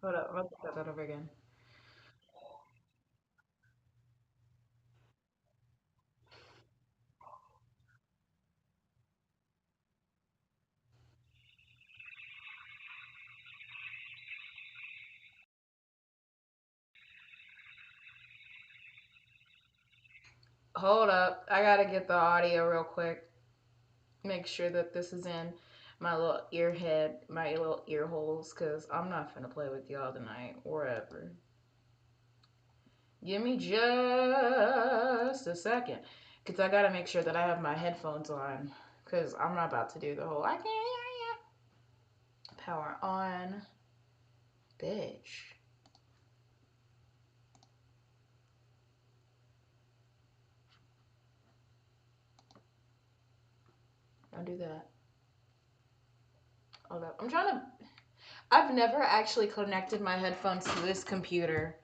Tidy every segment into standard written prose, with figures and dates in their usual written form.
Hold up, I'm about to start that over again. Hold up, I gotta get the audio real quick. Make sure that this is in my little ear head, my little ear holes, cause I'm not finna play with y'all tonight or ever. Give me just a second, cause I gotta make sure that I have my headphones on, cause I'm not about to do the whole I can't hear you. Power on, bitch. Don't do that. Hold up. I'm trying to. I've never actually connected my headphones to this computer.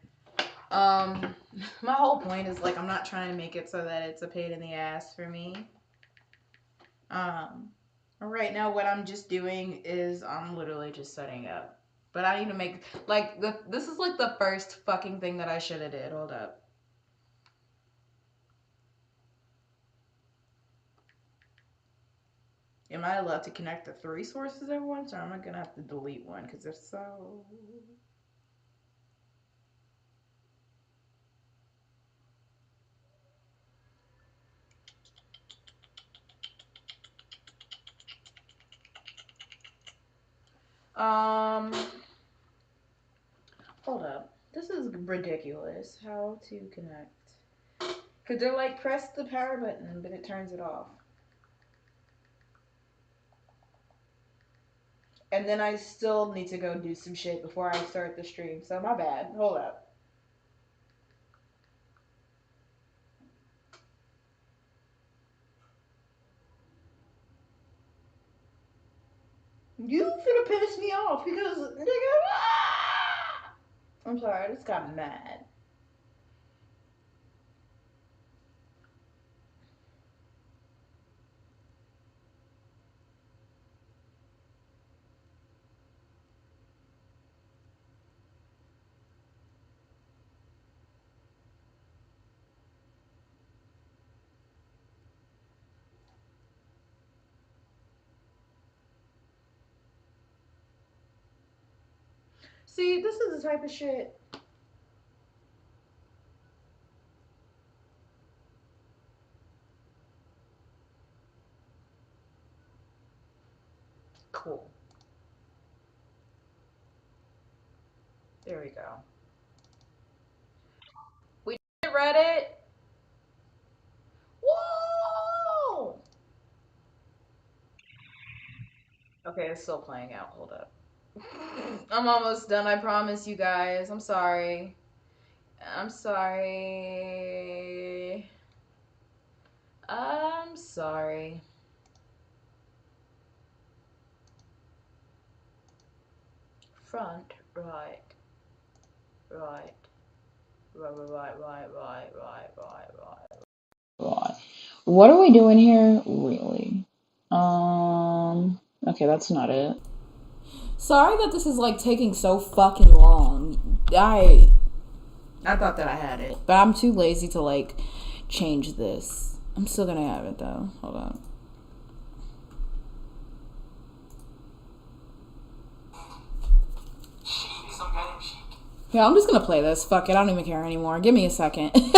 Um, my whole point is like I'm not trying to make it so that it's a pain in the ass for me. Um, right now what I'm just doing is I'm literally just setting up. But I need to make like this is like the first fucking thing that I should have did. Hold up. Am I allowed to connect the three sources at once, or am I gonna have to delete one? Because if so, um, hold up. This is ridiculous. How to connect? Because they're like, press the power button, but it turns it off. And then I still need to go do some shit before I start the stream. So my bad. Hold up. You finna piss me off because nigga. I'm sorry, I just got mad. See, this is the type of shit. Cool. There we go. We read it. Whoa! Okay, it's still playing out. Hold up. I'm almost done. I promise you guys. I'm sorry. I'm sorry. I'm sorry. Front, right, right, right. What are we doing here, really? Okay, that's not it. Sorry that this is like taking so fucking long. I thought that I had it, but I'm too lazy to like change this. I'm still gonna have it though. Hold on. Yeah, I'm just gonna play this. Fuck it, I don't even care anymore. Give me a second. I want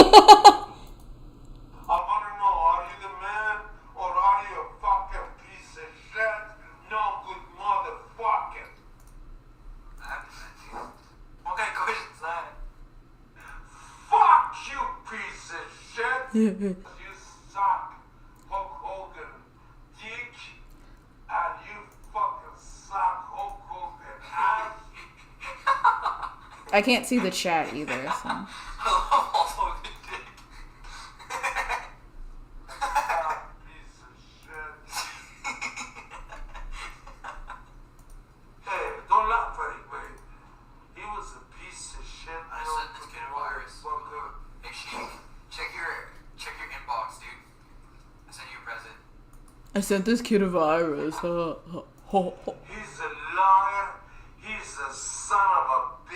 to know, are you the man or are you a fucking piece of shit? No good motherfucker. Okay, go inside. Fuck you, piece of shit. You suck, Hulk Hogan, dick, and you fucking suck, Hulk Hogan ass. I can't see the chat either. So. I sent this kid a virus. He's a liar. He's a son of a bitch.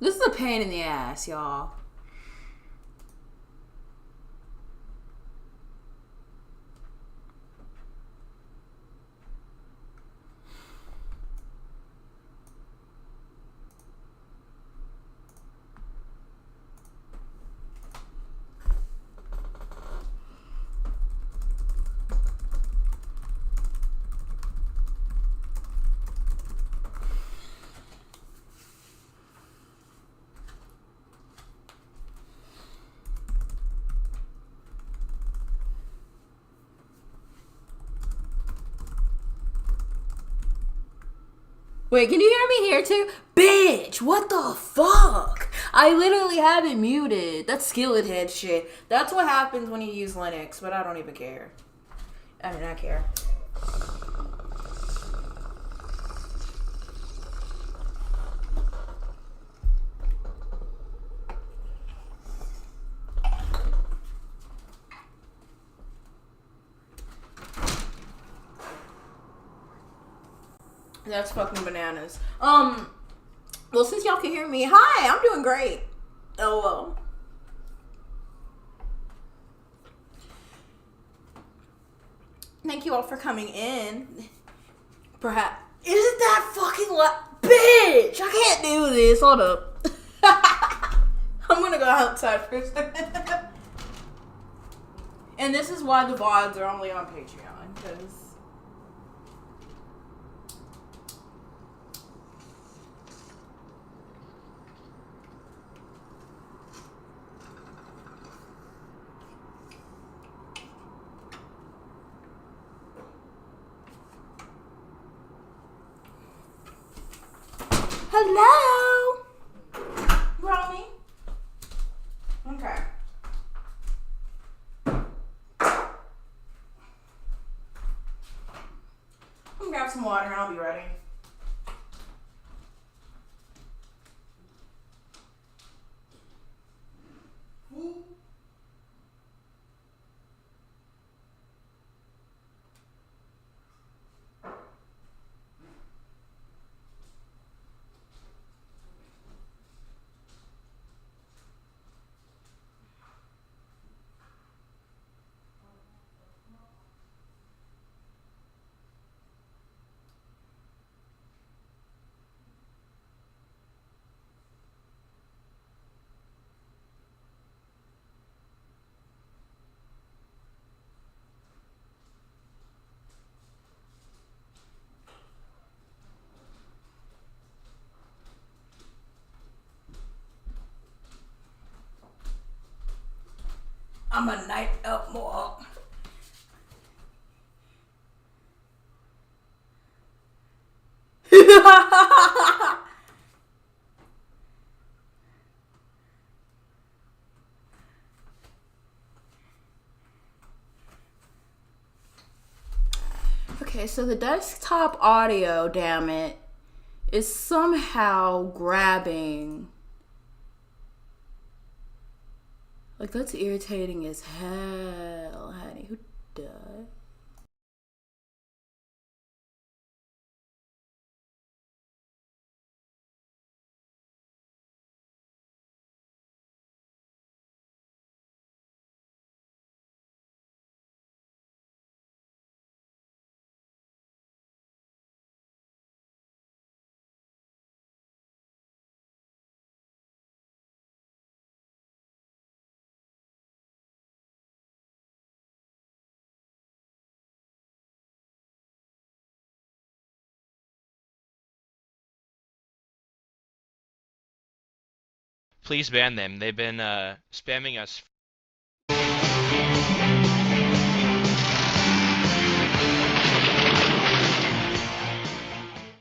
This is a pain in the ass, y'all. Wait, can you hear me here too? Bitch, what the fuck? I literally have it muted. That's skillet head shit. That's what happens when you use Linux, but I don't even care. I mean, I care. That's fucking bananas. Well, since y'all can hear me, hi, I'm doing great. LOL. Thank you all for coming in. Perhaps. Isn't that fucking bitch? I can't do this. Hold up. I'm gonna go outside for a second. And this is why the VODs are only on Patreon, because... Hello? Romy? Okay. I'm gonna grab some water and I'll be ready. I'm a night up more. Okay, so the desktop audio, damn it, is somehow grabbing. Like, that's irritating as hell, honey. Who does? Please ban them. They've been spamming us.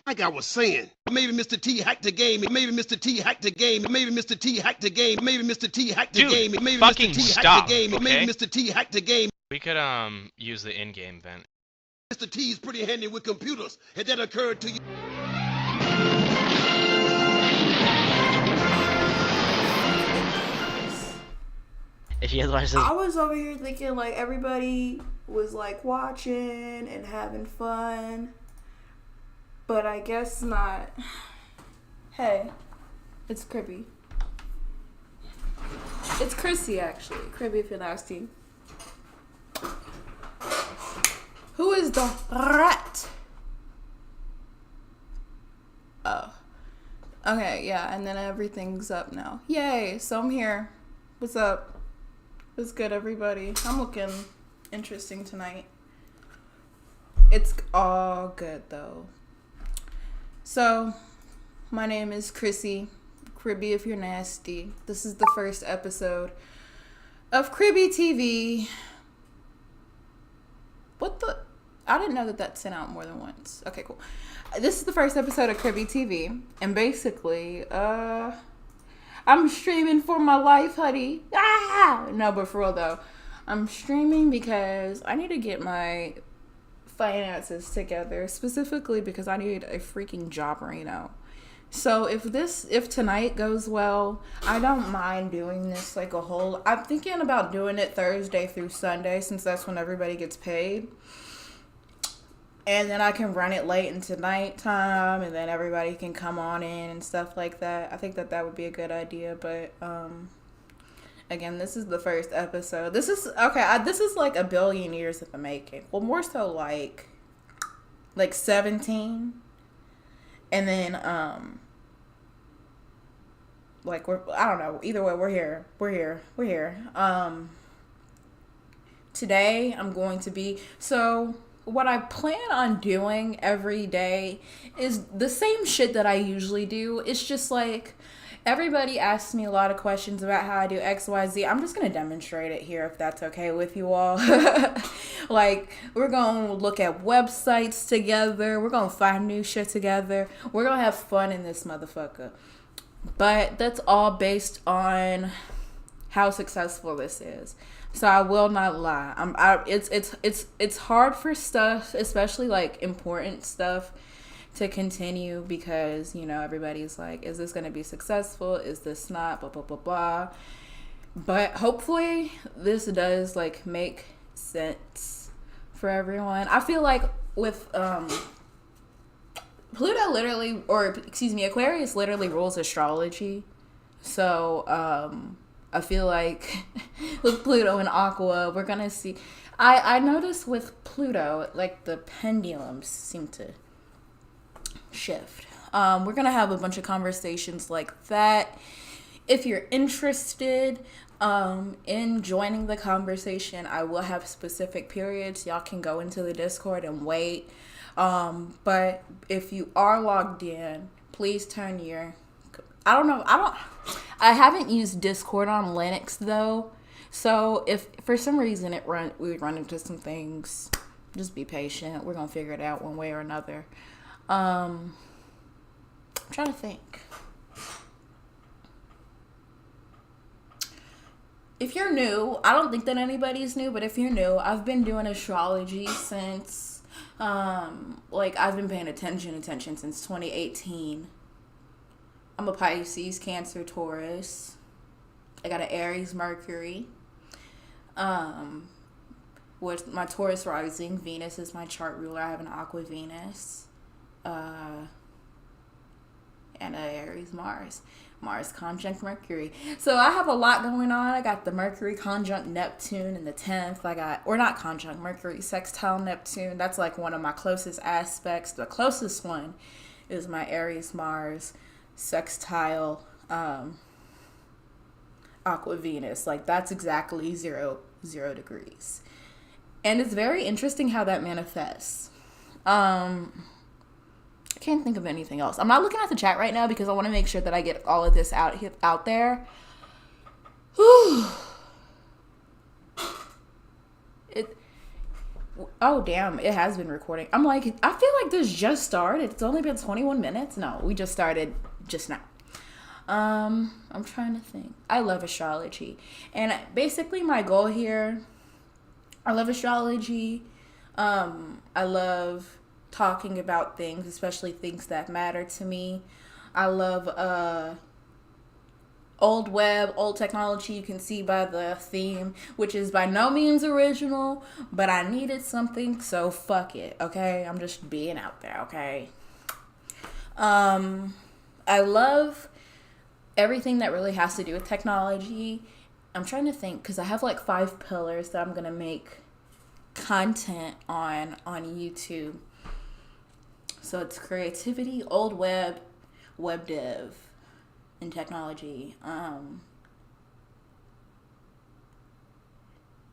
Like I was saying, maybe Mr. T hacked the game. Maybe Mr. T hacked the game. Maybe Mr. T hacked the game. Maybe Mr. T hacked the game. Maybe fucking Mr. T stop, hacked the game. okay? Maybe Mr. T hacked the game. We could use the in-game vent. Mr. T is pretty handy with computers. Had that occurred to you? If he otherwise I was over here thinking like everybody was like watching and having fun, but I guess not. Hey, it's Cribby. It's Chrissy actually. Cribby if you're nasty. Who is the rat? Oh. Okay, yeah, and then everything's up now. Yay, so I'm here. What's up? What's good, everybody? I'm looking interesting tonight. It's all good, though. So, my name is Chrissy. Cribby if you're nasty. This is the first episode of chribTV. What the? I didn't know that sent out more than once. Okay, cool. This is the first episode of chribTV, and basically, I'm streaming for my life, honey. Ah! No, but for real though, I'm streaming because I need to get my finances together, specifically because I need a freaking job right now. So if tonight goes well, I don't mind doing this like a whole. I'm thinking about doing it Thursday through Sunday since that's when everybody gets paid. And then I can run it late into nighttime, and then everybody can come on in and stuff like that. I think that would be a good idea. But again, this is the first episode. This is okay. This is like a billion years in the making. Well, more so like 17, and then like I don't know. Either way, we're here. Today I'm going to be what I plan on doing every day is the same shit that I usually do. It's just like everybody asks me a lot of questions about how I do XYZ. I'm just going to demonstrate it here if that's okay with you all. Like, we're going to look at websites together. We're going to find new shit together. We're going to have fun in this motherfucker. But that's all based on how successful this is. So I will not lie. It's hard for stuff, especially like important stuff, to continue because, you know, everybody's like, is this going to be successful? Is this not? Blah, blah, blah, blah. But hopefully this does like make sense for everyone. I feel like with Pluto literally, Aquarius literally rules astrology. So, I feel like with Pluto and Aqua, we're going to see. I noticed with Pluto, like the pendulums seem to shift. We're going to have a bunch of conversations like that. If you're interested in joining the conversation, I will have specific periods. Y'all can go into the Discord and wait. But if you are logged in, please turn your... I haven't used Discord on Linux though. So if for some reason we run into some things, just be patient. We're going to figure it out one way or another. I'm trying to think. If you're new, I don't think that anybody's new, but if you're new, I've been doing astrology since, I've been paying attention since 2018. I'm a Pisces, Cancer, Taurus. I got an Aries, Mercury. With my Taurus rising, Venus is my chart ruler. I have an Aqua Venus. And an Aries, Mars. Mars conjunct Mercury. So I have a lot going on. I got the Mercury conjunct Neptune in the 10th. Not conjunct, Mercury sextile Neptune. That's like one of my closest aspects. The closest one is my Aries, Mars sextile Aqua Venus. Like, that's exactly zero degrees. And it's very interesting how that manifests. I can't think of anything else. I'm not looking at the chat right now because I want to make sure that I get all of this out there. Whew. Oh, damn. It has been recording. I'm like, I feel like this just started. It's only been 21 minutes. No, we just started just now. I'm trying to think. I love astrology. And basically my goal here, I love astrology. I love talking about things, especially things that matter to me. I love old web, old technology. You can see by the theme, which is by no means original, but I needed something, so fuck it, okay? I'm just being out there, okay? I love everything that really has to do with technology. I'm trying to think, because I have like 5 pillars that I'm going to make content on YouTube. So it's creativity, old web, web dev, and technology.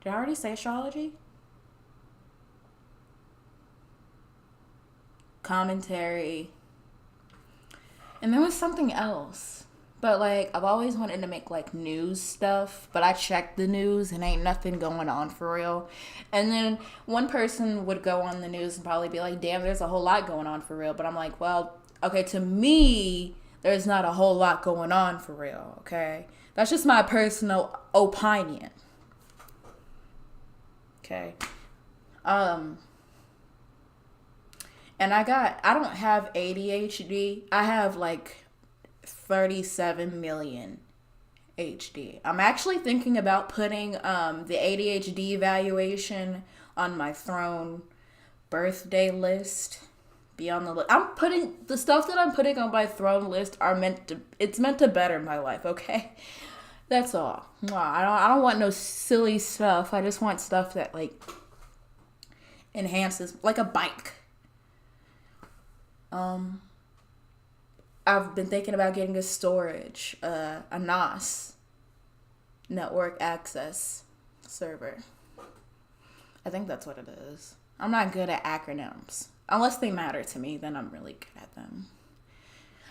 Did I already say astrology? Commentary. And there was something else. But, like, I've always wanted to make, like, news stuff. But I checked the news and ain't nothing going on for real. And then one person would go on the news and probably be like, damn, there's a whole lot going on for real. But I'm like, well, okay, to me, there's not a whole lot going on for real, okay? That's just my personal opinion. Okay. And I don't have ADHD. I have, like, 37 million HD. I'm actually thinking about putting the ADHD evaluation on my throne birthday list. Be on the list. I'm putting the stuff that I'm putting on my throne list it's meant to better my life, okay? That's all. I don't want no silly stuff. I just want stuff that like enhances, like a bike. I've been thinking about getting a storage, a NAS, network access server. I think that's what it is. I'm not good at acronyms. Unless they matter to me, then I'm really good at them.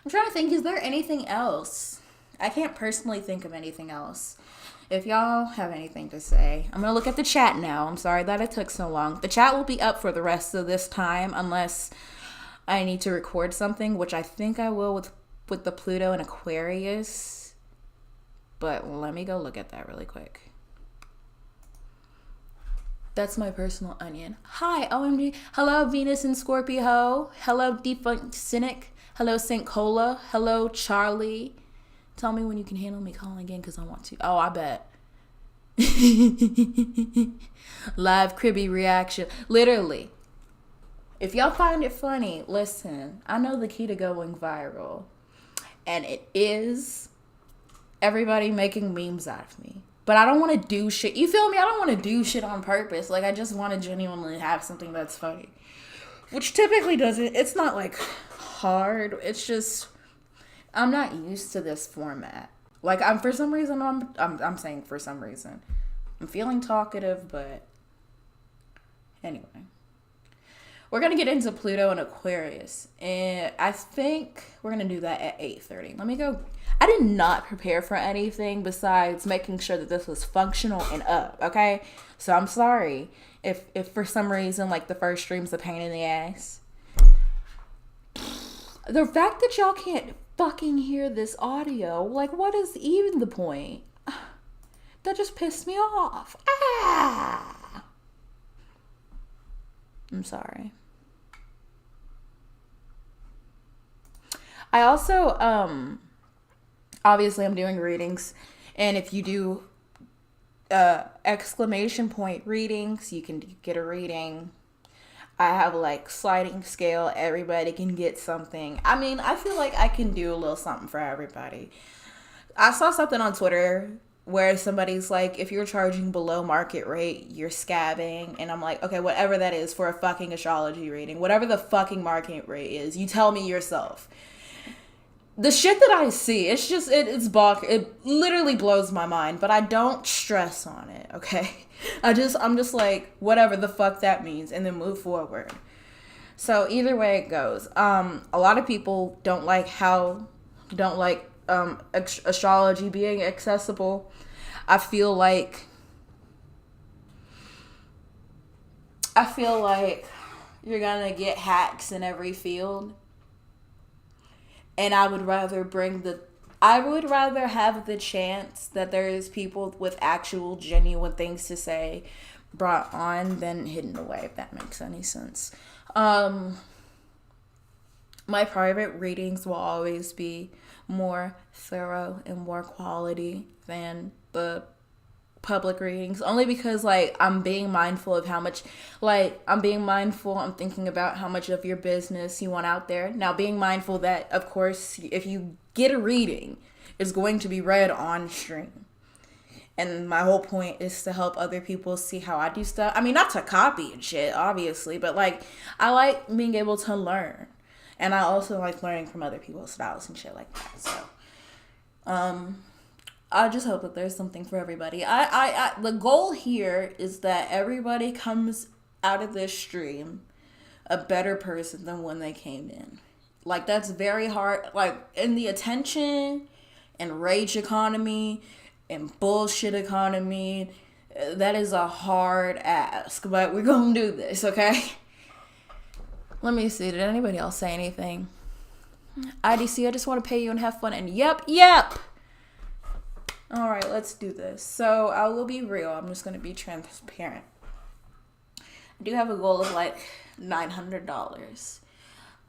I'm trying to think, is there anything else? I can't personally think of anything else. If y'all have anything to say, I'm going to look at the chat now. I'm sorry that it took so long. The chat will be up for the rest of this time unless I need to record something, which I think I will with the Pluto and Aquarius. But let me go look at that really quick. That's my personal onion. Hi, OMG. Hello, Venus and Scorpio. Hello, Defunct Cynic. Hello, Saint Cola. Hello, Charlie. Tell me when you can handle me calling again because I want to. Oh, I bet. Live cribby reaction. Literally. If y'all find it funny, listen. I know the key to going viral. And it is everybody making memes out of me. But I don't want to do shit. You feel me? I don't want to do shit on purpose. Like, I just want to genuinely have something that's funny. Which typically doesn't. It's not, like, hard. It's just, I'm not used to this format. Like, I'm saying for some reason. I'm feeling talkative, but anyway. We're going to get into Pluto and Aquarius. And I think we're going to do that at 8:30. Let me go. I did not prepare for anything besides making sure that this was functional and up, okay? So I'm sorry if for some reason, like, the first stream's a pain in the ass. The fact that y'all can't fucking hear this audio, like, what is even the point? That just pissed me off. Ah! I'm sorry. I also, obviously I'm doing readings, and if you do exclamation point readings, you can get a reading. I have like sliding scale, everybody can get something. I mean, I feel like I can do a little something for everybody. I saw something on Twitter where somebody's like, if you're charging below market rate, you're scabbing. And I'm like, okay, whatever that is for a fucking astrology reading, whatever the fucking market rate is, you tell me yourself. The shit that I see, it's just, it's balk. It literally blows my mind, but I don't stress on it, okay? I'm just like, whatever the fuck that means, and then move forward. So either way it goes. A lot of people don't like astrology being accessible. I feel like you're gonna get hacks in every field. And I would rather have the chance that there is people with actual genuine things to say brought on than hidden away, if that makes any sense. my private readings will always be more thorough and more quality than the public readings, only because like I'm being mindful of how much, I'm thinking about how much of your business you want out there. Now, being mindful that, of course, if you get a reading, it's going to be read on stream. And my whole point is to help other people see how I do stuff. I mean, not to copy and shit, obviously, but like I like being able to learn. And I also like learning from other people's styles and shit like that. So, I just hope that there's something for everybody. The goal here is that everybody comes out of this stream a better person than when they came in. Like, that's very hard. Like, in the attention and rage economy and bullshit economy, that is a hard ask. But we're gonna do this, okay? Let me see. Did anybody else say anything? IDC, I just want to pay you and have fun. And yep. All right, let's do this. So I will be real. I'm just going to be transparent. I do have a goal of like $900.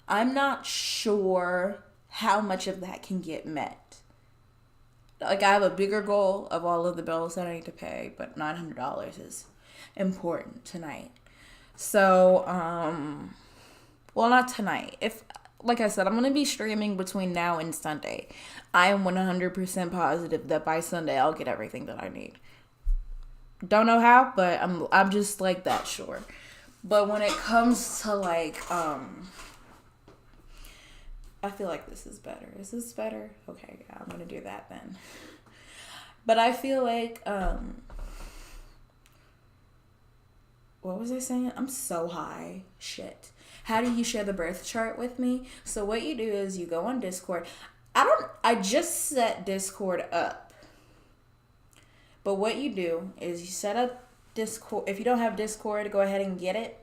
I'm not sure how much of that can get met. Like, I have a bigger goal of all of the bills that I need to pay, but $900 is important tonight. So, well, not tonight. Like I said, I'm going to be streaming between now and Sunday. I am 100% positive that by Sunday I'll get everything that I need. Don't know how, but I'm just like that sure. But when it comes to like, I feel like this is better. Is this better? Okay, yeah, I'm going to do that then. But I feel like, what was I saying? I'm so high. Shit. How do you share the birth chart with me? So what you do is you go on Discord. I just set Discord up. But what you do is you set up Discord. If you don't have Discord, go ahead and get it.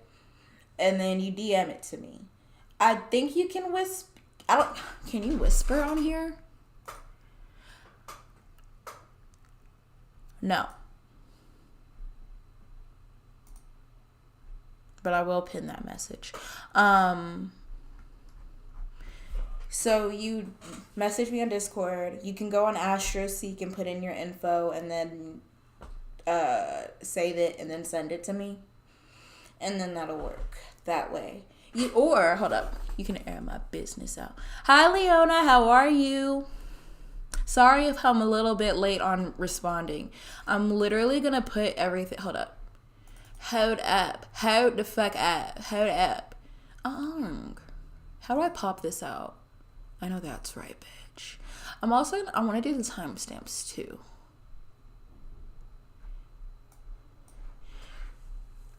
And then you DM it to me. I think you can whisper. Can you whisper on here? No. But I will pin that message. So you message me on Discord. You can go on AstroSeek and put in your info and then save it and then send it to me. And then that'll work that way. Hold up. You can air my business out. Hi, Leona. How are you? Sorry if I'm a little bit late on responding. I'm literally going to put everything. Hold up. Hold up. Hold the fuck up. Hold up. How do I pop this out? I know that's right, bitch. I want to do the timestamps too.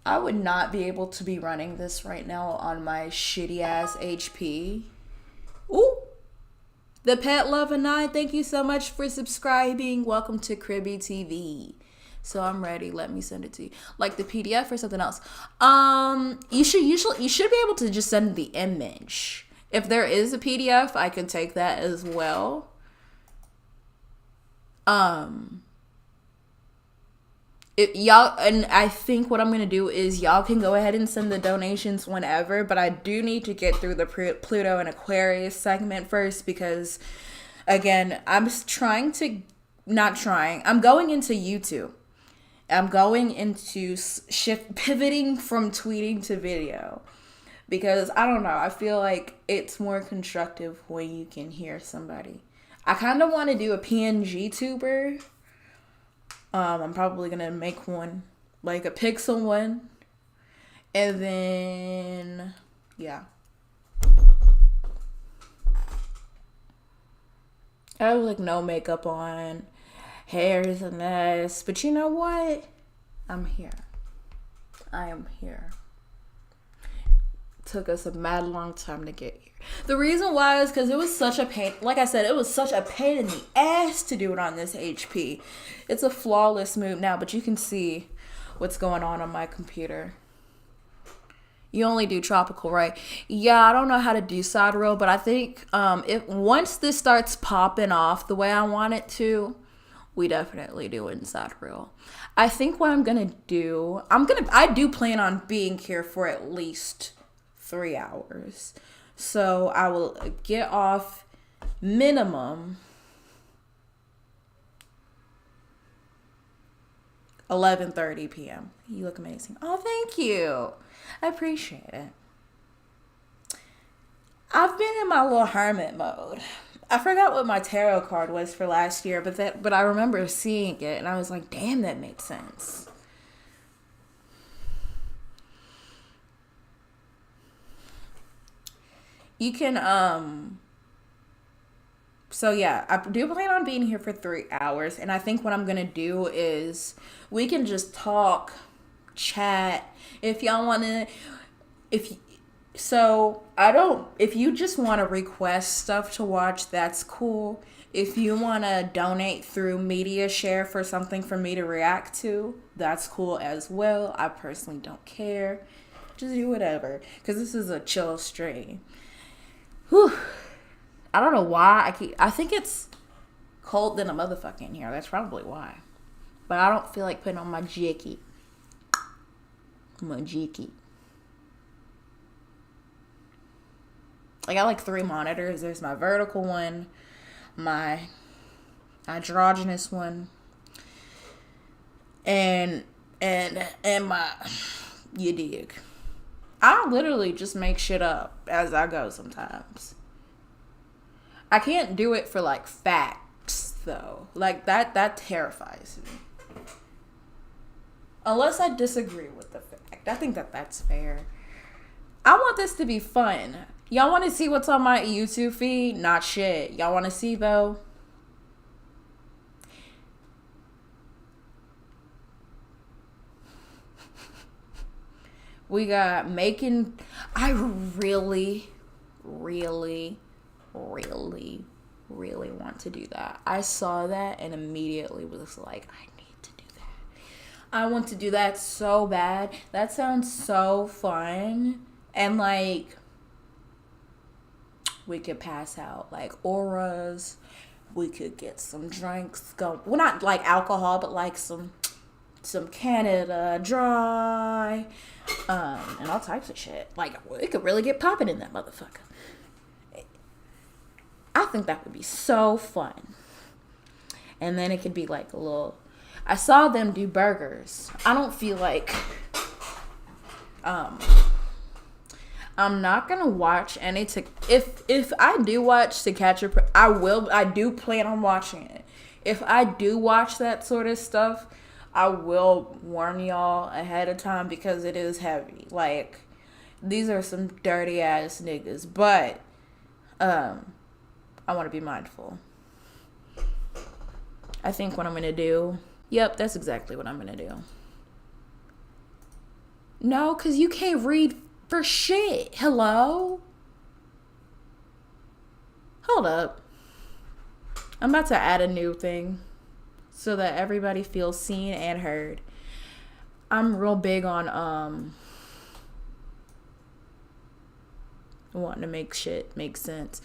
I would not be able to be running this right now on my shitty ass HP. Ooh. The Pet Love and I, thank you so much for subscribing. Welcome to chribTV. So I'm ready. Let me send it to you. Like the PDF or something else. You should be able to just send the image. If there is a PDF, I can take that as well. I think what I'm going to do is y'all can go ahead and send the donations whenever, but I do need to get through the Pluto and Aquarius segment first because, again, I'm going into YouTube. I'm going into pivoting from tweeting to video because, I don't know, I feel like it's more constructive when you can hear somebody. I kind of want to do a PNG tuber. I'm probably going to make one, like a pixel one. And then, yeah. I have like no makeup on. Hair is a mess. But you know what? I'm here. I am here. Took us a mad long time to get here. The reason why is because it was such a pain. Like I said, it was such a pain in the ass to do it on this HP. It's a flawless move now, but you can see what's going on my computer. You only do tropical, right? Yeah, I don't know how to do side roll, but I think once this starts popping off the way I want it to, we definitely do inside reel. I think what I'm gonna do, I do plan on being here for at least 3 hours. So I will get off minimum 11:30 p.m. You look amazing. Oh, thank you. I appreciate it. I've been in my little hermit mode. I forgot what my tarot card was for last year, but I remember seeing it and I was like, damn, that made sense. You can, so yeah, I do plan on being here for 3 hours. And I think what I'm going to do is we can just talk, chat. If y'all want to, if you just want to request stuff to watch, that's cool. If you want to donate through media share for something for me to react to, that's cool as well. I personally don't care. Just do whatever. Because this is a chill stream. Whew. I don't know why I think it's cold than a motherfucker in here. That's probably why. But I don't feel like putting on my jacket. I got like 3 monitors. There's my vertical one, my androgynous one, and my, you dig. I literally just make shit up as I go sometimes. I can't do it for like facts though. Like that terrifies me. Unless I disagree with the fact. I think that's fair. I want this to be fun. Y'all want to see what's on my YouTube feed? Not shit. Y'all want to see though? We got making. I really want to do that. I saw that and immediately was like, I need to do that. I want to do that so bad. That sounds so fun. And like, we could pass out like auras. We could get some drinks going. Well, not like alcohol, but like some Canada Dry, and all types of shit. Like, it could really get popping in that motherfucker. I think that would be so fun. And then it could be like a little. I saw them do burgers. I don't feel like. I'm not gonna watch any if I do watch To Catch a I do plan on watching it. If I do watch that sort of stuff, I will warn y'all ahead of time because it is heavy. Like, these are some dirty ass niggas, but I want to be mindful. I think what I'm gonna do. Yep, that's exactly what I'm gonna do. No, cause you can't read for shit. Hello? Hold up. I'm about to add a new thing so that everybody feels seen and heard. I'm real big on wanting to make shit make sense.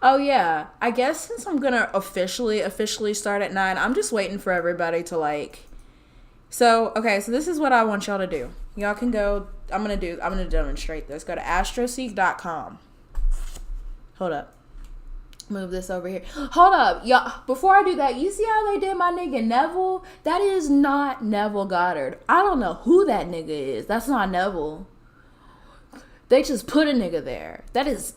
Oh yeah, I guess since I'm gonna officially start at 9, I'm just waiting for everybody to like. So this is what I want y'all to do. Y'all can go. I'm gonna demonstrate this. Go to astroseek.com. Hold up. Move this over here. Hold up, y'all. Before I do that, you see how they did my nigga Neville? That is not Neville Goddard. I don't know who that nigga is. That's not Neville. They just put a nigga there. That is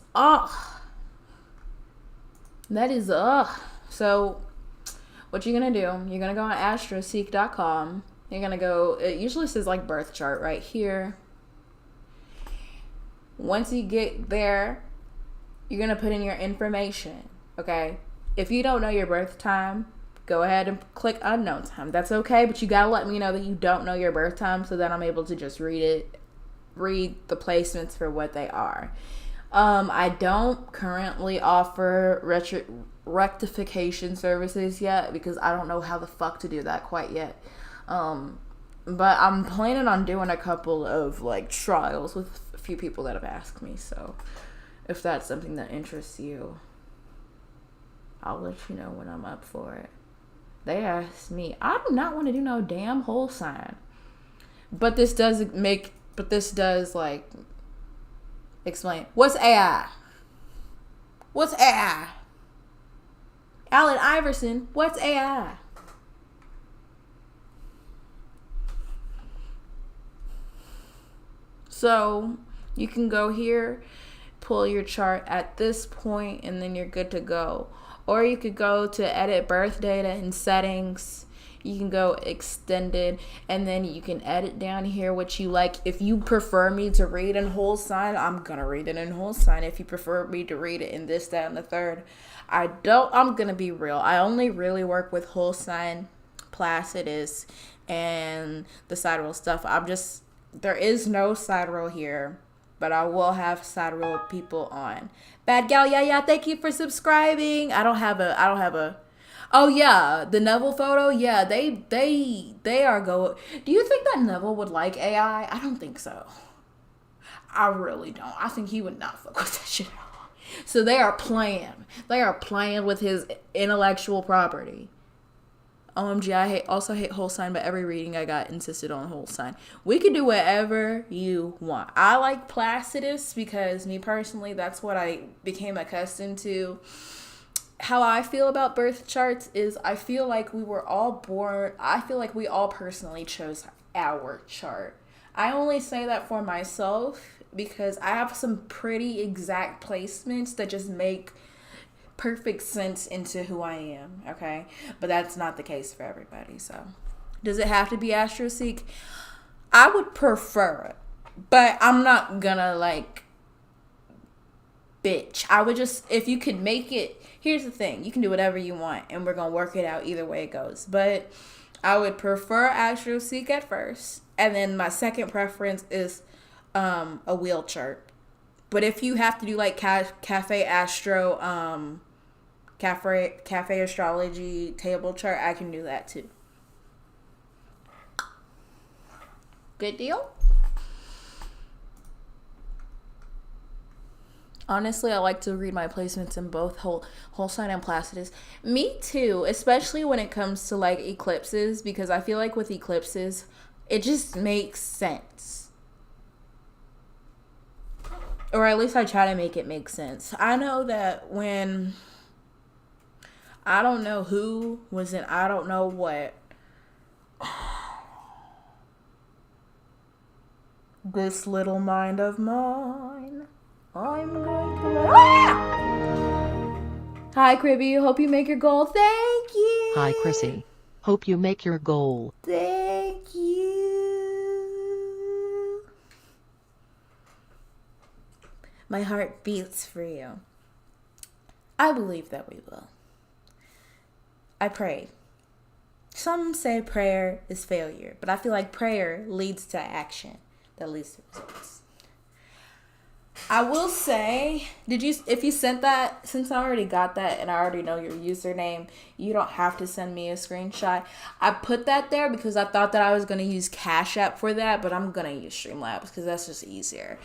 So what you're gonna do, you're gonna go on astroseek.com. You're gonna go, it usually says like birth chart right here. Once you get there, you're gonna put in your information, okay? If you don't know your birth time, go ahead and click unknown time. That's okay, but you gotta let me know that you don't know your birth time so that I'm able to just read the placements for what they are. I don't currently offer rectification services yet because I don't know how the fuck to do that quite yet. But I'm planning on doing a couple of like trials with a few people that have asked me. So if that's something that interests you, I'll let you know when I'm up for it. They asked me. I do not want to do no damn whole sign. But this does like explain. What's AI? What's AI? Allen Iverson, what's AI? So you can go here, pull your chart at this point, and then you're good to go. Or you could go to edit birth data and settings. You can go extended, and then you can edit down here what you like. If you prefer me to read in whole sign, I'm gonna read it in whole sign. If you prefer me to read it in this, that, and the third, I'm gonna be real. I only really work with whole sign, Placidus, and the side roll stuff. There is no side roll here, but I will have side roll people on. Bad gal, yeah, thank you for subscribing. I don't have a. Oh yeah, the Neville photo. Yeah, they are going. Do you think that Neville would like AI? I don't think so. I really don't. I think he would not fuck with that shit. So they are playing. They are playing with his intellectual property. OMG, I also hate whole sign, but every reading I got insisted on whole sign. We can do whatever you want. I like Placidus because me personally, that's what I became accustomed to. How I feel about birth charts is I feel like we were all born, I feel like we all personally chose our chart. I only say that for myself because I have some pretty exact placements that just make perfect sense into who I am, okay? But that's not the case for everybody, so. Does it have to be AstroSeek? I would prefer it, but I'm not gonna, bitch. I would just, if you could make it, here's the thing, you can do whatever you want, and we're gonna work it out either way it goes, but I would prefer AstroSeek at first, and then my second preference is a wheel chart. But if you have to do, Cafe Astro, Cafe Astrology table chart, I can do that too. Good deal? Honestly, I like to read my placements in both whole sign and Placidus. Me too, especially when it comes to eclipses, because I feel like with eclipses, it just makes sense. Or at least I try to make it make sense. I know that when I don't know who was in I don't know what, this little mind of mine, I'm going to Hi, Cribby. Hope you make your goal. Thank you. Hi, Chrissy. Hope you make your goal. Thank you. My heart beats for you. I believe that we will. I pray. Some say prayer is failure, but I feel like prayer leads to action that leads to results. I will say, if you sent that, since I already got that and I already know your username, you don't have to send me a screenshot. I put that there because I thought that I was going to use Cash App for that, but I'm going to use Streamlabs because that's just easier.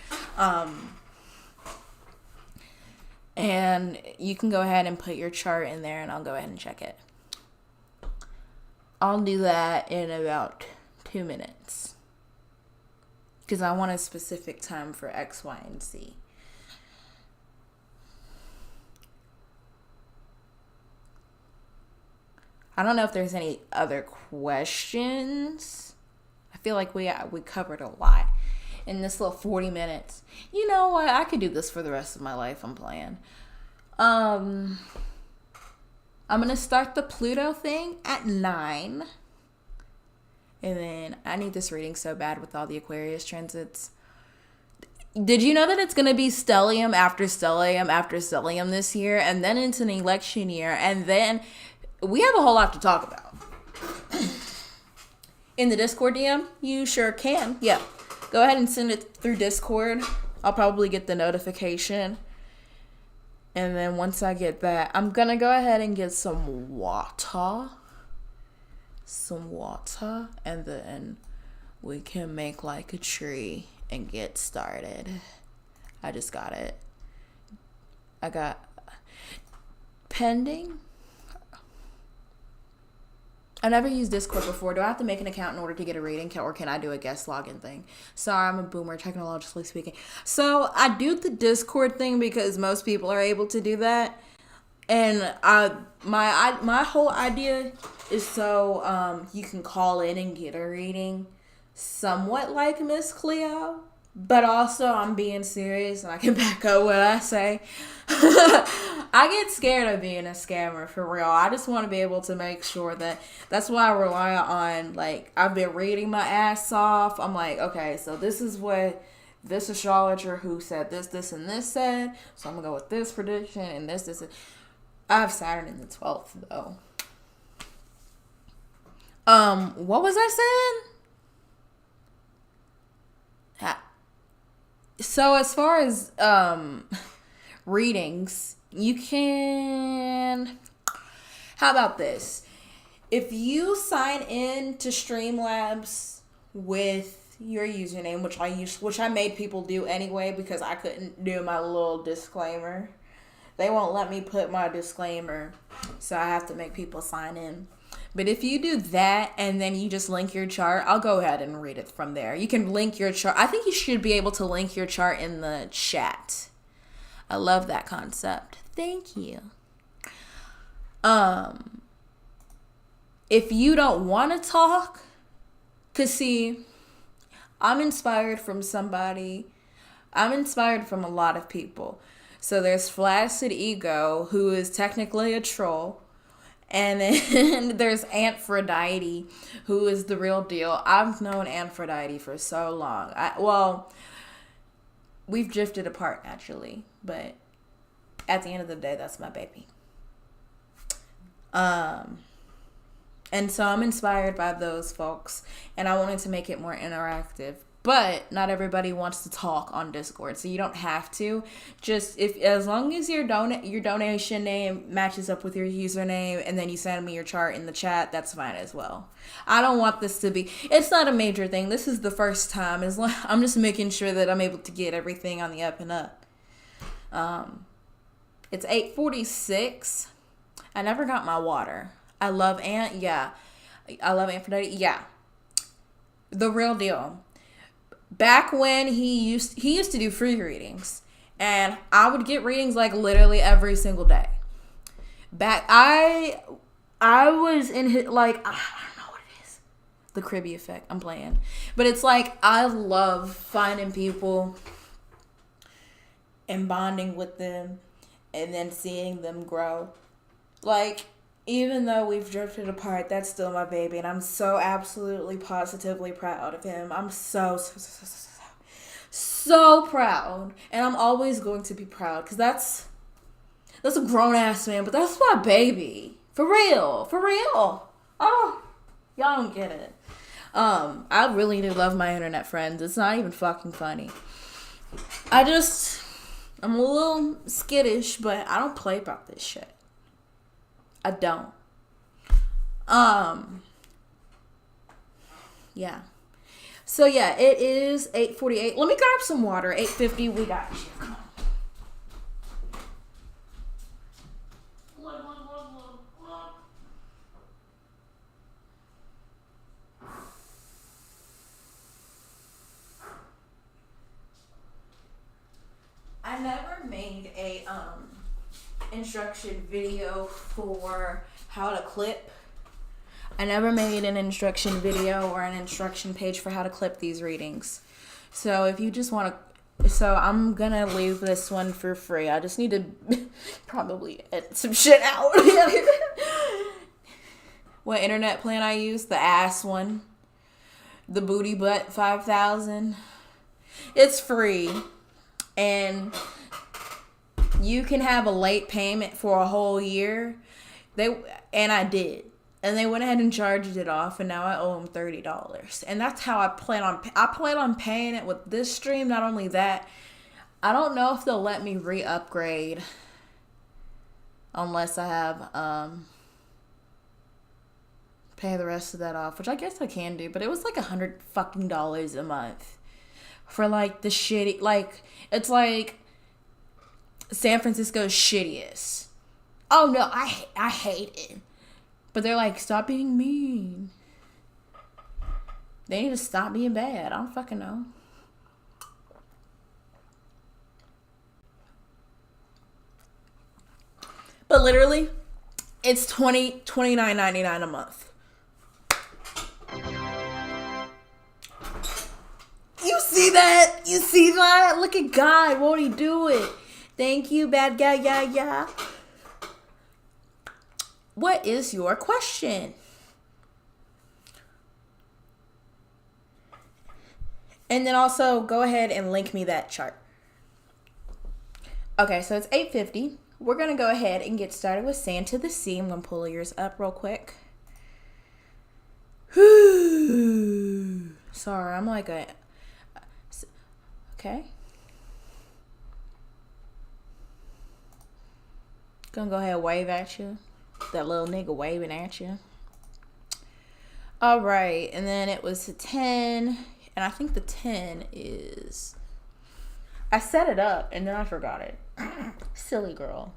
And you can go ahead and put your chart in there and I'll go ahead and check it. I'll do that in about 2 minutes. Because I want a specific time for X, Y, and Z. I don't know if there's any other questions. I feel like we covered a lot in this little 40 minutes. You know what? I could do this for the rest of my life. I'm playing. I'm going to start the Pluto thing at 9. And then I need this reading so bad with all the Aquarius transits. Did you know that it's going to be stellium after stellium after stellium this year? And then it's an election year. And then we have a whole lot to talk about. In the Discord DM, you sure can. Yeah. Go ahead and send it through Discord. I'll probably get the notification. And then once I get that, I'm going to go ahead and get some water. And then we can make a tree and get started. I just got it. I got pending. I never used Discord before. Do I have to make an account in order to get a reading, or can I do a guest login thing? Sorry, I'm a boomer, technologically speaking. So I do the Discord thing because most people are able to do that, and my whole idea is so you can call in and get a reading, somewhat like Miss Cleo. But also, I'm being serious, and I can back up what I say. I get scared of being a scammer, for real. I just want to be able to make sure that's why I rely on, like, I've been reading my ass off. I'm like, okay, so this is what this astrologer who said this, and this said. So I'm going to go with this prediction, and this. I have Saturn in the 12th, though. What was I saying? So as far as readings, you can, how about this? If you sign in to Streamlabs with your username, which I made people do anyway because I couldn't do my little disclaimer. They won't let me put my disclaimer, so I have to make people sign in. But if you do that and then you just link your chart, I'll go ahead and read it from there. You can link your chart. I think you should be able to link your chart in the chat. I love that concept. Thank you. If you don't want to talk, because see, I'm inspired from somebody. I'm inspired from a lot of people. So there's Flaccid Ego, who is technically a troll. And then there's Aphrodite, who is the real deal. I've known Aphrodite for so long. We've drifted apart, naturally. But at the end of the day, that's my baby. And so I'm inspired by those folks. And I wanted to make it more interactive. But not everybody wants to talk on Discord, so you don't have to. Just as long as your donation name matches up with your username, and then you send me your chart in the chat, that's fine as well. I don't want this to be. It's not a major thing. This is the first time. I'm just making sure that I'm able to get everything on the up and up. It's 8:46. I never got my water. I love I love Aphrodite. Yeah, the real deal. Back when he used to do free readings, and I would get readings like literally every single day. I was in his, like, I don't know what it is. The Cribby effect. I'm playing. But it's like, I love finding people and bonding with them and then seeing them grow. Like, even though we've drifted apart, that's still my baby, and I'm so absolutely positively proud of him. I'm so proud, and I'm always going to be proud, because that's a grown-ass man, but that's my baby. For real. Oh, y'all don't get it. I really do love my internet friends. It's not even fucking funny. I'm a little skittish, but I don't play about this shit. I don't. Yeah. So yeah, it is 8:48. Let me grab some water. 8:50. We got you. Come on. I never made a instruction video for how to clip. I never made an instruction video or an instruction page for how to clip these readings. So if you just want to, so I'm gonna leave this one for free. I just need to probably edit some shit out. What internet plan I use? The ass one. The booty butt 5000. It's free. And you can have a late payment for a whole year. I did. And they went ahead and charged it off, and now I owe them $30. And that's how I plan on paying it with this stream. Not only that, I don't know if they'll let me re-upgrade unless I have pay the rest of that off, which I guess I can do. But it was like $100 fucking a month for like the shitty, like, it's like San Francisco's shittiest. Oh no, I hate it. But they're like, stop being mean. They need to stop being bad. I don't fucking know. But literally, it's $29.99 a month. You see that? You see that? Look at God. Won't he do it? Thank you, bad guy. Yeah. What is your question? And then also go ahead and link me that chart. Okay, so it's 8:50. We're going to go ahead and get started with Sand to the Sea. I'm going to pull yours up real quick. Sorry, I'm like a... Okay. Gonna go ahead and wave at you. That little nigga waving at you. Alright, and then it was a 10. And I think the 10 is... I set it up and then I forgot it. Silly girl.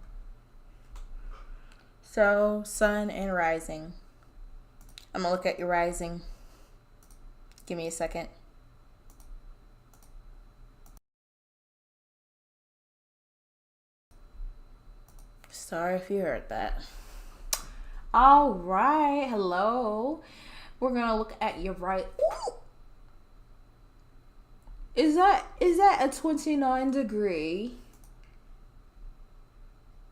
So, sun and rising. I'm gonna look at your rising. Give me a second. Sorry if you heard that. All right, hello. We're gonna look at your right. Ooh. Is that a 29 degree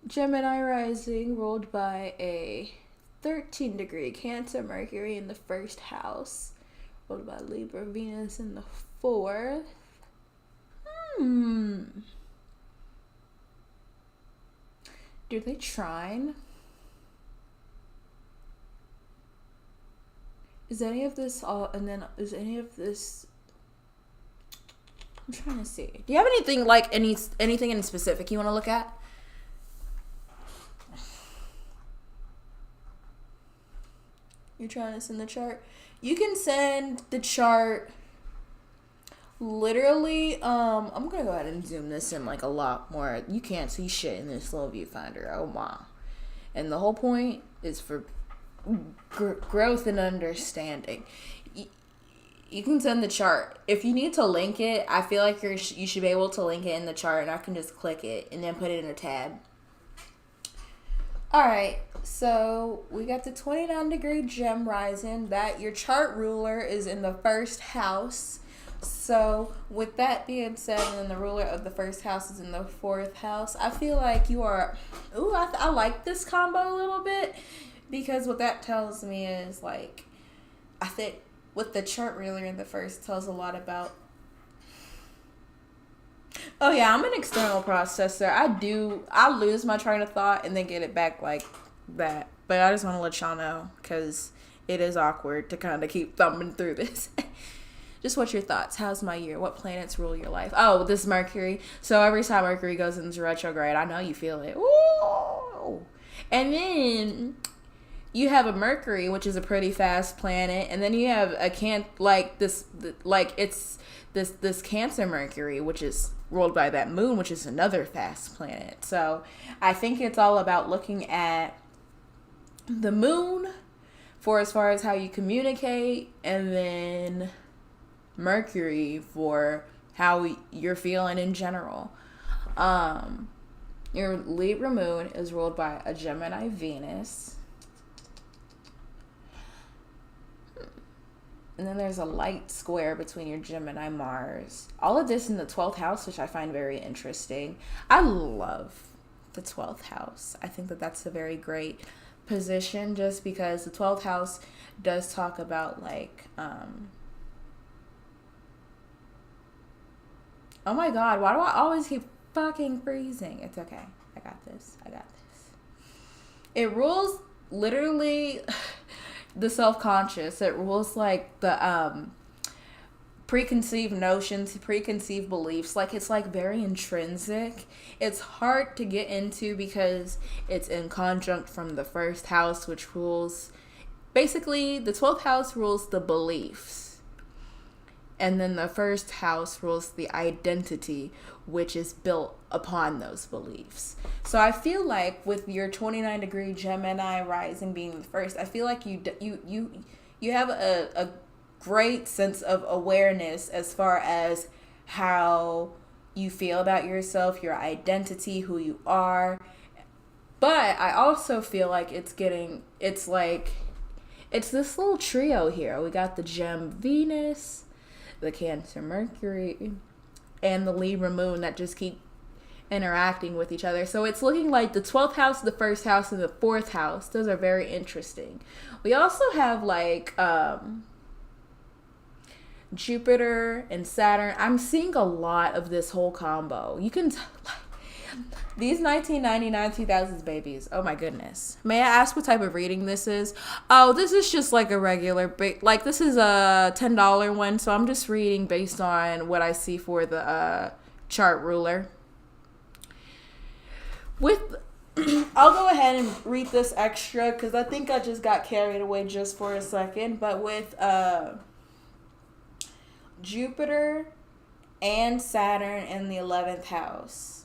Gemini rising ruled by a 13 degree Cancer Mercury in the first house, ruled by Libra Venus in the fourth? Do they trine? Is any of this all, and then is any of this, I'm trying to see. Do you have anything like anything in specific you want to look at? You're trying to send the chart? You can send the chart literally, I'm gonna go ahead and zoom this in like a lot more. You can't see shit in this little viewfinder. Oh my. And the whole point is for growth and understanding. You can send the chart. If you need to link it, I feel like you should be able to link it in the chart, and I can just click it and then put it in a tab. Alright, so we got the 29 degree Gem rising. That your chart ruler is in the first house. So with that being said, and then the ruler of the first house is in the fourth house, I feel like you are, I like this combo a little bit, because what that tells me is like, I think with the chart ruler in the first tells a lot about, oh yeah, I'm an external processor. I lose my train of thought and then get it back like that. But I just want to let y'all know, because it is awkward to kind of keep thumbing through this. Just what's your thoughts? How's my year? What planets rule your life? Oh, this Mercury. So every time Mercury goes into retrograde, I know you feel it. Ooh. And then you have a Mercury, which is a pretty fast planet, and then you have a this Cancer Mercury, which is ruled by that moon, which is another fast planet. So I think it's all about looking at the moon for as far as how you communicate, and then Mercury for how you're feeling in general. Your Libra moon is ruled by a Gemini Venus. And then there's a light square between your Gemini Mars. All of this in the 12th house, which I find very interesting. I love the 12th house. I think that that's a very great position, just because the 12th house does talk about like, oh my God, why do I always keep fucking freezing? It's okay. I got this. It rules literally the self-conscious. It rules like the preconceived notions, preconceived beliefs. Like, it's like very intrinsic. It's hard to get into because it's in conjunct from the first house, which rules, basically the 12th house rules the beliefs. And then the first house rules the identity, which is built upon those beliefs. So I feel like with your 29-degree Gemini rising being the first, I feel like you have a great sense of awareness as far as how you feel about yourself, your identity, who you are. But I also feel like it's this little trio here. We got the Gem Venus, the Cancer Mercury, and the Libra Moon that just keep interacting with each other. So it's looking like the 12th house, the first house, and the 4th house. Those are very interesting. We also have like Jupiter and Saturn. I'm seeing a lot of this whole combo. You can these 1999 2000s babies. Oh my goodness. May I ask what type of reading this is? Oh, this is just like a regular like this is a $10 one, so I'm just reading based on what I see for the chart ruler. I'll go ahead and read this extra because I think I just got carried away just for a second. But with Jupiter and Saturn in the 11th house,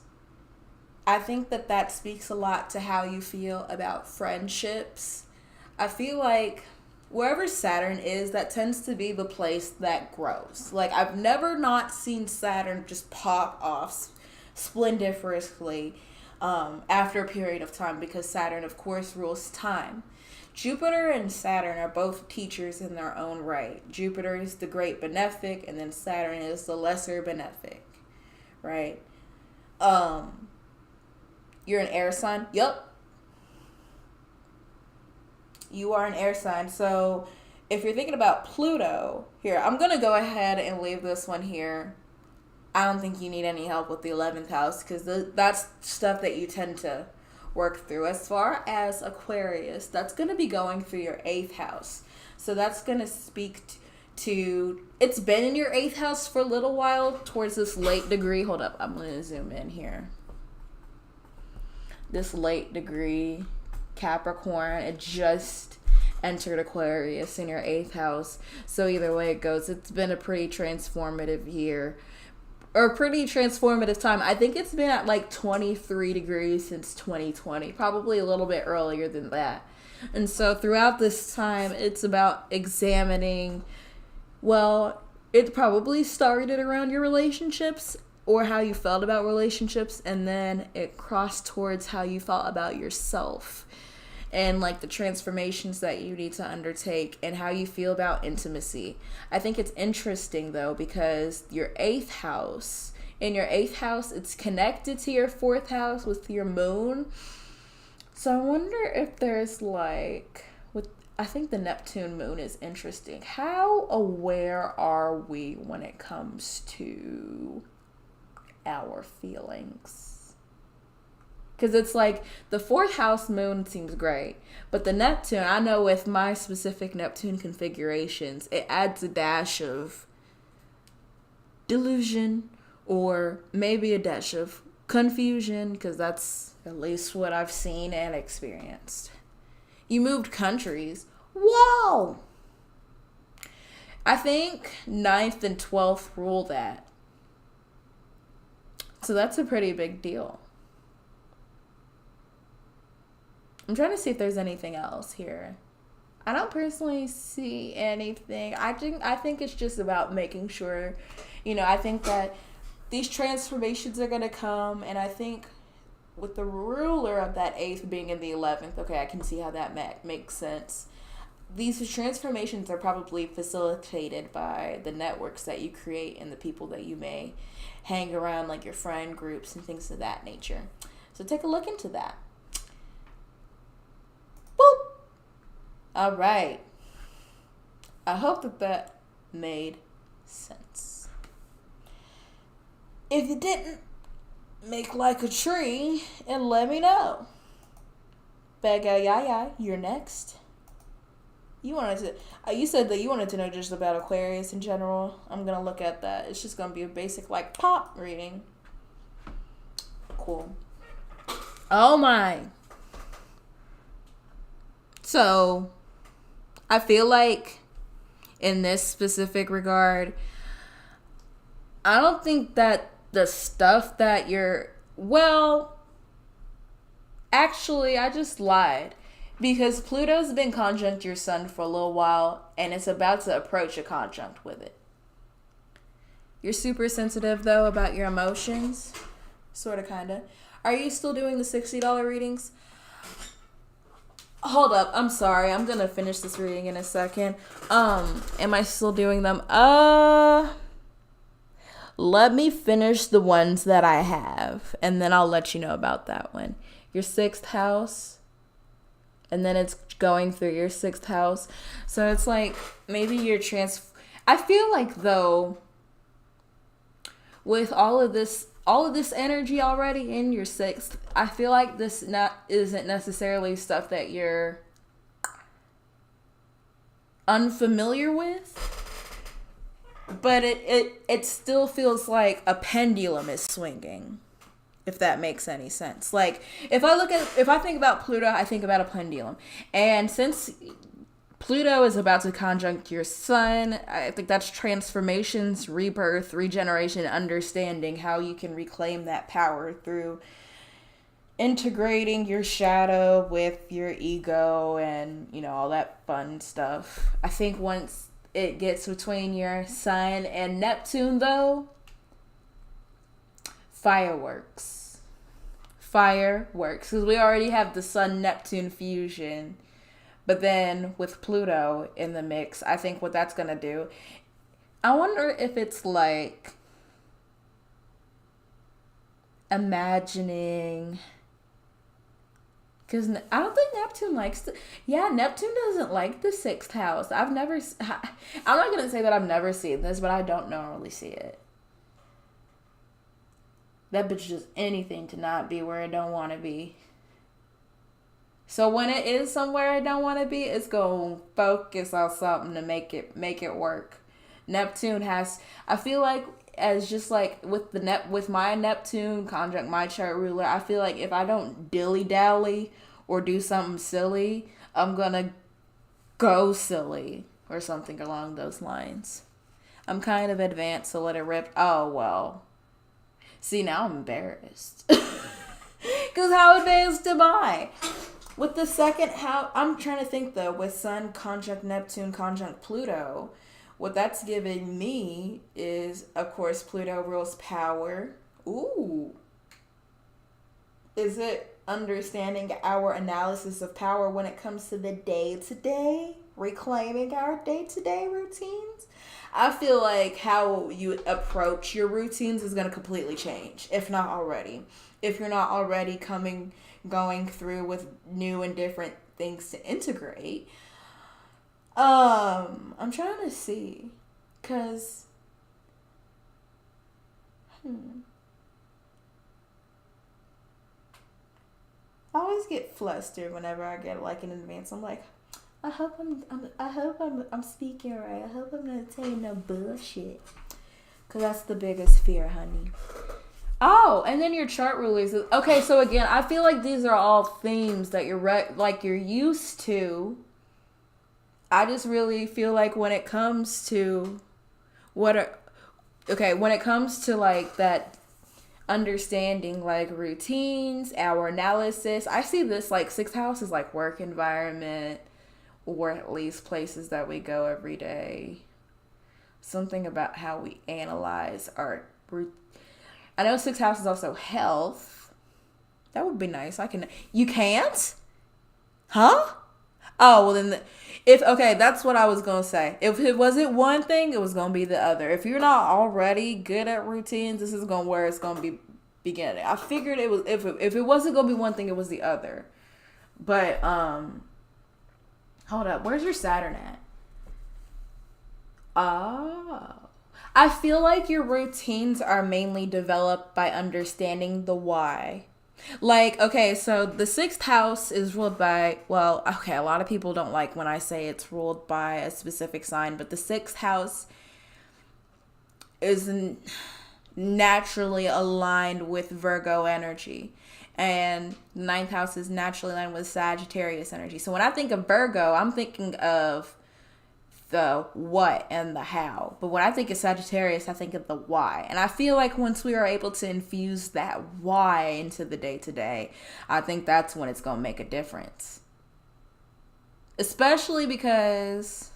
I think that speaks a lot to how you feel about friendships. I feel like wherever Saturn is, that tends to be the place that grows. Like, I've never not seen Saturn just pop off splendiferously after a period of time, because Saturn, of course, rules time. Jupiter and Saturn are both teachers in their own right. Jupiter is the great benefic, and then Saturn is the lesser benefic, right? You're an air sign? Yup. You are an air sign. So if you're thinking about Pluto, here, I'm going to go ahead and leave this one here. I don't think you need any help with the 11th house because that's stuff that you tend to work through. As far as Aquarius, that's going to be going through your 8th house. So that's going to speak to, it's been in your 8th house for a little while towards this late degree. Hold up, I'm going to zoom in here. This late degree Capricorn, it just entered Aquarius in your 8th house. So either way it goes, it's been a pretty transformative year. Or a pretty transformative time. I think it's been at like 23 degrees since 2020. Probably a little bit earlier than that. And so throughout this time, it's about examining, well, it probably started around your relationships or how you felt about relationships. And then it crossed towards how you felt about yourself. And like the transformations that you need to undertake and how you feel about intimacy. I think it's interesting though because your 8th house, in your 8th house, it's connected to your 4th house with your moon. So I wonder if there's like, I think the Neptune moon is interesting. How aware are we when it comes to our feelings? Because it's like the 4th house moon seems great. But the Neptune, I know with my specific Neptune configurations, it adds a dash of delusion or maybe a dash of confusion. Because that's at least what I've seen and experienced. You moved countries. Whoa! I think 9th and 12th rule that. So that's a pretty big deal. I'm trying to see if there's anything else here. I don't personally see anything. I think it's just about making sure, I think that these transformations are going to come. And I think with the ruler of that 8th being in the 11th, okay, I can see how that makes sense. These transformations are probably facilitated by the networks that you create and the people that you may hang around, like your friend groups and things of that nature. So take a look into that. Boop. All right. I hope that made sense. If it didn't, make like a tree and let me know. Bega Yaya, you're next. You said that you wanted to know just about Aquarius in general. I'm gonna look at that. It's just gonna be a basic like pop reading. Cool. Oh my. So, I feel like in this specific regard, I don't think that the stuff that you're, well, actually, I just lied. Because Pluto's been conjunct your sun for a little while, and it's about to approach a conjunct with it. You're super sensitive, though, about your emotions. Sort of, kind of. Are you still doing the $60 readings? Hold up. I'm sorry. I'm going to finish this reading in a second. Am I still doing them? Let me finish the ones that I have, and then I'll let you know about that one. Your 6th house, and then it's going through your 6th house. So it's like maybe you're I feel like, though, with all of this energy already in your 6th, I feel like this isn't necessarily stuff that you're unfamiliar with, but it still feels like a pendulum is swinging, if that makes any sense. Like, if I think about Pluto, I think about a pendulum. And since Pluto is about to conjunct your sun, I think that's transformations, rebirth, regeneration, understanding how you can reclaim that power through integrating your shadow with your ego and, all that fun stuff. I think once it gets between your sun and Neptune, though, fireworks, because we already have the Sun-Neptune fusion. But then with Pluto in the mix, I think what that's going to do, I wonder if it's like imagining, because I don't think Neptune likes Neptune doesn't like the 6th house. I'm not going to say that I've never seen this, but I don't normally see it. That bitch does anything to not be where it don't want to be. So when it is somewhere it don't want to be, it's going to focus on something to make it work. Neptune I feel like, as just like with my Neptune conjunct my chart ruler, I feel like if I don't dilly-dally or do something silly, I'm going to go silly or something along those lines. I'm kind of advanced, so let it rip. Oh, well. See, now I'm embarrassed. Because how advanced am I? With the 2nd house, I'm trying to think, though, with Sun conjunct Neptune conjunct Pluto, what that's giving me is, of course, Pluto rules power. Ooh. Is it understanding our analysis of power when it comes to the day-to-day? Reclaiming our day-to-day routines? I feel like how you approach your routines is going to completely change, if not already. If you're not already going through with new and different things to integrate. I'm trying to see, cause I always get flustered whenever I get like in advance. I'm like, I hope I'm speaking right. I hope I'm not saying no bullshit, cause that's the biggest fear, honey. Oh, and then your chart rulers. Okay, so again, I feel like these are all themes that you're used to. I just really feel like when it comes to when it comes to like that understanding, like routines, our analysis, I see this like 6th house is like work environment, or at least places that we go every day. Something about how we analyze our routine. I know 6th house is also health. That would be nice. You can't? Huh? Oh, well then, that's what I was going to say. If it wasn't one thing, it was going to be the other. If you're not already good at routines, this is where it's going to be beginning. I figured it was, if it wasn't going to be one thing, it was the other. But, hold up. Where's your Saturn at? Oh. I feel like your routines are mainly developed by understanding the why. Like, okay, so the 6th house is ruled by, a lot of people don't like when I say it's ruled by a specific sign, but the 6th house is naturally aligned with Virgo energy. And the 9th house is naturally aligned with Sagittarius energy. So when I think of Virgo, I'm thinking of the what and the how. But when I think of Sagittarius, I think of the why. And I feel like once we are able to infuse that why into the day-to-day, I think that's when it's going to make a difference. Especially because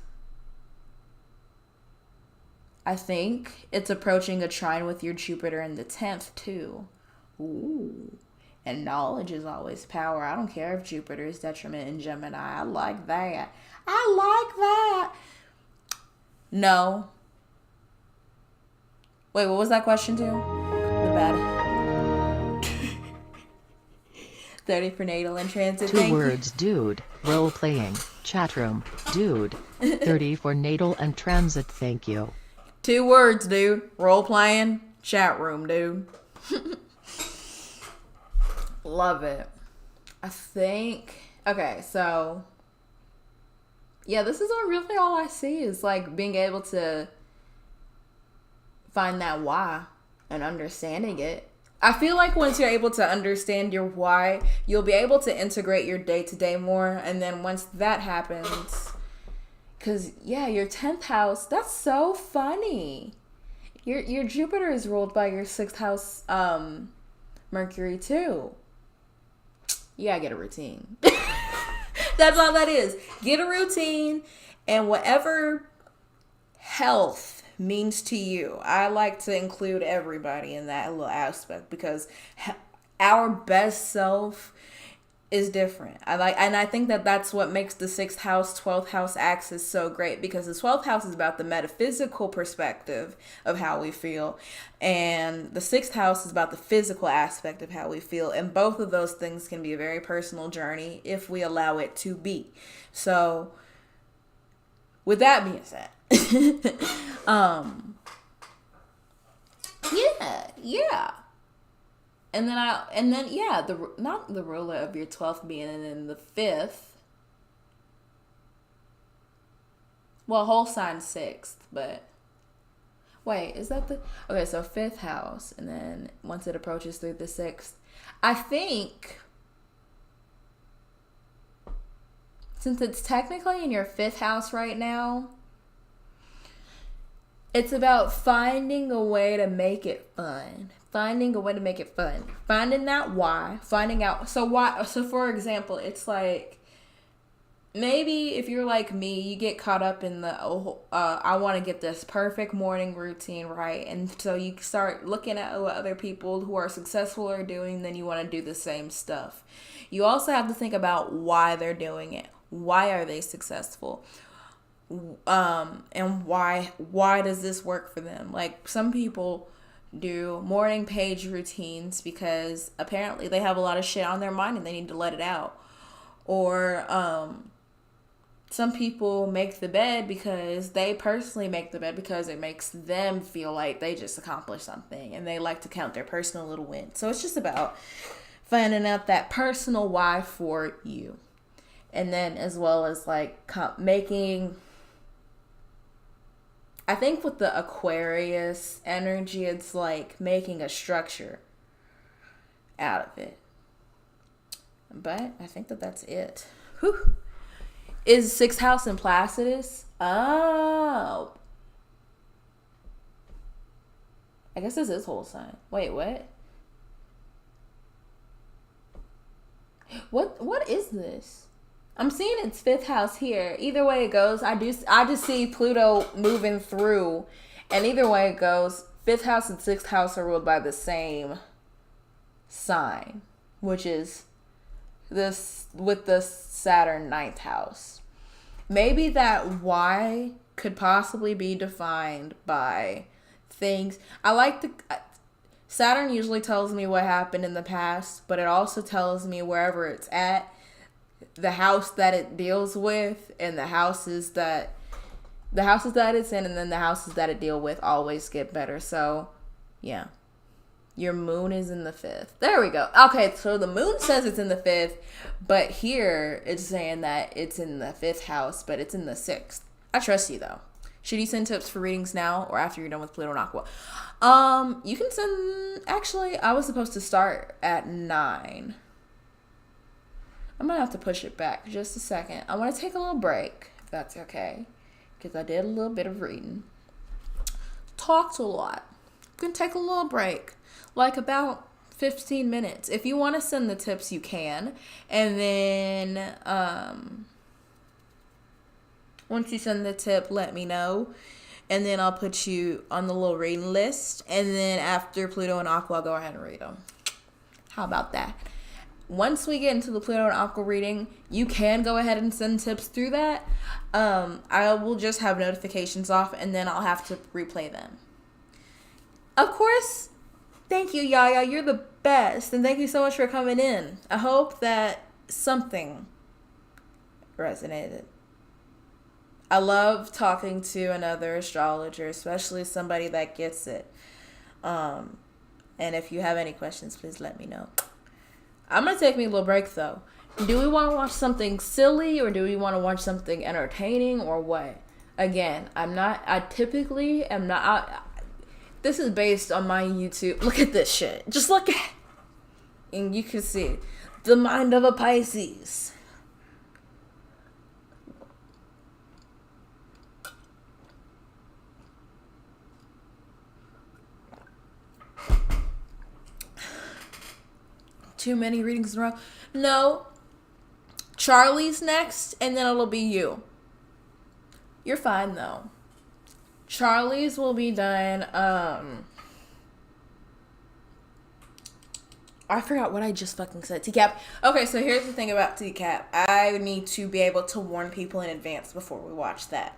I think it's approaching a trine with your Jupiter in the 10th too. Ooh. And knowledge is always power. I don't care if Jupiter is detriment in Gemini. I like that. I like that. No. Wait, what was that question to? The bad. 30 for natal and transit. Two words, dude. Role playing. Chat room. Dude. 30 for natal and transit. Thank you. 2 words, dude. Role playing. Chat room, dude. Love it. I think. Okay, so. Yeah, this is really all I see is like being able to find that why and understanding it. I feel like once you're able to understand your why, you'll be able to integrate your day-to-day more. And then once that happens, because, yeah, your 10th house, that's so funny. Your Jupiter is ruled by your 6th house Mercury, too. You gotta get a routine. That's all that is. Get a routine, and whatever health means to you. I like to include everybody in that little aspect because our best self is different. I think that that's what makes the 6th house, 12th house axis so great, because the 12th house is about the metaphysical perspective of how we feel, and the 6th house is about the physical aspect of how we feel, and both of those things can be a very personal journey if we allow it to be. So with that being said, yeah. And then not the ruler of your 12th being in the 5th. Well, whole sign 6th, but wait, is that okay, so 5th house, and then once it approaches through the 6th, I think since it's technically in your 5th house right now, it's about finding a way to make it fun. Finding that why. Finding out. So for example, it's like, maybe if you're like me, you get caught up in the, I want to get this perfect morning routine, right? And so you start looking at what other people who are successful are doing, then you want to do the same stuff. You also have to think about why they're doing it. Why are they successful? And why does this work for them? Like, some people do morning page routines because apparently they have a lot of shit on their mind and they need to let it out. Or some people make the bed because they personally make the bed because it makes them feel like they just accomplished something, and they like to count their personal little wins. So it's just about finding out that personal why for you. And then as well as like making, I think with the Aquarius energy, it's like making a structure out of it. But I think that's it. Whew. Is 6th house in Placidus? Oh. I guess this is whole sign. Wait, what? What is this? I'm seeing it's 5th house here. Either way it goes, I just see Pluto moving through, and either way it goes, 5th house and 6th house are ruled by the same sign, which is this with the Saturn 9th house. Maybe that why could possibly be defined by things. Saturn usually tells me what happened in the past, but it also tells me wherever it's at, the house that it deals with, and the houses that it's in, and then the houses that it deal with always get better. So yeah, your moon is in the 5th. There we go. Okay, so the moon says it's in the 5th, but here it's saying that it's in the 5th house, but it's in the 6th. I trust you though. Should you send tips for readings now or after you're done with Pluto and Aqua? You can send, actually I was supposed to start at 9. I'm gonna have to push it back just a second. I want to take a little break, if that's okay. because I did a little bit of reading. Talked a lot. Gonna take a little break, like about 15 minutes. If you want to send the tips, you can. And then once you send the tip, let me know. And then I'll put you on the little reading list. And then after Pluto and Aqua, I'll go ahead and read them. How about that? Once we get into the Pluto and Aqua reading, you can go ahead and send tips through that. I will just have notifications off, and then I'll have to replay them. Of course, thank you, Yaya. You're the best. And thank you so much for coming in. I hope that something resonated. I love talking to another astrologer, especially somebody that gets it. And if you have any questions, please let me know. I'm going to take me a little break, though. Do we want to watch something silly, or do we want to watch something entertaining, or what? Again, I typically am not... this is based on my YouTube. Look at this shit. Just look at it. And you can see the mind of a Pisces. Too many readings in a row. No. Charlie's next, and then it'll be you. You're fine, though. Charlie's will be done. I forgot what I just fucking said. TCAP. Okay, so here's the thing about TCAP. I need to be able to warn people in advance before we watch that.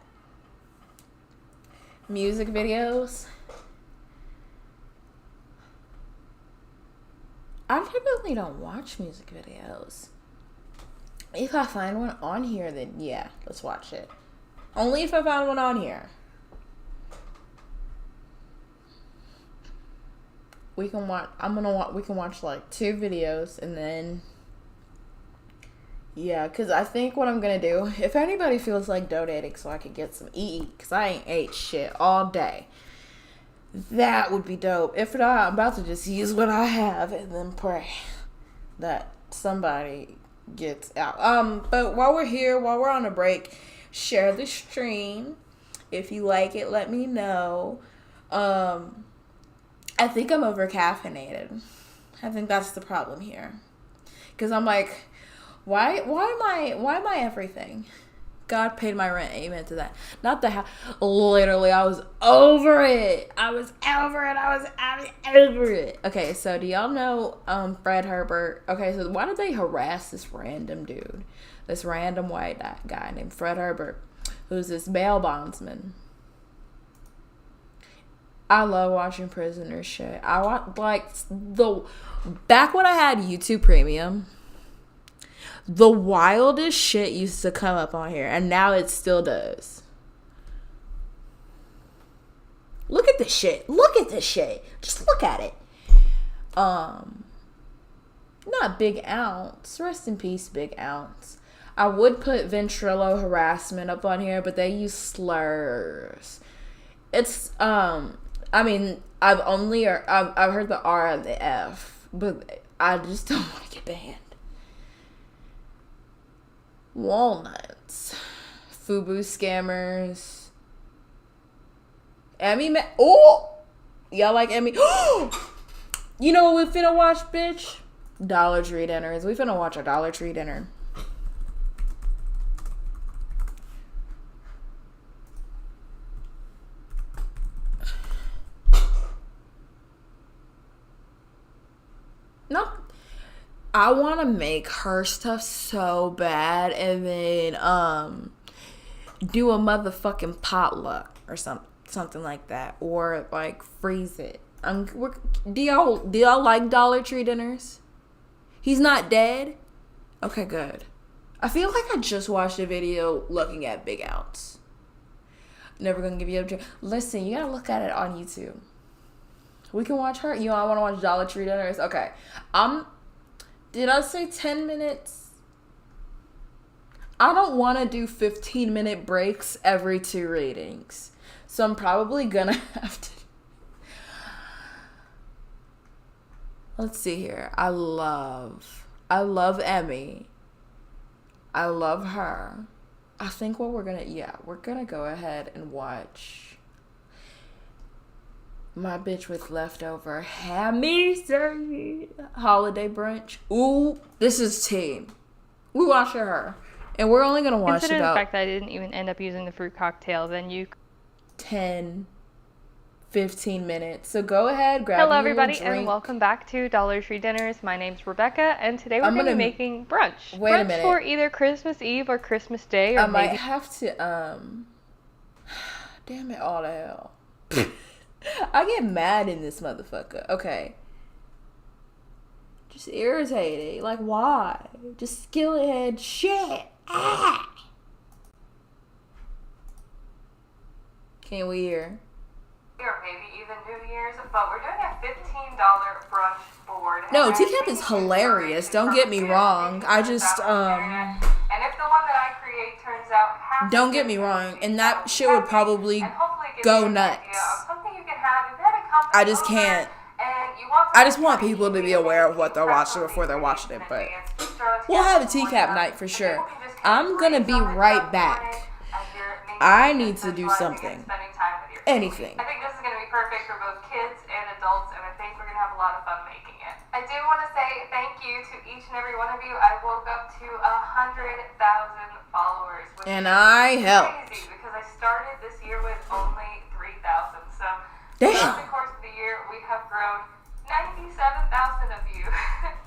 Music videos. I typically don't watch music videos. If I find one on here, then yeah, let's watch it. Only if I found one on here. We can watch. We can watch like 2 videos, and then yeah, because I think what I'm gonna do, if anybody feels like donating so I could get some EE, because I ain't ate shit all day, that would be dope. If not, I'm about to just use what I have and then pray that somebody gets out. But while we're here, while we're on a break, share the stream. If you like it, let me know. I think I'm over caffeinated. I think that's the problem here. Cause I'm like, why am I everything? God paid my rent. Amen to that. Not the literally, I was over it. I was over it. Okay, so do y'all know Fred Herbert? Okay, so why did they harass this random dude? This random white guy named Fred Herbert, who's this bail bondsman. I love watching prisoner shit. I want back when I had YouTube Premium, the wildest shit used to come up on here, and now it still does. Look at this shit. Look at this shit. Just look at it. Not Big Ounce. Rest in peace, Big Ounce. I would put ventrilo harassment up on here, but they use slurs. It's I mean, I've heard the R and the F, but I just don't want to get banned. Walnuts. Fubu scammers. Emmy oh! Y'all like Emmy? You know what we finna watch, bitch? Dollar Tree dinners. We finna watch a Dollar Tree dinner. No, I want to make her stuff so bad, and then do a motherfucking potluck or something like that, or like freeze it. Do y'all like Dollar Tree dinners? He's not dead? Okay, good. I feel like I just watched a video looking at Big Ounce. Never gonna give you a... Listen, you gotta look at it on YouTube. We can watch her. I want to watch Dollar Tree dinners. Okay. Did I say 10 minutes? I don't want to do 15-minute breaks every 2 readings. So I'm probably going to have to. Let's see here. I love Emmy. I love her. I think what we're gonna go ahead and watch my bitch with leftover hammy holiday brunch. Ooh, this is tea. We watching her, and we're only gonna watch Consider the about fact that I didn't even end up using the fruit cocktail, then you 10-15 minutes. So go ahead, grab Hello you everybody, a drink. and welcome back to Dollar Tree Dinners. My name's Rebecca, and today we're going to be making brunch. Wait a Brunch minute. for either Christmas Eve or Christmas Day, or I might maybe... have to, damn it all to hell. I get mad in this motherfucker. Okay. Just irritated. Like, why? Just skillet shit. Ah! Can we hear? Or maybe even New Year's, but we're doing a $15 brunch board. No, TCAP is hilarious. Don't get me wrong. I just, And if the one that I create turns out half don't get me wrong. And that shit would probably go nuts. I just can't. I just want people to be aware of what they're watching before they're watching it, but we'll have a TCAP night for sure. I'm gonna be right back. I need to do something. Anything. I think this is going to be perfect for both kids and adults, and I think we're going to have a lot of fun making it. I do want to say thank you to each and every one of you. I woke up to 100,000 followers, which and is I helped. crazy because I started this year with only 3,000. So Damn. throughout the course of the year, we have grown 97,000 of you,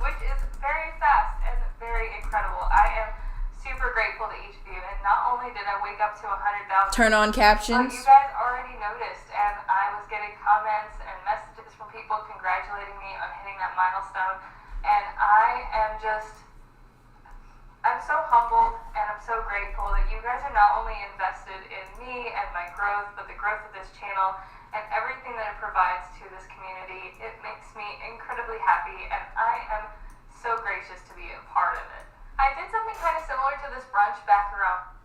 which is very fast and very incredible. I am super grateful to each of you, and not only did I wake up to 100,000, Turn on captions. you guys already noticed, and I was getting comments and messages from people congratulating me on hitting that milestone, and I'm so humbled and I'm so grateful that you guys are not only invested in me and my growth, but the growth of this channel and everything that it provides to this community. It makes me incredibly happy, and I am so gracious to be a part of it. I did something kind of similar to this brunch back around.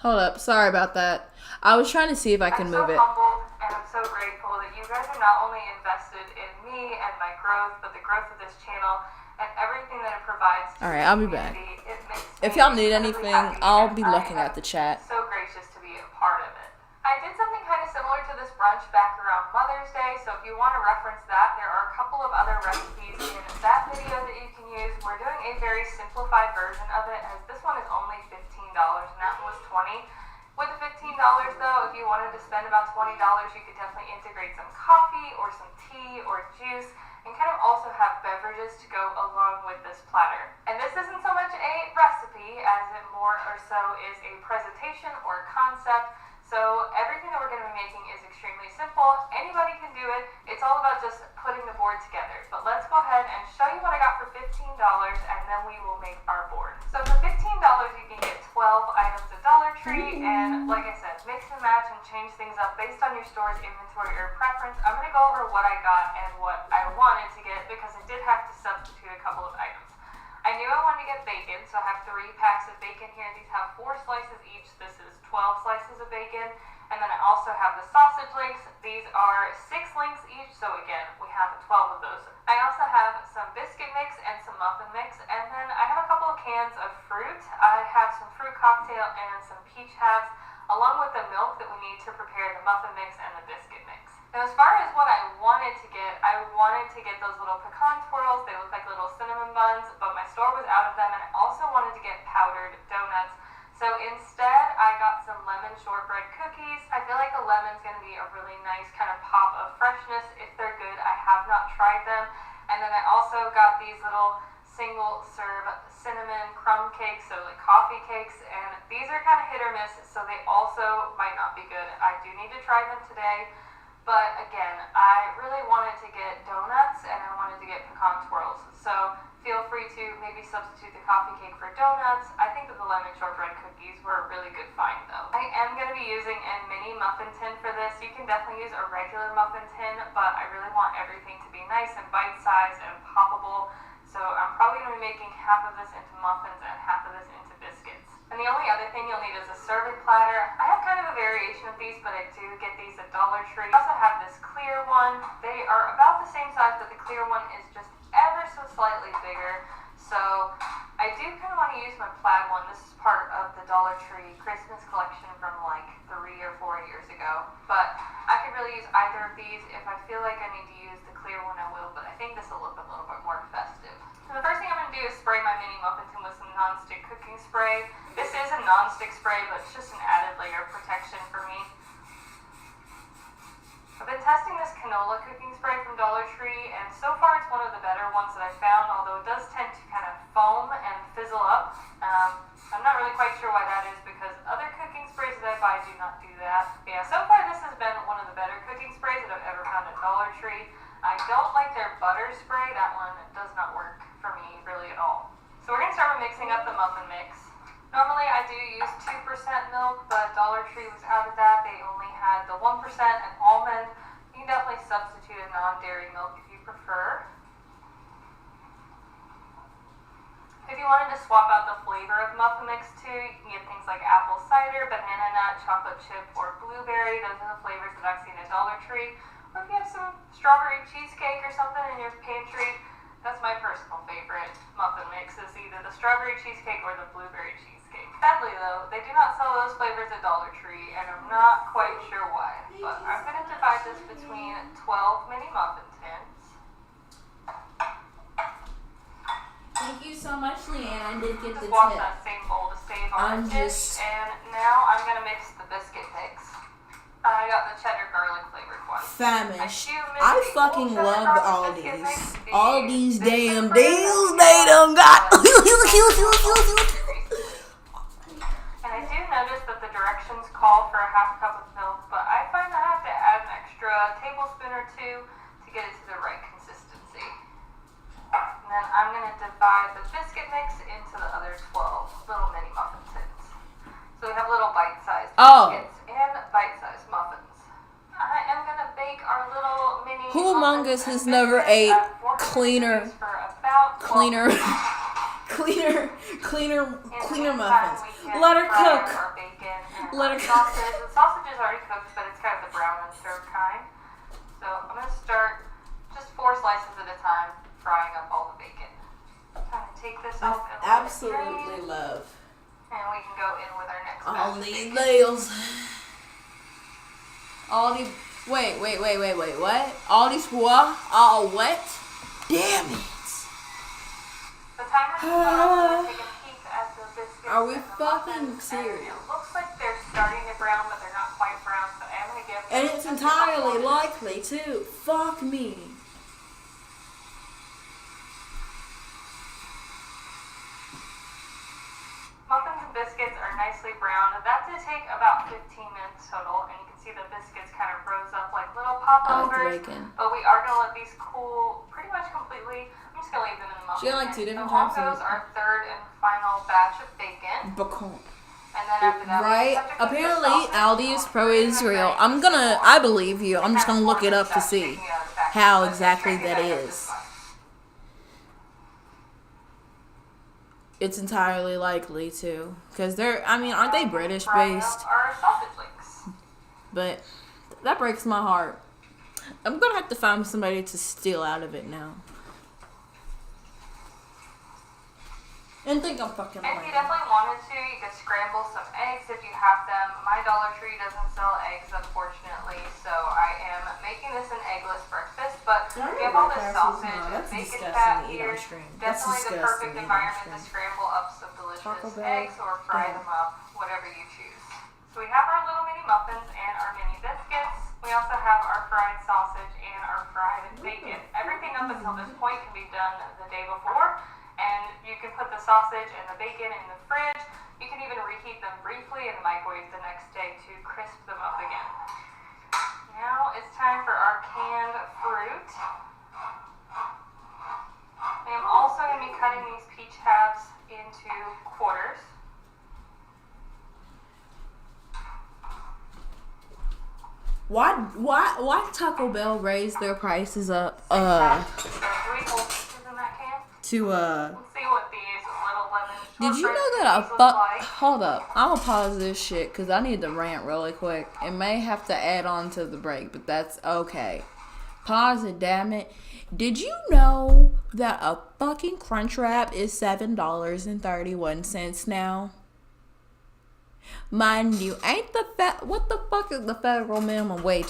Hold up. Sorry about that. I was trying to see if I can move it. I'm so humbled and I'm so grateful that you guys are not only invested in me and my growth, but the growth of this channel and everything that it provides to Alright, I'll be back. It makes If me y'all need incredibly anything, happy, I'll and be I looking am at the chat. So gracious to be a part of it. I did something kind of similar to this brunch back around Mother's Day, so if you want to reference that, there are a couple of other recipes in that video that you can use. We're doing a very simplified version of it, as this one is only $15 and that one was $20. With the $15 though, if you wanted to spend about $20, you could definitely integrate some coffee or some tea or juice, and kind of also have beverages to go along with this platter. And this isn't so much a recipe as it more or so is a presentation or a concept. So everything that we're going to be making is extremely simple. Anybody can do it. It's all about just putting the board together. But let's go ahead and show you what I got for $15, and then we will make our board. So for $15, you can get 12 items at Dollar Tree, and like I said, mix and match and change things up based on your store's inventory or preference. I'm going to go over what I got and what I wanted to get because I did have to substitute a couple of items. I knew I wanted to get bacon, so I have 3 packs of bacon here. These have 4 slices each. This is 12 slices of bacon. And then I also have the sausage links. These are 6 links each, so again, we have 12 of those. I also have some biscuit mix and some muffin mix, and then I have a couple of cans of fruit. I have some fruit cocktail and some peach halves, along with the milk that we need to prepare the muffin mix and the biscuit mix. Now, as far as what I wanted to get those little pecan twirls. They look like little cinnamon buns, but my store was out of them, and I also wanted to get powdered donuts. So instead, I got some lemon shortbread cookies. I feel like the lemon's going to be a really nice kind of pop of freshness if they're good. I have not tried them. And then I also got these little single serve cinnamon crumb cakes, so like coffee cakes, and these are kind of hit or miss, so they also might not be good. I do need to try them today. But again, I really wanted to get donuts and I wanted to get pecan twirls. So feel free to maybe substitute the coffee cake for donuts. I think that the lemon shortbread cookies were a really good find though. I am going to be using a mini muffin tin for this. You can definitely use a regular muffin tin, but I really want everything to be nice and bite-sized and poppable. So I'm probably going to be making half of this into muffins and half of this into biscuits. And the only other thing you'll need is a serving platter. I have kind of a variation of these, but I do get these at Dollar Tree. I also have this clear one. They are about the same size, but the clear one is just ever so slightly bigger. So I do kind of want to use my plaid one. This is part of the Dollar Tree Christmas collection from like 3 or 4 years ago. But I could really use either of these. If I feel like I need to use the clear one, I will. But I think this will look a little bit more festive. So the first thing I'm going to do is spray my mini muffin tin with some non-stick cooking spray. This is a non-stick spray, but it's just an added layer of protection for me. I've been testing this canola cooking spray from Dollar Tree, and so far it's one of the better ones that I've found, although it does tend to kind of foam and fizzle up. I'm not really quite sure why that is, because other cooking sprays that I buy do not do that. But yeah, so far this has been one of the better cooking sprays that I've ever found at Dollar Tree. I don't like their butter spray. That one does not work for me really at all. So we're going to start with mixing up the muffin mix. Normally I do use 2% milk, but Dollar Tree was out of that. They only had the 1% and almond. You can definitely substitute a non-dairy milk if you prefer. If you wanted to swap out the flavor of the muffin mix too, you can get things like apple cider, banana nut, chocolate chip, or blueberry. Those are the flavors that I've seen at Dollar Tree. Or if you have some strawberry cheesecake or something in your pantry, that's my personal favorite muffin mix, is either the strawberry cheesecake or the blueberry cheesecake. Sadly though, they do not sell those flavors at Dollar Tree, and I'm not quite sure why. But I'm going to divide this between 12 mini muffin tins. Thank you so much, Leanne. I did get the Just wash tip. that same bowl to save on the tips, and now I'm going to mix the biscuit mix. I got the cheddar garlic flavored one. Famished. I fucking cheddar love garlic all biscuit these. mix. All these damn biscuit deals flavor they done got. And I do notice that the directions call for a half cup of milk, but I find I have to add an extra tablespoon or two to get it to the right consistency. And then I'm going to divide the biscuit mix into the other 12 little mini muffin tins. So we have little bite-sized biscuits and bite-sized muffins. I am going to bake our little mini Who among us has never ate cleaner muffins? Let her cook. Let her cook. The sausage is already cooked, but it's kind of the brown and served kind. So I'm going to start just 4 slices at a time, frying up all the bacon. Time to take this off and let it Absolutely drain, love and we can go in with our next all batch of these bacon. deals. All these. Wait. What? All these what? All what? Damn it. The timer's on. Take a peek at the biscuits. Are we and the fucking muffins, serious? and it looks like they're starting to brown, but they're not quite brown. So I'm gonna give. And them it's just a couple entirely more likely too. Fuck me. Muffins and biscuits are nicely browned. That did take about 15 minutes total, and you can see the biscuits kind of rose up like little popovers. But we are going to let these cool pretty much completely. I'm just going to leave them in the muffin. She had like 2 different so types on goes of our third and final batch of bacon. bacon. And then after that, Right? Apparently, Aldi is pro-Israel. I believe you. I'm just gonna look it up to see how exactly that is. It's entirely likely too, because aren't they British based? Our sausage links. But that breaks my heart. I'm gonna have to find somebody to steal out of it now. And think I'm fucking If you lying. definitely wanted to, you could scramble some eggs if you have them. My Dollar Tree doesn't sell eggs, unfortunately, so I am making this an eggless breakfast. But we have all this sausage and bacon fat here. Definitely the perfect environment to scramble up some delicious eggs or fry them up, whatever you choose. So we have our little mini muffins and our mini biscuits. We also have our fried sausage and our fried bacon. Everything up until this point can be done the day before. And you can put the sausage and the bacon in the fridge. You can even reheat them briefly in the microwave the next day to crisp them up again. Now it's time for our canned fruit. I am also going to be cutting these peach halves into quarters. Why Taco Bell raised their prices up? There are 3 whole pieces in that can. Let's see what these little lemon Did you know that hold up, I'm gonna pause this shit because I need to rant really quick. It may have to add on to the break, but that's okay. Pause it, damn it. Did you know that a fucking Crunchwrap is $7.31 now. Mind you, ain't what the fuck is the federal minimum wage?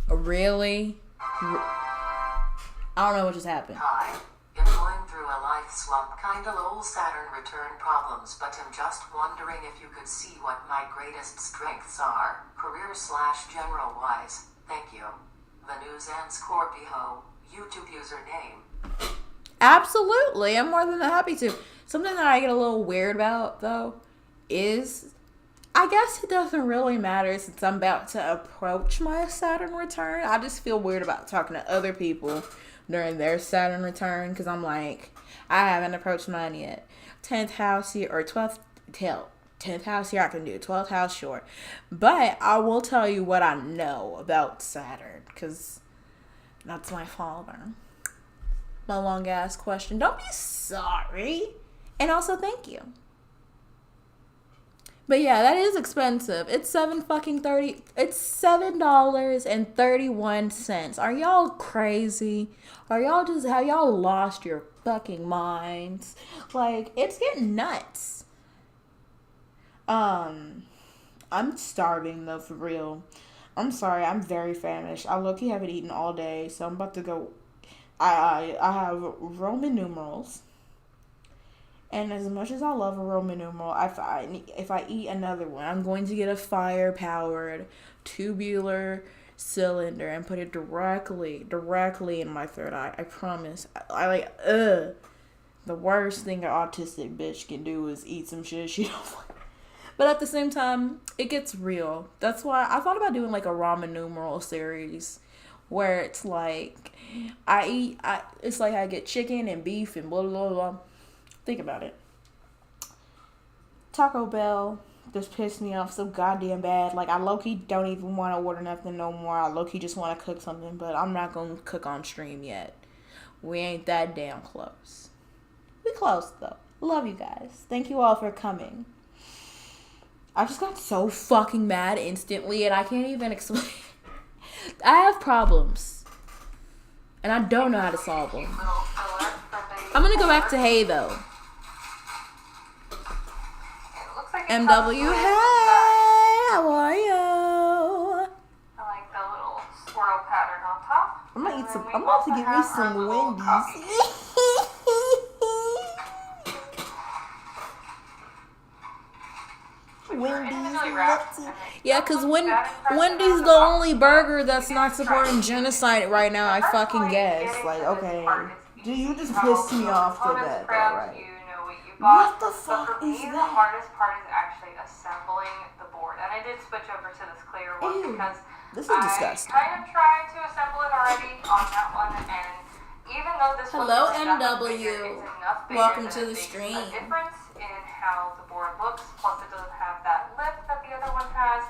Really? I don't know what just happened. Hi, I'm going through a life slump, kinda low Saturn return problems, but I'm just wondering if you could see what my greatest strengths are, career/general wise. Thank you. The News and Scorpio, YouTube username. Absolutely, I'm more than happy to. Something that I get a little weird about, though, is I guess it doesn't really matter since I'm about to approach my Saturn return. I just feel weird about talking to other people during their Saturn return because I'm like, I haven't approached mine yet. 10th house here, or 12th house here I can do, 12th house short. But I will tell you what I know about Saturn because that's my father. My long ass question. Don't be sorry. And also thank you. But yeah, that is expensive. It's It's $7.31. Are y'all crazy? Have y'all lost your fucking minds? Like, it's getting nuts. I'm starving though, for real. I'm sorry, I'm very famished. I low-key haven't eaten all day, so I'm about to go. I have Roman numerals. And as much as I love a Roman numeral, if I eat another one, I'm going to get a fire-powered tubular cylinder and put it directly in my third eye. I promise. The worst thing an autistic bitch can do is eat some shit she don't like. But at the same time, it gets real. That's why I thought about doing like a ramen numeral series where it's like it's like I get chicken and beef and blah blah blah. Think about it. Taco Bell just pissed me off so goddamn bad. Like, I low-key don't even want to order nothing no more. I low-key just want to cook something, but I'm not going to cook on stream yet. We ain't that damn close. We close, though. Love you guys. Thank you all for coming. I just got so fucking mad instantly, and I can't even explain. I have problems, and I don't know how to solve them. I'm going to go back to hay, though. MW, hey, how are you? I like the little swirl pattern on top. I'm about to give me some Wendy's. Yeah, because Wendy's the only burger that's not supporting genocide right now, I fucking guess. Like, okay. You just pissed me off so bad, though, right? What the fuck is that? The hardest part is actually assembling the board. And I did switch over to this clear one because this is disgusting. I kind of tried to assemble it already on that one, and even though this Hello, one MW. it's enough bigger Welcome that to the it makes stream. a difference in how the board looks, plus it doesn't have that lip that the other one has.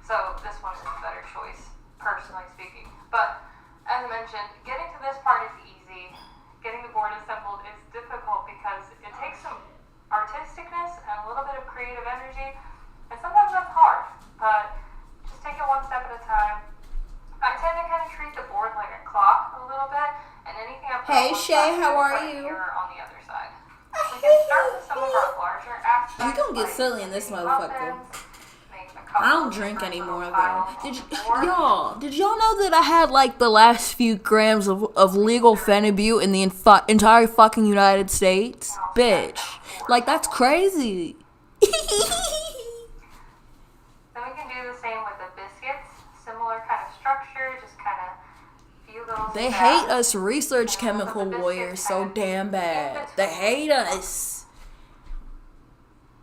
So this one is a better choice, personally speaking. But as I mentioned, getting to this part is easy. Getting the board assembled is difficult because it takes some artisticness and a little bit of creative energy, and sometimes that's hard, but just take it one step at a time. I tend to kind of treat the board like a clock a little bit, and anything I've got Hey Shay, how are you? On the other side. We can start with some of our larger aspects. We gonna get silly in this motherfucker. I don't drink anymore though. Did y'all know that I had like the last few grams of legal Phenibut in the entire fucking United States? Bitch. Like, that's crazy. Then we can do the same with the biscuits. Similar kind of structure, just kind of few little They steps. hate us research chemical warriors so damn bad. They hate us.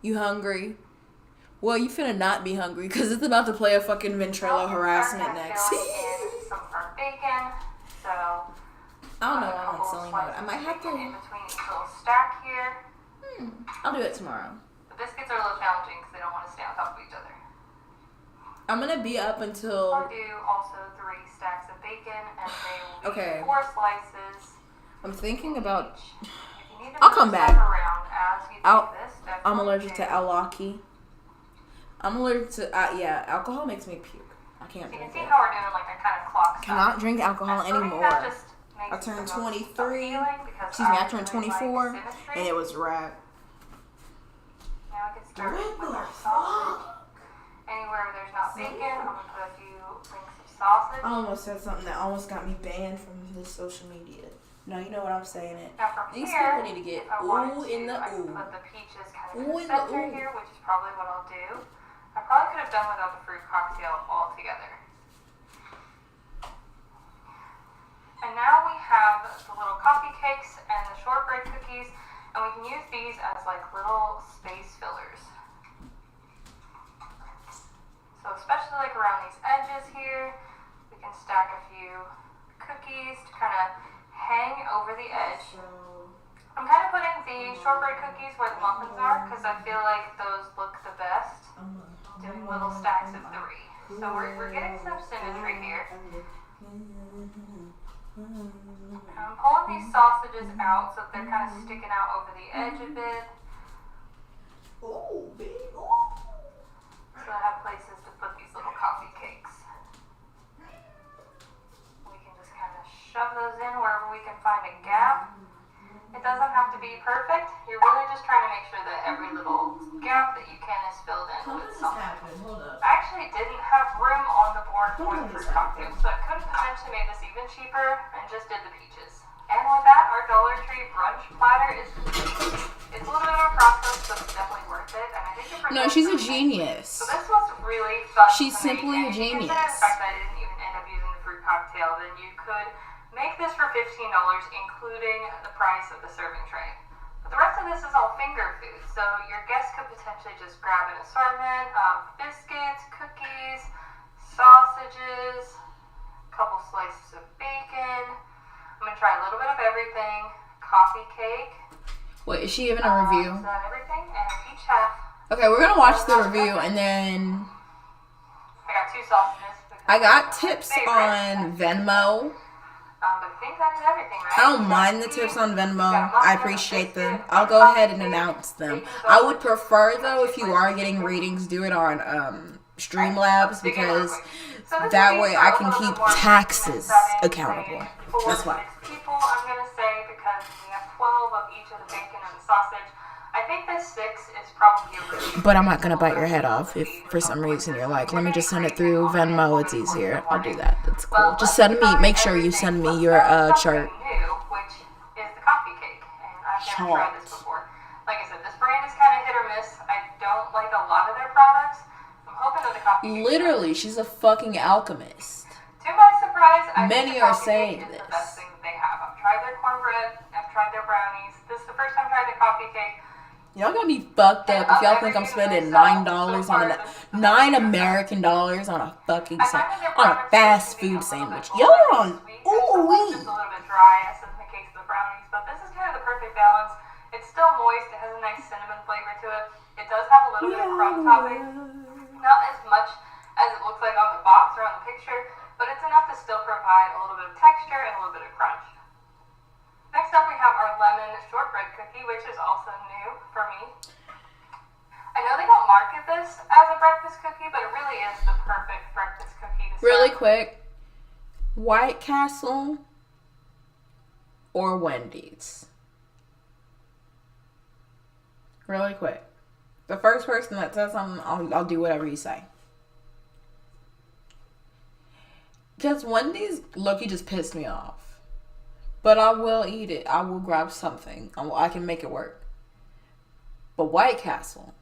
You hungry? Well, you finna not be hungry because it's about to play a fucking Ventrilo harassment next. Some burnt bacon, so I don't know why I'm silly mode. I might have to. in between each little stack here. I'll do it tomorrow. The biscuits are a little challenging because they don't want to stay on top of each other. I'm gonna be up until. I'll do also 3 stacks of bacon, and they will be Okay. 4 slices. I'm thinking about. If you need to I'll move come stuff back. around as you do this, that's I'm what allergic you to do. alaki. I'm allergic to alcohol makes me puke. I can't You can drink see it. how we're doing like a kind of clock. Cannot drink alcohol And so anymore. that just makes I turned the most 23. appealing because Excuse me, I really turned like 24, symmetry. and it was a wrap. Now we can start with our sausage. Anywhere where there's not bacon, I'm gonna put a few links of sausage. I almost said something that almost got me banned from this social media. No, you know what I'm saying it. Now from These here, people need to get if I wanted ooh in to, the I can ooh. put the peaches kind of Ooh in in the the center ooh. here, which is probably what I'll do. I probably could have done without the fruit cocktail altogether. And now we have the little coffee cakes and the shortbread cookies, and we can use these as like little space fillers. So especially like around these edges here, we can stack a few cookies to kind of hang over the edge. I'm kind of putting the shortbread cookies where the muffins are because I feel like those look the best, doing little stacks of 3. So we're getting some symmetry here. I'm pulling these sausages out so that they're kind of sticking out over the edge a bit. Oh, big. So I have places to put these little coffee cakes. We can just kind of shove those in wherever we can find a gap. It doesn't have to be perfect. You're really just trying to make sure that every little gap that you can is filled in with something. Hold up. I actually didn't have room on the board for the fruit cocktail, so I could have potentially made this even cheaper and just did the peaches. And with that, our Dollar Tree brunch platter is complete. It's a little bit of a process, but it's definitely worth it. And I think it No, she's a genius. So this was really fun. She's to make. simply a And genius. Considering the fact that I didn't even end up using the fruit cocktail, then you could make this for $15, including the price of the serving tray. But the rest of this is all finger food, so your guests could potentially just grab an assortment of biscuits, cookies, sausages, a couple slices of bacon. I'm gonna try a little bit of everything. Coffee cake. Wait, is she giving a review? Is that everything? And each half. Okay, we're gonna watch the review and then I got 2 sausages. I got tips on Venmo. But I think that is everything, right? I don't mind the tips on Venmo. I appreciate them. I'll go ahead and announce them. I would prefer though if you are getting readings, do it on Streamlabs because that way I can keep taxes accountable. That's why. People, I'm gonna say, because we have 12 of each of the bacon and the sausage. I think this 6 is probably a really. But I'm not gonna bite your head off if for some reason you're like, let me just send it through Venmo. It's easier. I'll do that. That's cool. Just send me. Make sure you send me your chart. Which is the coffee cake, and I've never tried this before. Like I said, this brand is kind of hit or miss. I don't like a lot of their products. I'm hoping that the coffee cake. Literally, she's a fucking alchemist. To my surprise, I Many think the are coffee saying cake is this. the best thing that they have. I've tried their cornbread. I've tried their brownies. This is the first time I tried the coffee cake. Y'all gonna be fucked up if y'all think I'm spending $9 on $9 American dollars on a fucking on a fast food sandwich. Y'all are on ooh wee. Just a little bit dry, as in the case of the brownies, but this is kind of the perfect balance. It's still moist. It has a nice cinnamon flavor to it. It does have a little bit of crumb topping, not as much as it looks like on the box or on the picture, but it's enough to still provide a little bit of texture and a little bit of crunch. Next up, we have our lemon shortbread cookie, which is also new for me. I know they don't market this as a breakfast cookie, but it really is the perfect breakfast cookie to serve. Really quick, White Castle or Wendy's? Really quick. The first person that says something, I'll do whatever you say. Because Wendy's, look, you just pissed me off. But I will eat it. I will grab something. I can make it work. But White Castle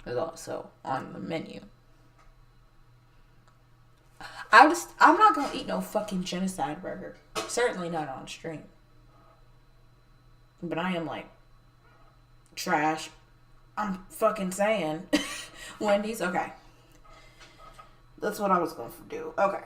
is also on the menu. I'm not gonna eat no fucking genocide burger. Certainly not on stream. But I am like trash. I'm fucking saying. Wendy's, okay. That's what I was going to do. Okay.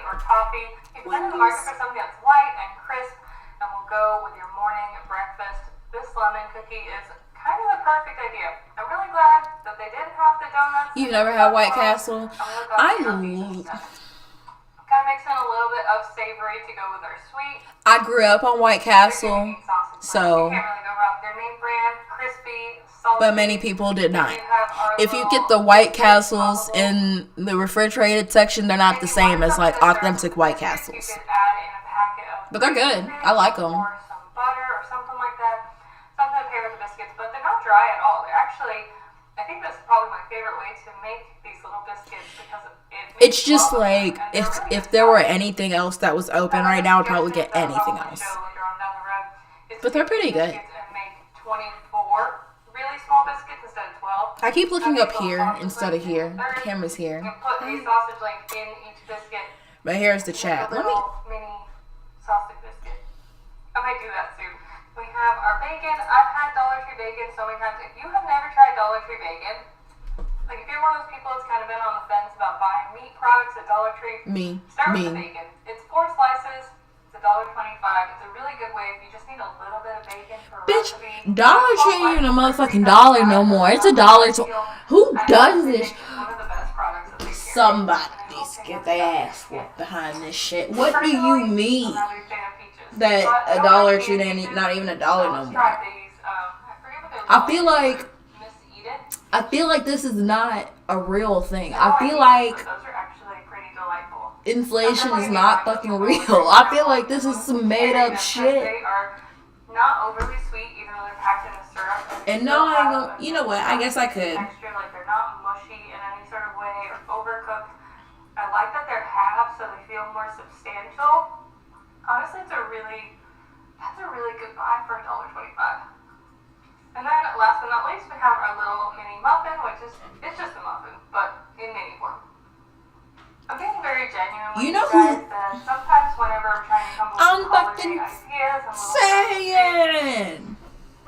Or coffee. If you're in the market for something that's light and crisp and will go with your morning breakfast, this lemon cookie is kind of the perfect idea. I'm really glad that they did have the donuts. You've never had White Castle? Kind of mix in a little bit of savory to go with our sweet. I grew up on White Castle, so You can't really go wrong with their name brand, crispy, but many people did not. If you get the White Castles in the refrigerated section, they're not the same as like authentic White Castles. But they're good. I like them. Or some butter or something like that. Something to pair with the biscuits, but they're not dry at all. They're actually, I think that's probably my favorite way to make these little biscuits because it's just like if there were anything else that was open right now, I'd probably get anything else. But they're pretty good. And make 24 really small biscuits instead of 12. I keep looking up here instead of here. The camera's here. And put a sausage link in each biscuit. But here's the chat. Let me. Mini sausage biscuit. I might do that soon. We have our bacon. I've had Dollar Tree bacon so many times. If you have never tried Dollar Tree bacon, like if you're one of those people that's kind of been on the fence about buying meat products at Dollar Tree, start with the bacon. It's 4 slices. It's $1.25. It's a really good way if you just need a little bit of bacon for a recipe. Dollar Tree ain't even a motherfucking dollar no more. It's $1. Who does this? One of the best products that they carry. Somebody needs to get their ass whooped behind this shit. What do you mean that a Dollar Tree ain't not even $1 no more? I feel like this is not a real thing. I feel like inflation is not fucking real. I feel like this is some made up shit. They are not overly sweet, even though they're packed in a syrup. And no, I ain't gonna, you know what? I guess I could. Texture, like they're not mushy in any sort of way or overcooked. I like that they're half, so they feel more substantial. Honestly, that's a really good buy for $1.25. And then, last but not least, we have our little mini muffin, which is it's just a muffin, but in mini form. I'm being very genuine with you guys that sometimes whenever I'm trying to come up with holiday ideas and saying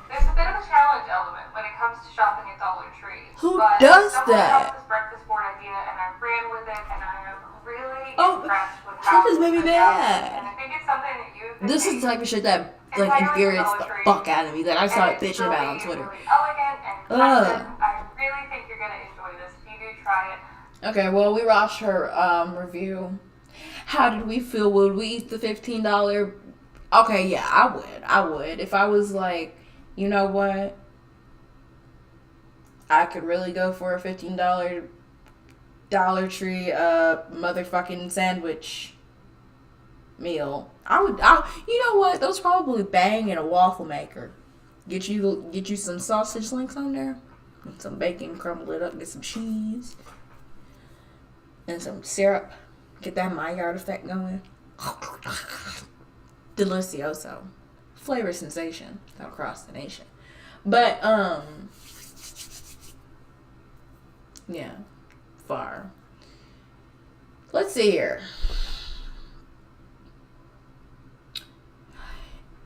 there's a bit of a challenge element when it comes to shopping at Dollar Tree. Who does that? This breakfast board idea, and I ran with it, and I am really impressed with how this made me mad. And I think it's something that you. This is the type of shit that like infuriates the fuck out of me that I started bitching about on Twitter. Really elegant and impressive. I really think you're gonna enjoy this if you do try it. Okay, well, we watched her review. How did we feel? Would we eat the $15? Okay, yeah, I would. If I was like, you know what? I could really go for a $15 Dollar Tree motherfucking sandwich meal. You know what? Those probably bang in a waffle maker. Get you some sausage links on there. And some bacon, crumble it up, get some cheese. And some syrup. Get that Maillard effect going. Delicioso. Flavor sensation across the nation. But, yeah. Far. Let's see here.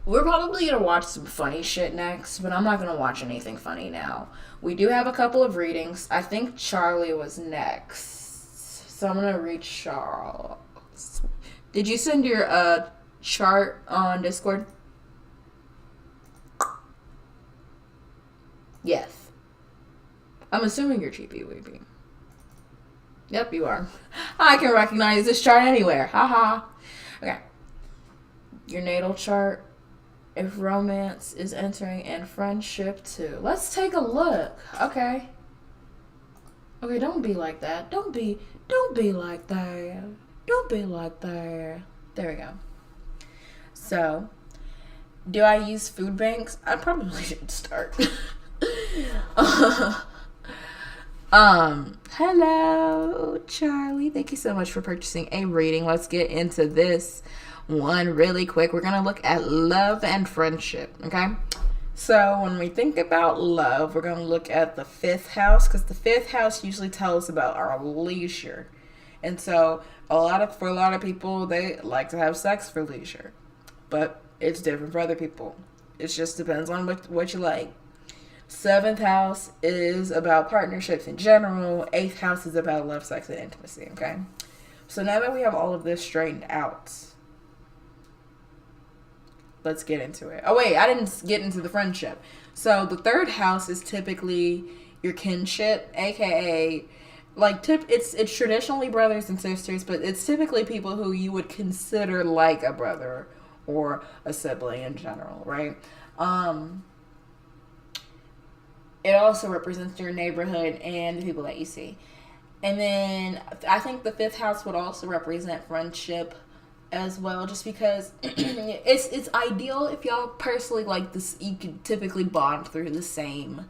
We're probably going to watch some funny shit next, but I'm not going to watch anything funny now. We do have a couple of readings. I think Charlie was next. So I'm going to read Charles. Did you send your chart on Discord? Yes. I'm assuming you're cheapy weepy. Yep, you are. I can recognize this chart anywhere. Haha. Okay. Your natal chart. If romance is entering and friendship too. Let's take a look. Okay. Okay, don't be like that. Don't be like that. Don't be like that. There we go. So, do I use food banks? I probably should start. Hello, Charlie. Thank you so much for purchasing a reading. Let's get into this one really quick. We're going to look at love and friendship, okay? So when we think about love, we're going to look at the 5th house, because the 5th house usually tells us about our leisure. And so for a lot of people, they like to have sex for leisure. But it's different for other people. It just depends on what you like. 7th house is about partnerships in general. 8th house is about love, sex, and intimacy, okay? So now that we have all of this straightened out, let's get into it. Oh, wait, I didn't get into the friendship. So the 3rd house is typically your kinship, aka, like, it's traditionally brothers and sisters, but it's typically people who you would consider like a brother or a sibling in general, right? it also represents your neighborhood and the people that you see. And then I think the 5th house would also represent friendship as well, just because it's ideal if y'all personally like this. You can typically bond through the same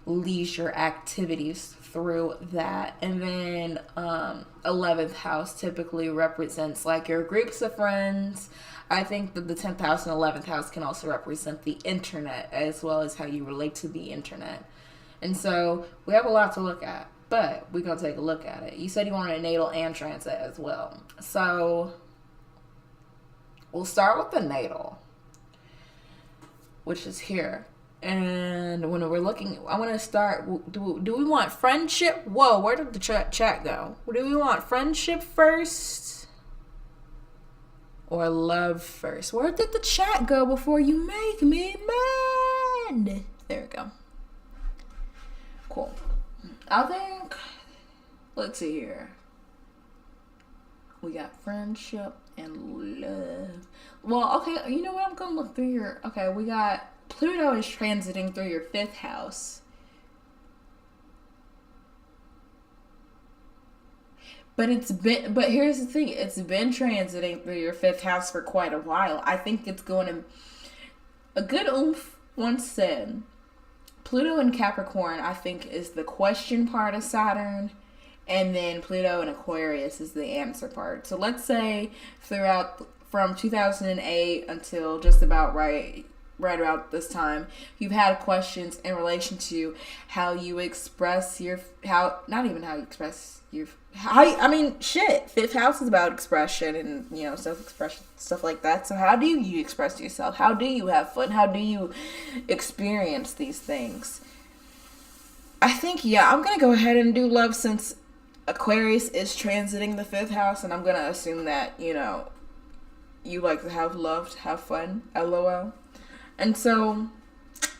leisure activities through that. And then 11th house typically represents like your groups of friends. I think that the 10th house and 11th house can also represent the internet, as well as how you relate to the internet. And so we have a lot to look at, but we're going to take a look at it. You said you wanted a natal and transit as well. So we'll start with the natal, which is here. And when we're looking, I want to start, do we want friendship? Whoa, where did the chat go? Do we want friendship first or love first? Where did the chat go before you make me mad? There we go. Cool. I think, let's see here. We got friendship and love. Well, okay, you know what? I'm going to look through your, okay, we got Pluto is transiting through your 5th house. But here's the thing. It's been transiting through your 5th house for quite a while. I think it's going to, a good oomph once said, Pluto in Capricorn, I think, is the question part of Saturn. And then Pluto in Aquarius is the answer part. So let's say throughout, from 2008 until just about right about this time, you've had questions in relation to how you express your, shit. 5th house is about expression and, you know, self-expression, stuff like that. So how do you express yourself? How do you have fun? How do you experience these things? I think, yeah, I'm going to go ahead and do love, since Aquarius is transiting the 5th house, and I'm going to assume that, you know, you like to have love, to have fun, LOL. And so,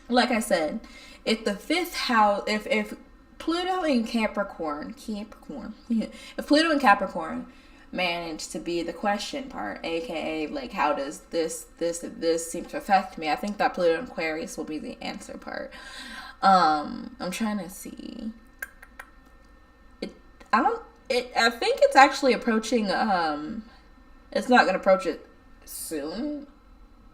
like I said, if the 5th house, if Pluto in Capricorn, if Pluto in Capricorn managed to be the question part, aka like how does this seem to affect me, I think that Pluto in Aquarius will be the answer part. I'm trying to see. I think it's actually approaching. It's not gonna approach it soon,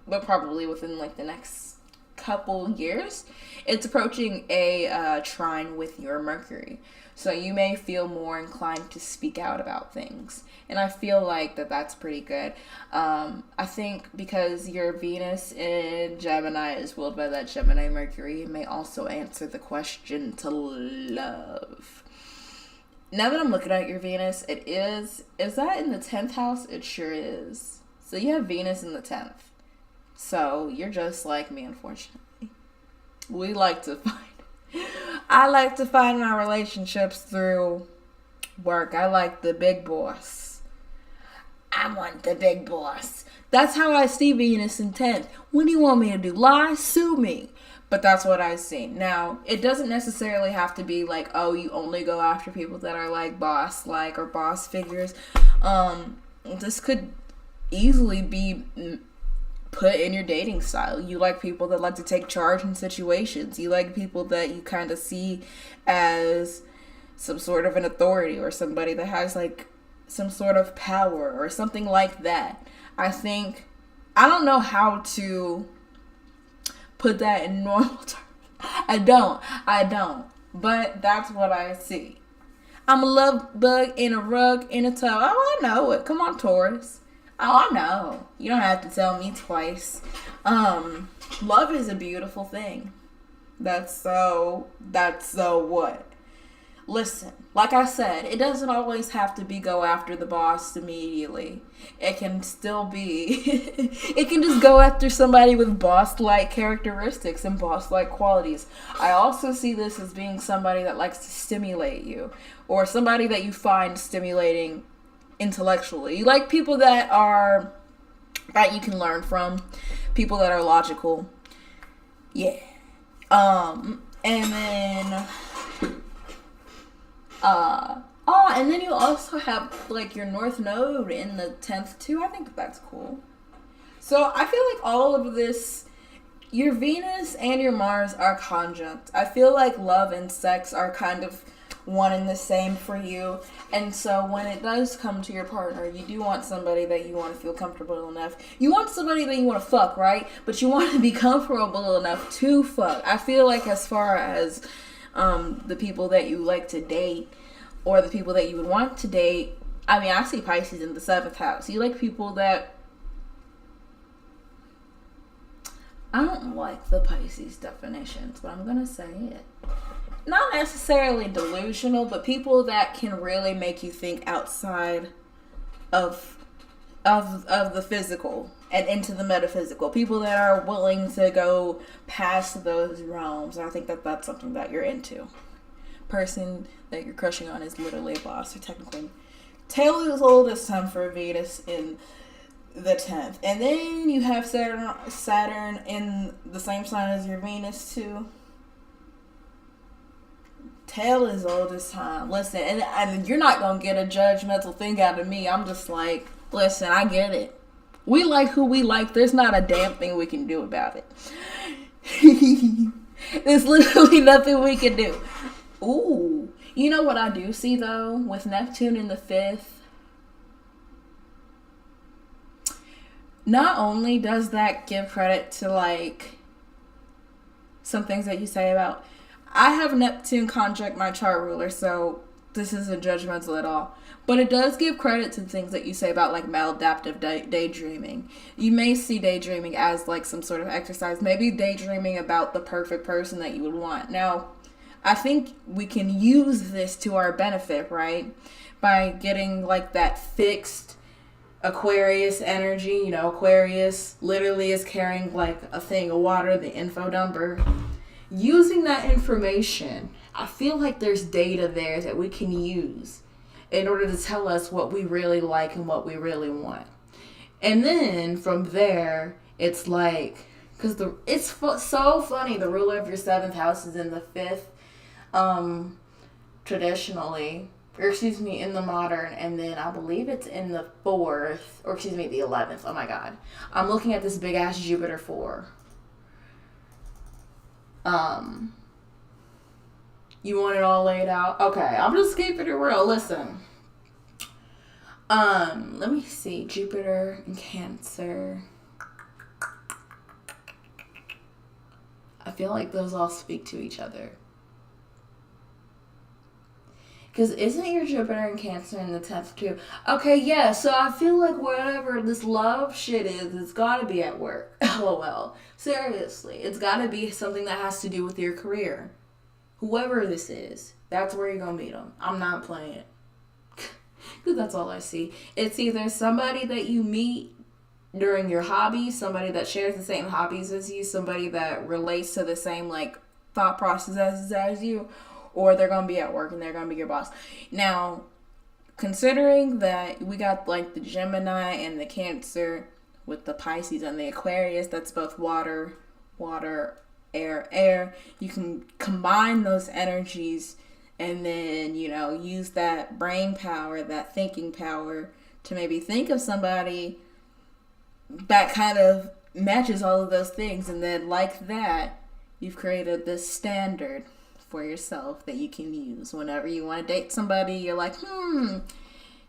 but probably within like the next couple years. It's approaching a trine with your Mercury, so you may feel more inclined to speak out about things, and I feel like that's pretty good. I think because your Venus in Gemini is ruled by that Gemini Mercury, it may also answer the question to love. Now that I'm looking at your Venus, is that in the 10th house? It sure is. So you have Venus in the 10th. So you're just like me, unfortunately. I like to find my relationships through work. I like the big boss. I want the big boss. That's how I see Venus in 10th. What do you want me to do? Lie? Sue me. But that's what I see. Now, it doesn't necessarily have to be like, oh, you only go after people that are like boss-like or boss figures. This could easily be put in your dating style. You like people that like to take charge in situations. You like people that you kind of see as some sort of an authority, or somebody that has like some sort of power or something like that. I don't know how to put that in normal terms. I don't. But that's what I see. I'm a love bug in a rug in a tub. Oh, I know it. Come on, Taurus. Oh, I know. You don't have to tell me twice. Love is a beautiful thing. That's so what? Listen, like I said, it doesn't always have to be go after the boss immediately. It can still be, it can just go after somebody with boss-like characteristics and boss-like qualities. I also see this as being somebody that likes to stimulate you, or somebody that you find stimulating intellectually. You like people that you can learn from, people that are logical. Yeah. And then and then you also have like your North Node in the 10th too. I think that's cool. So I feel like all of this your Venus and your Mars are conjunct. I feel like love and sex are kind of one and the same for you. And so when it does come to your partner, you do want somebody that you want to feel comfortable enough. You want somebody that you want to fuck, right? But you want to be comfortable enough to fuck. I feel like as far as the people that you like to date or the people that you would want to date, I mean, I see Pisces in the 7th house. You like people that... I don't like the Pisces definitions, but I'm going to say it. Not necessarily delusional, but people that can really make you think outside of the physical and into the metaphysical. People that are willing to go past those realms. I think that that's something that you're into. Person that you're crushing on is literally a boss, or technically. Taylor's oldest time for Venus in the 10th. And then you have Saturn in the same sign as your Venus too. Tail is oldest time. Listen, and you're not going to get a judgmental thing out of me. I'm just like, listen, I get it. We like who we like. There's not a damn thing we can do about it. There's literally nothing we can do. Ooh. You know what I do see, though? With Neptune in the 5th. Not only does that give credit to, like, some things that you say about... I have Neptune conjunct my chart ruler, so this isn't judgmental at all. But it does give credit to the things that you say about, like, maladaptive daydreaming. You may see daydreaming as, like, some sort of exercise. Maybe daydreaming about the perfect person that you would want. Now, I think we can use this to our benefit, right? By getting, like, that fixed Aquarius energy. You know, Aquarius literally is carrying, like, a thing of water, the info number. Using that information, I feel like there's data there that we can use in order to tell us what we really like and what we really want. And then from there, it's like, because it's so funny, the ruler of your 7th house is in the 5th, traditionally, or excuse me, in the modern, and then I believe it's in the 4th, or excuse me, the 11th. Oh my God. I'm looking at this big ass Jupiter 4. You want it all laid out? Okay, I'm just keeping it real. Listen. Let me see. Jupiter and Cancer. I feel like those all speak to each other. Because isn't your Jupiter and Cancer in the 10th too? Okay, yeah, so I feel like whatever this love shit is, it's gotta be at work. LOL. Seriously. It's gotta be something that has to do with your career. Whoever this is, that's where you're gonna meet them. I'm not playing it. Because that's all I see. It's either somebody that you meet during your hobbies, somebody that shares the same hobbies as you, somebody that relates to the same, like, thought processes as you, or they're going to be at work and they're going to be your boss. Now, considering that we got, like, the Gemini and the Cancer with the Pisces and the Aquarius, that's both water, air. You can combine those energies and then, you know, use that brain power, that thinking power to maybe think of somebody that kind of matches all of those things. And then, like that, you've created this standard for yourself that you can use whenever you want to date somebody. You're like,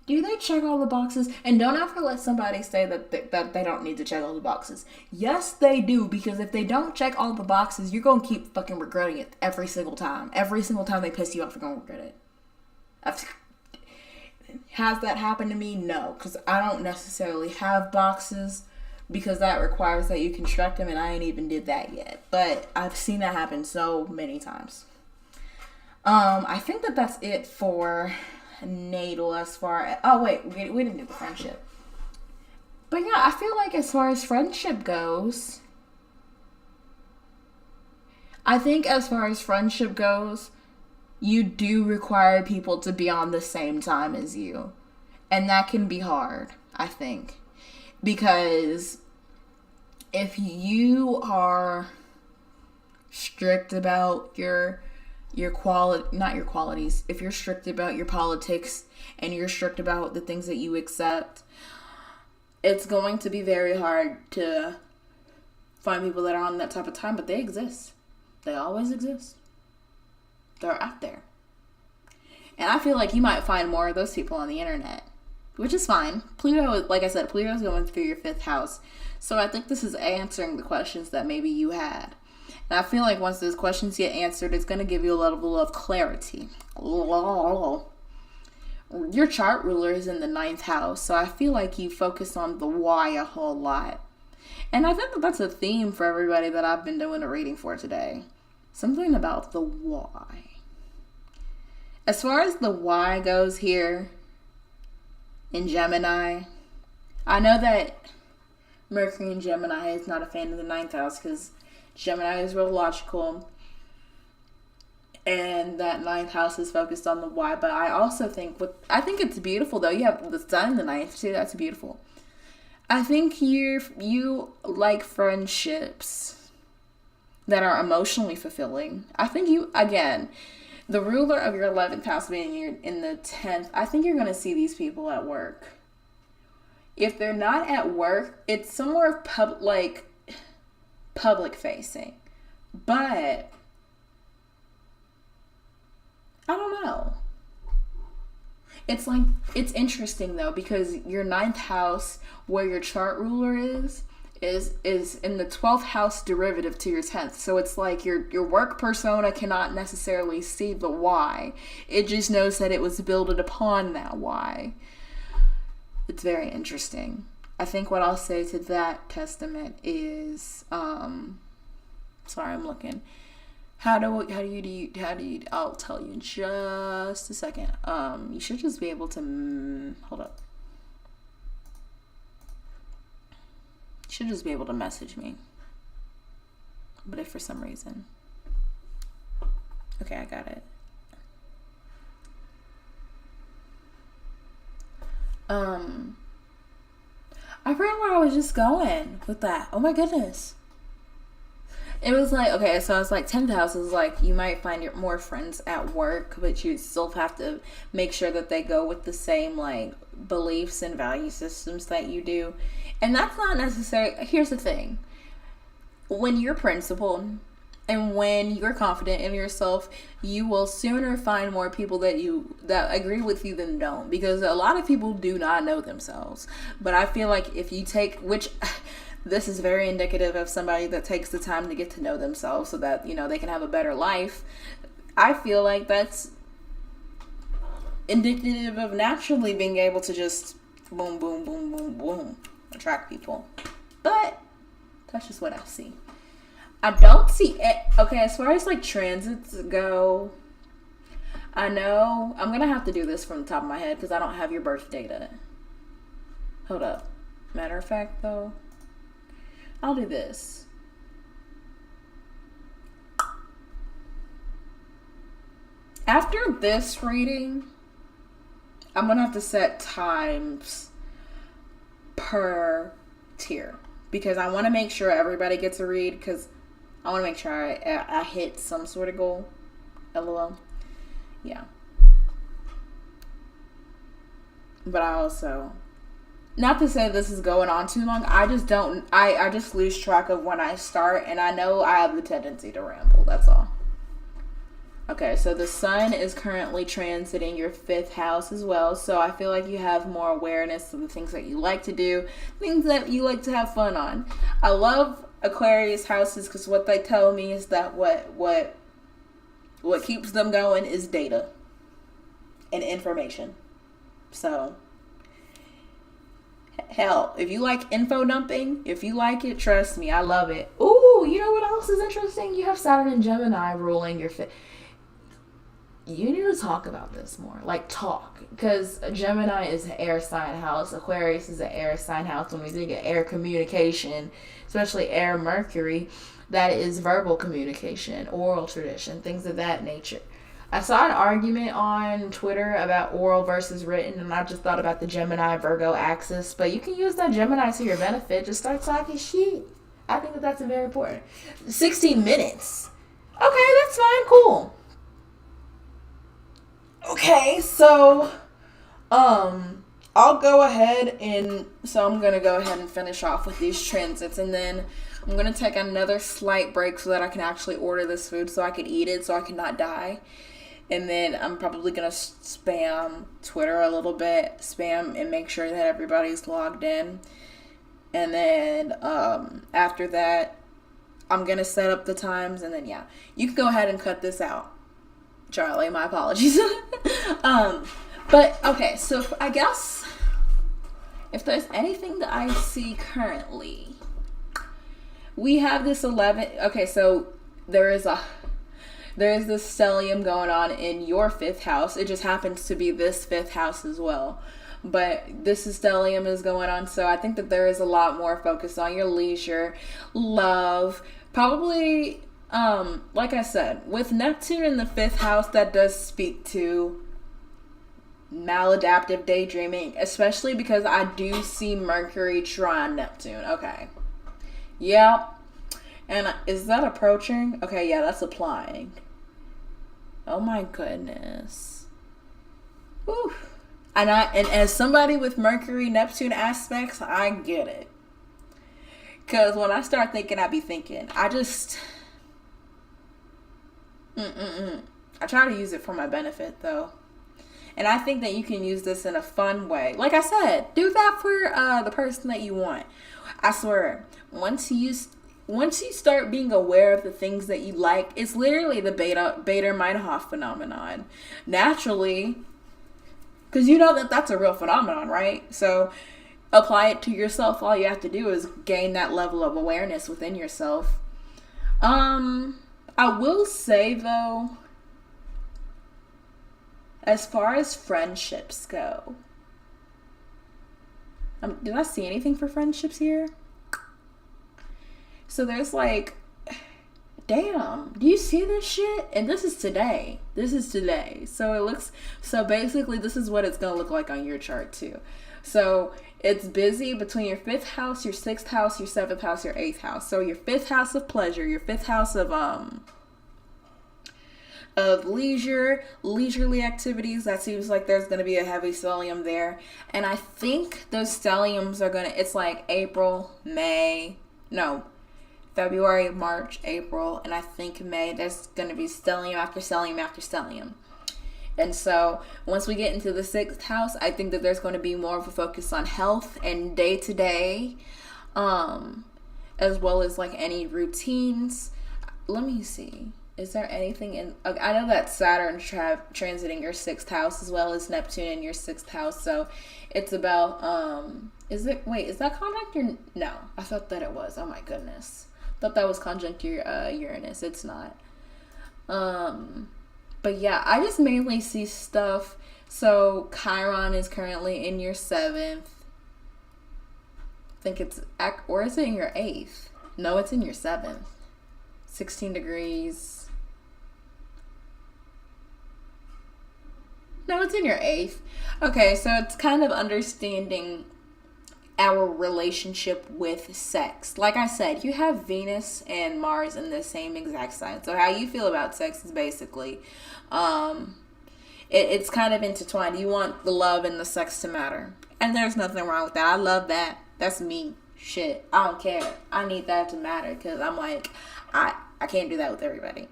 do they check all the boxes? And don't ever let somebody say that they don't need to check all the boxes. Yes, they do, because if they don't check all the boxes, you're going to keep fucking regretting it every single time. Every single time they piss you off, you're going to regret it. Has that happened to me? No, because I don't necessarily have boxes, because that requires that you construct them, and I ain't even did that yet. But I've seen that happen so many times. I think that that's it for natal as far as... Oh, wait. We didn't do the friendship. But yeah, I feel like as far as friendship goes... I think as far as friendship goes, you do require people to be on the same time as you. And that can be hard, I think. Because if you are strict about your quality, not your qualities, if you're strict about your politics and you're strict about the things that you accept, it's going to be very hard to find people that are on that type of time, but they exist. They always exist. They're out there. And I feel like you might find more of those people on the internet, which is fine. Pluto, like I said, Pluto's going through your 5th house. So I think this is answering the questions that maybe you had. And I feel like once those questions get answered, it's going to give you a level of clarity. Your chart ruler is in the 9th house, so I feel like you focus on the why a whole lot. And I think that that's a theme for everybody that I've been doing a reading for today. Something about the why. As far as the why goes here in Gemini, I know that Mercury in Gemini is not a fan of the 9th house because Gemini is real logical. And that 9th house is focused on the why. But I also think, I think it's beautiful though. You have the sun in the 9th too. That's beautiful. I think you like friendships that are emotionally fulfilling. I think you, again, the ruler of your 11th house being in the 10th, I think you're going to see these people at work. If they're not at work, it's somewhere public facing. But I don't know. It's like, it's interesting though, because your 9th house, where your chart ruler is in the 12th house derivative to your 10th. So it's like your work persona cannot necessarily see the why. It just knows that it was built upon that why. It's very interesting. I think what I'll say to that testament is, sorry, I'm looking. How do you, I'll tell you in just a second. You should just be able to, hold up. You should just be able to message me. But if for some reason, okay, I got it. I forgot where I was just going with that. Oh my goodness. It was like, okay, so it's like 10th house is like, you might find your more friends at work, but you still have to make sure that they go with the same like beliefs and value systems that you do. And that's not necessary. Here's the thing. When you're principled and when you're confident in yourself, you will sooner find more people that agree with you than don't, because a lot of people do not know themselves. But I feel like if you take, which this is very indicative of somebody that takes the time to get to know themselves so that, you know, they can have a better life. I feel like that's indicative of naturally being able to just boom, boom, boom, boom, boom, attract people. But that's just what I see. I don't see it. Okay, as far as like transits go, I know I'm gonna have to do this from the top of my head because I don't have your birth data. Hold up. Matter of fact though, I'll do this. After this reading, I'm gonna have to set times per tier because I want to make sure everybody gets a read, because I want to make sure I hit some sort of goal. LOL. Yeah. But I also, not to say this is going on too long, I just lose track of when I start, and I know I have the tendency to ramble, that's all. Okay, so the sun is currently transiting your 5th house as well, so I feel like you have more awareness of the things that you like to do, things that you like to have fun on. I love Aquarius houses because what they tell me is that what keeps them going is data and information. So, hell, if you like info dumping, if you like it, trust me, I love it. Ooh, you know what else is interesting? You have Saturn and Gemini ruling your 5th. You need to talk about this more. Like, talk. Because Gemini is an air sign house. Aquarius is an air sign house. When we think of air communication, especially air Mercury, that is verbal communication, oral tradition, things of that nature. I saw an argument on Twitter about oral versus written, and I just thought about the Gemini-Virgo axis. But you can use that Gemini to your benefit. Just start talking shit. I think that's very important. 16 minutes. Okay, that's fine. Cool. Okay, so, I'll go ahead and I'm going to go ahead and finish off with these transits, and then I'm going to take another slight break so that I can actually order this food so I can eat it so I can not die. And then I'm probably going to spam Twitter a little bit, spam and make sure that everybody's logged in. And then after that, I'm going to set up the times, and then yeah, you can go ahead and cut this out. Charlie, my apologies. But okay, so I guess if there's anything that I see currently, we have this 11. Okay, so there is this stellium going on in your 5th house. It just happens to be this 5th house as well. But this stellium is going on, so I think that there is a lot more focus on your leisure, love, probably, like I said, with Neptune in the 5th house, that does speak to maladaptive daydreaming, especially because I do see Mercury trine Neptune. Okay. Yep. And is that approaching? Okay, yeah, that's applying. Oh my goodness. Whew. And as somebody with Mercury Neptune aspects, I get it. Cause when I start thinking, I be thinking. I just I try to use it for my benefit though. And I think that you can use this in a fun way. Like I said, do that for the person that you want. I swear, once you start being aware of the things that you like, it's literally the Bader-Meinhof phenomenon. Naturally, because you know that that's a real phenomenon, right? So apply it to yourself. All you have to do is gain that level of awareness within yourself. I will say though, as far as friendships go, did I see anything for friendships here? So there's like, damn, do you see this shit? And this is today. So basically this is what it's going to look like on your chart too. So it's busy between your 5th house, your 6th house, your 7th house, your 8th house. So your 5th house of pleasure, your 5th house of leisurely activities. That seems like there's going to be a heavy stellium there. And I think those stelliums are going to, it's like February, March, April, and I think May, there's going to be stellium after stellium after stellium. And so once we get into the 6th house, I think that there's going to be more of a focus on health and day-to-day, as well as like any routines. Let me see. Is there anything in... I know that Saturn transiting your 6th house as well as Neptune in your 6th house. So it's about... is that conjunct your... No, I thought that it was. Oh my goodness. Thought that was conjunct your Uranus. It's not. But yeah, I just mainly see stuff. So Chiron is currently in your 7th. I think it's... Or is it in your 8th? No, it's in your 7th. 16 degrees. No, it's in your 8th. Okay, so it's kind of understanding our relationship with sex. Like I said, you have Venus and Mars in the same exact sign. So how you feel about sex is basically, it's kind of intertwined. You want the love and the sex to matter. And there's nothing wrong with that. I love that. That's me. Shit. I don't care. I need that to matter because I'm like, I can't do that with everybody.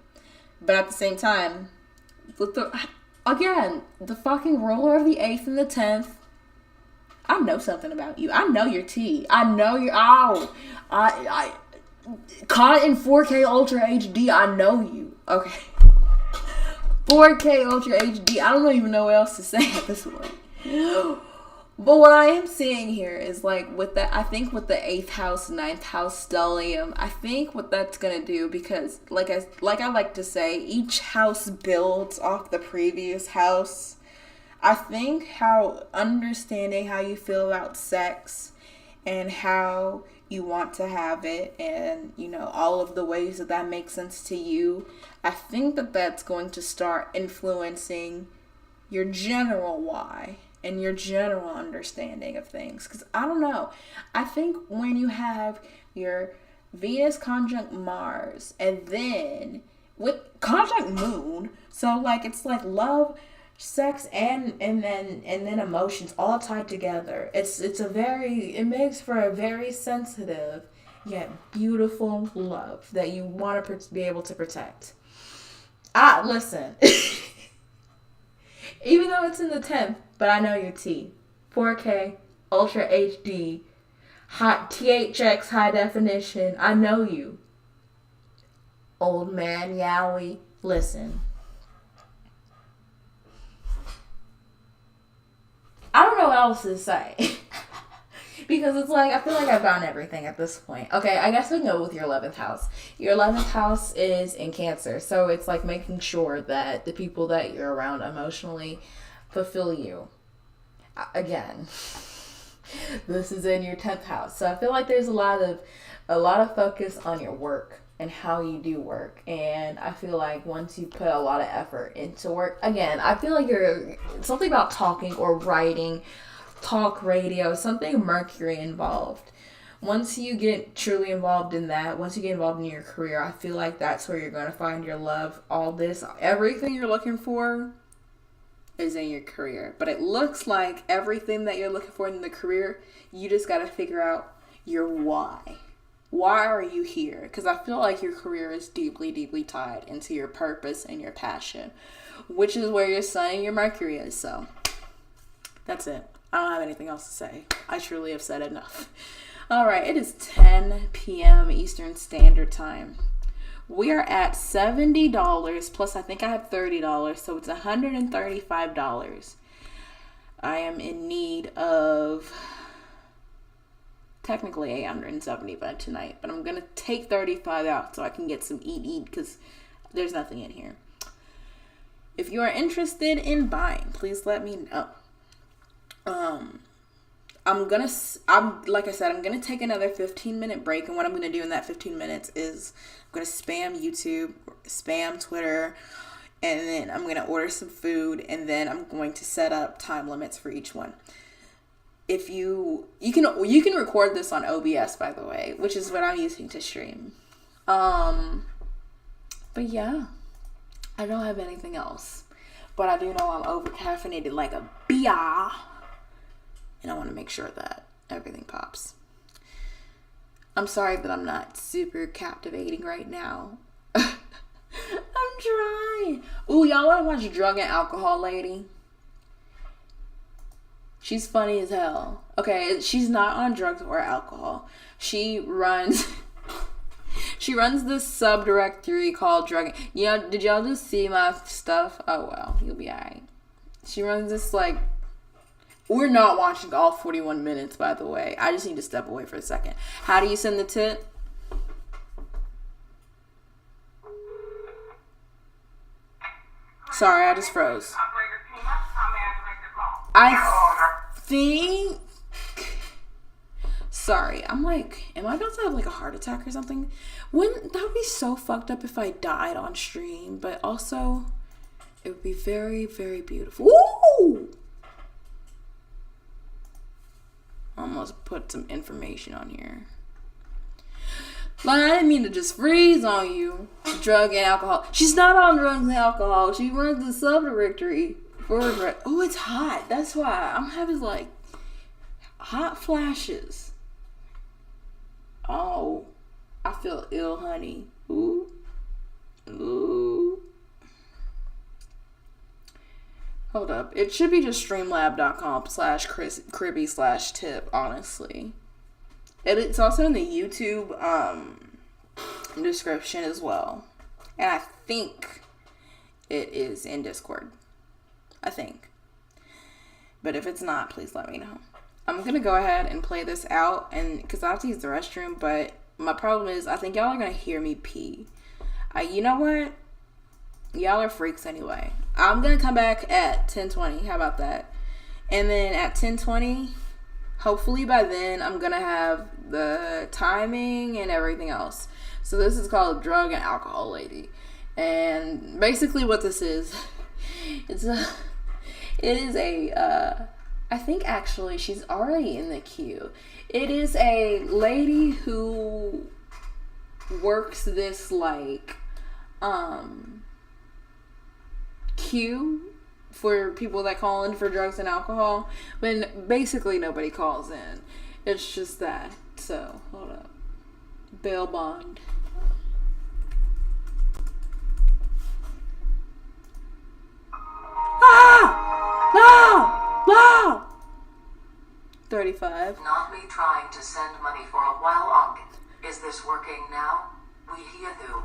But at the same time, with the fucking ruler of the 8th and the 10th, I know something about you. I know your tea. I know your... I caught in 4K Ultra HD, I know you. Okay. 4K Ultra HD. I don't even know what else to say at this point. But what I am seeing here is like with that, I think with the 8th house, 9th house stellium, I think what that's going to do, because like I like to say, each house builds off the previous house. I think how understanding how you feel about sex and how you want to have it and, you know, all of the ways that makes sense to you, I think that that's going to start influencing your general why and your general understanding of things. Because I don't know, I think when you have your Venus conjunct Mars and then with conjunct Moon, so like it's like love, sex and then emotions all tied together. It makes for a very sensitive yet beautiful love that you want to be able to protect. Listen. Even though it's in the 10th, but I know your T. 4K, Ultra HD, THX high definition. I know you. Old man Yowie. Listen. I don't know what else to say. Because it's like, I feel like I've gotten everything at this point. Okay, I guess we can go with your 11th house. Your 11th house is in Cancer. So it's like making sure that the people that you're around emotionally fulfill you. Again, this is in your 10th house. So I feel like there's a lot of focus on your work and how you do work. And I feel like once you put a lot of effort into work, again, I feel like you're something about talking or writing, talk radio, something Mercury involved. Once you get truly involved in that, once you get involved in your career, I feel like that's where you're going to find your love. Everything you're looking for is in your career. But it looks like everything that you're looking for in the career, you just got to figure out your why. Why are you here? Because I feel like your career is deeply, deeply tied into your purpose and your passion, which is where your sun and your Mercury is. So that's it. I don't have anything else to say. I truly have said enough. All right, it is 10 p.m. Eastern Standard Time. We are at $70, plus I think I have $30, so it's $135. I am in need of technically $870 tonight, but I'm going to take $35 out so I can get some eat because there's nothing in here. If you are interested in buying, please let me know. I'm gonna take another 15-minute break, and what I'm gonna do in that 15 minutes is I'm gonna spam YouTube, spam Twitter, and then I'm gonna order some food, and then I'm going to set up time limits for each one. If you can record this on OBS, by the way, which is what I'm using to stream. But yeah, I don't have anything else, but I do know I'm over caffeinated like a bia. And I want to make sure that everything pops. I'm sorry that I'm not super captivating right now. I'm trying. Ooh, y'all want to watch Drug and Alcohol Lady? She's funny as hell. Okay, she's not on drugs or alcohol. She runs this subdirectory called Drug. Did y'all just see my stuff? Oh well, you'll be alright. She runs this like. We're not watching all 41 minutes, by the way. I just need to step away for a second. How do you send the tip? Sorry, I just froze. I think... Sorry, I'm like, am I about to have like a heart attack or something? That would be so fucked up if I died on stream, but also it would be very, very beautiful. Woo! Almost put some information on here. But I didn't mean to just freeze on you. Drug and alcohol. She's not on drugs and alcohol. She runs the subdirectory for her. Oh, it's hot. That's why I'm having like hot flashes. Oh, I feel ill, honey. Ooh. Ooh. Hold up. It should be just streamlab.com/cribby/tip, honestly. It's also in the YouTube description as well. And I think it is in Discord. I think. But if it's not, please let me know. I'm going to go ahead and play this out, and because I have to use the restroom, but my problem is I think y'all are going to hear me pee. You know what? Y'all are freaks anyway. I'm going to come back at 10:20. How about that? And then at 10:20, hopefully by then, I'm going to have the timing and everything else. So this is called Drug and Alcohol Lady. And basically what this is, I think actually she's already in the queue. It is a lady who works this like, queue for people that call in for drugs and alcohol, when basically nobody calls in. It's just that. So, hold up. Bail bond. Ah! No! No! 35. Not me trying to send money for a while long. Is this working now? We hear you.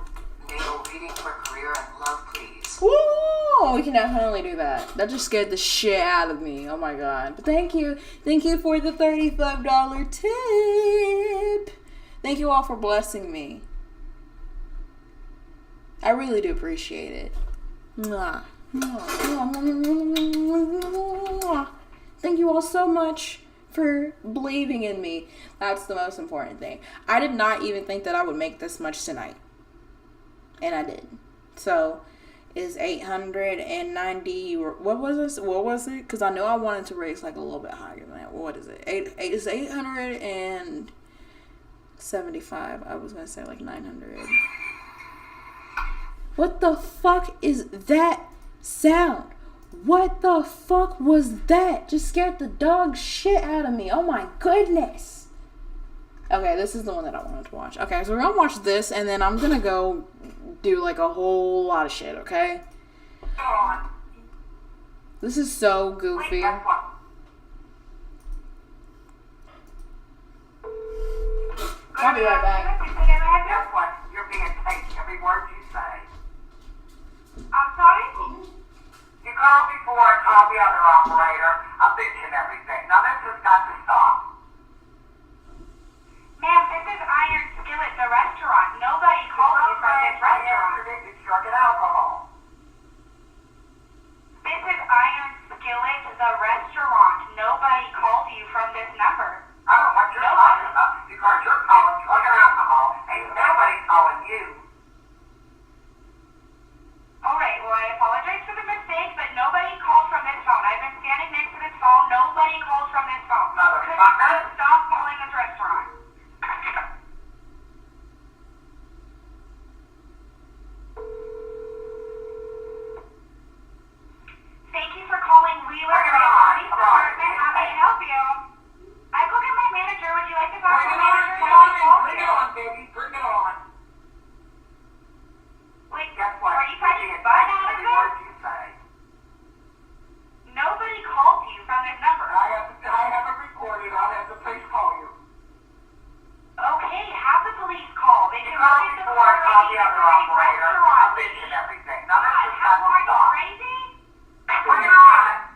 Natal reading for career and love, please. Woo! We can definitely do that. That just scared the shit out of me. Oh my god. But thank you. Thank you for the $35 tip. Thank you all for blessing me. I really do appreciate it. Mwah. Thank you all so much for believing in me. That's the most important thing. I did not even think that I would make this much tonight. And I did. So, is 890, what was it? Because I know I wanted to raise like a little bit higher than that. What is it? It's 875. I was going to say like 900. What the fuck is that sound? What the fuck was that? Just scared the dog shit out of me. Oh my goodness. Okay, this is the one that I wanted to watch. Okay, so we're gonna watch this, and then I'm gonna go do like a whole lot of shit, okay? This is so goofy. Wait, I'll be right back. Guess what? You're being taped. Every word you say. I'm sorry? You called before and called the other operator a bitch and everything. Now this has got to stop. Ma'am, this is Iron Skillet, the restaurant. Nobody called you from this restaurant. It's drug and alcohol. This is Iron Skillet, the restaurant. Nobody called you from this number. I don't know what you're talking about because you're calling drug and alcohol. Ain't nobody calling you. Alright, well I apologize for the mistake, but nobody called from this phone. I've been standing next to this phone. Nobody called from this phone. Could you stop calling this restaurant? Thank you for calling Wheeler Police Department. How may I help you? I go get my manager. Would you like to talk to the manager? Bring it on, baby. Bring it on. Wait, guess what? Are you trying to butt out of it? You say. Nobody called you from this number. I have it recorded. I'll have the police call you. Okay, have the police call. They can look at the before I call the other operator. A bitch and everything. Now this is not to stop. Are you crazy? Bring it on.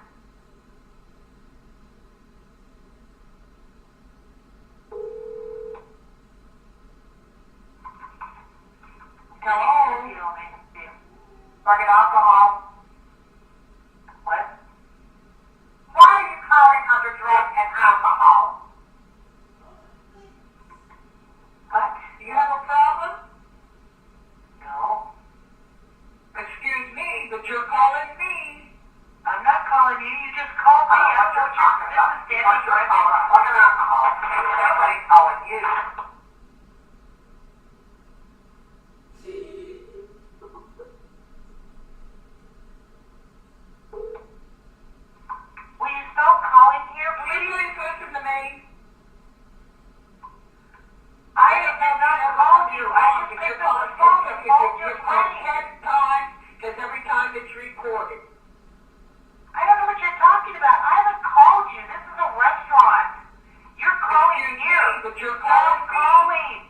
Hello? Drug and alcohol. What? Why are you calling under drug and alcohol? What? Do you have a problem? No. Excuse me, but you're calling me. I'm not calling you. You just called me. That's what you're talking about. This is Danny drug and alcohol. Ain't nobody calling you. Will you stop calling here, please? Please listen to me. I have not called you. I just picked up the phone and called your friend. 10 times, because every time it's recorded. I don't know what you're talking about. I haven't called you. This is a restaurant. You're calling here. But you're calling.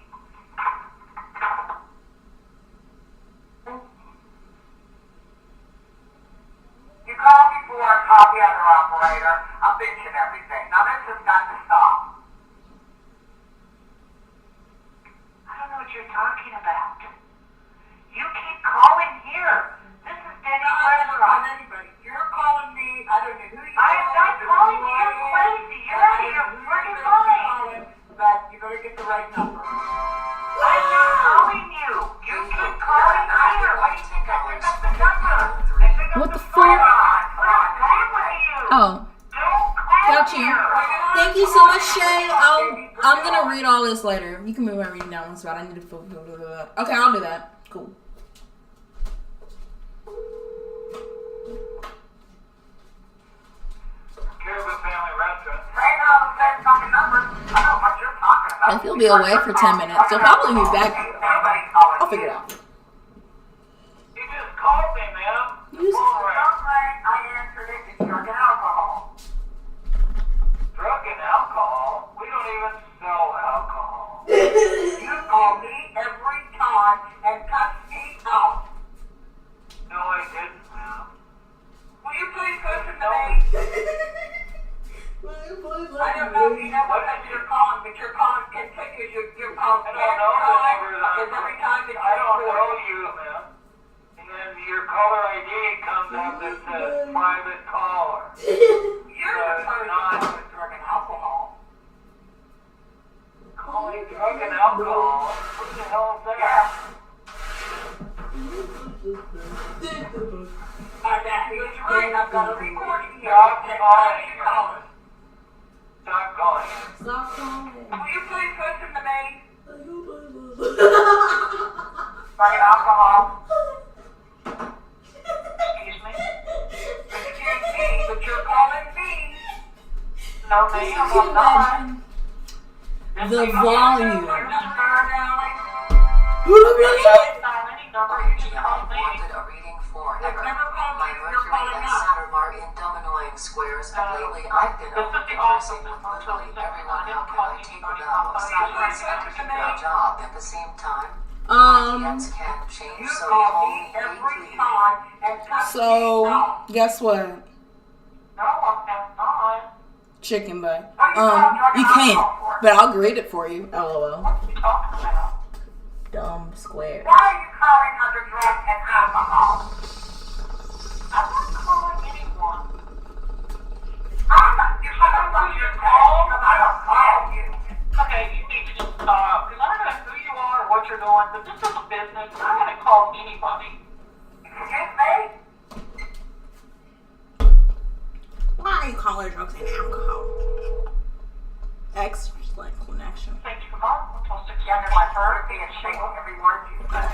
You called before I called the other operator a bitch and everything. Now this has got to stop. I don't know what you're talking about. You keep calling here. This is Denny's restaurant. Anybody. You're calling me. I don't know who you are. I'm not calling you. You're crazy. You're out of your freaking mind. But you better get the right number. I'm not calling you. You keep calling here. Why do you think I pick up the number? What the fuck? Oh. Got you. Thank you so much, Shay. I'm gonna read all this later. You can move my reading down one spot. I need to. Okay, I'll do that. Cool. family restaurant. Say no, the same fucking number. I know what you're talking about. If you'll be away for 10 minutes, you'll probably be back. I'll figure it out. You just called me, man. I answered it. It's drug and alcohol. Drug and alcohol? We don't even sell alcohol. You call me every time and cut me out. No, I didn't, man. Will you please listen to me? I don't know if you know what number you're calling, but you're calling continuous. You're calling every time that I don't know you, man. And your caller ID comes up that says private caller. You're the person with drug and alcohol. Calling drug and alcohol? What the hell is that? I've got a recording here. Stop calling. Stop calling. Will you please listen to me? Drug and alcohol. Excuse me? Excuse me, but you're calling me. No, ma'am, I'm not. The volume. Wanted a reading forever. My Mercury and Saturn are in dumb annoying squares, and lately I've been conversing with literally everyone. How can I take a vow of silence and do my job at the same time? Ideas can change, so call me every time. So, guess what? No, I'm not. Chicken butt. You can't, but I'll grade it for you. LOL. What are you talking about? Dumb square. Why are you calling under drug and alcohol? I'm not calling anyone. I'm not. You're talking about your call? I don't call you. Okay, you need to just stop. Because I don't know who you are or what you're doing, but this is a business. I'm going to call anybody. Excuse me? Why are you calling drugs and alcohol? Excellent connection. Thank you for calling. I'm supposed to get in my bird and shake every word you say.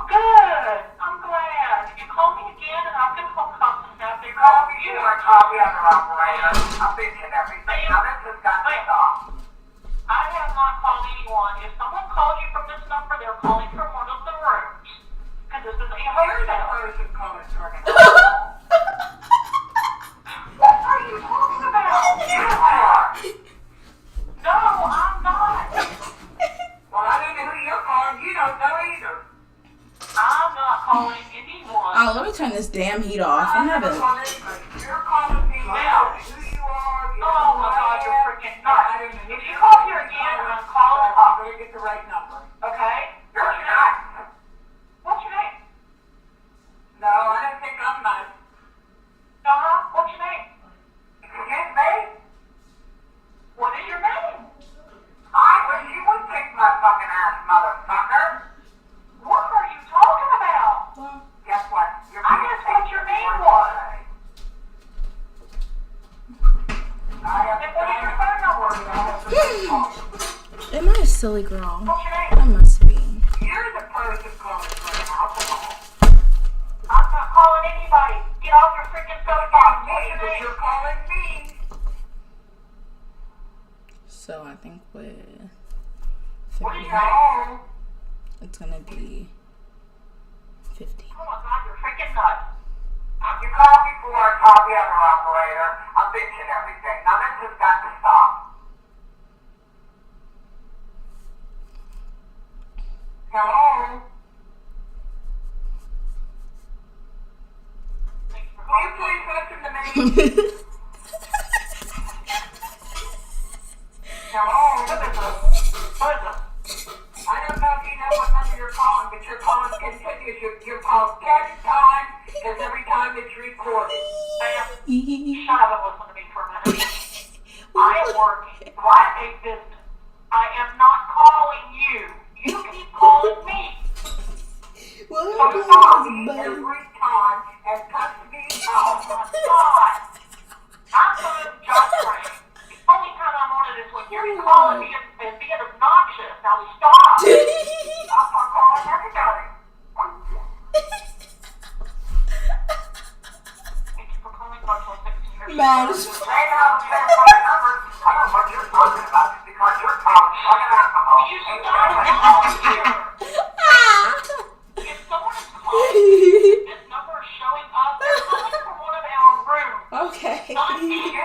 Good. I'm glad. You call me again and I'm going to call cops and have they call you. I call the other operator. I'm bitching everything. Now this has got to stop. I have not called anyone. If someone calls you from this number, they're calling from one of the rooms. Because this is a hotel. Person calling Jordan. What are you talking about? You are. No, I'm not. Well, I don't know who you're calling. You don't know either. I'm not calling anyone. Oh, let me turn this damn heat off. I'm having. You're calling me now. Who you are? Oh my God, you're freaking nuts. If you call here again, I'm calling the cops. Better get the right number. Okay? You're nuts. What's your name? No, I don't think I'm nuts. What's your name? Excuse me? What is your name? I wish you would kick my fucking ass, motherfucker. What are you talking about? Well, guess what? I guess what your name was. And what is your phone number? Am I a silly girl? What's your name? I must be. You're the person calling for alcohol. I'm not calling anybody. Get off your freaking cell phone. What's your name? You're calling me. So I think with What is 30, your name? it's gonna be 50. Oh my God, you're freaking nuts. You called before I called the other operator. I'm bitching everything. Now this has got to stop. Hello? Will you please listen to me? Hello? What is it? I don't know if you know what number you're calling, but you're calling continuous. You're called 10 times, because every time it's recorded. Shut up and listen to me for a minute. I am working. What? A business. I am not calling you. You keep calling me. So call me every time and cut me out. Oh my God. I'm going to judge rank. The only time I'm on it is when you're calling me and being obnoxious. Now stop. Stop calling everybody. Thank you for calling 126. Mad as They have their phone numbers. I don't know what you're talking about because you're calling fucking alcohol. You stop calling here. If someone is calling, this number is showing up. They're calling from one of our rooms. Okay. Not excuse me.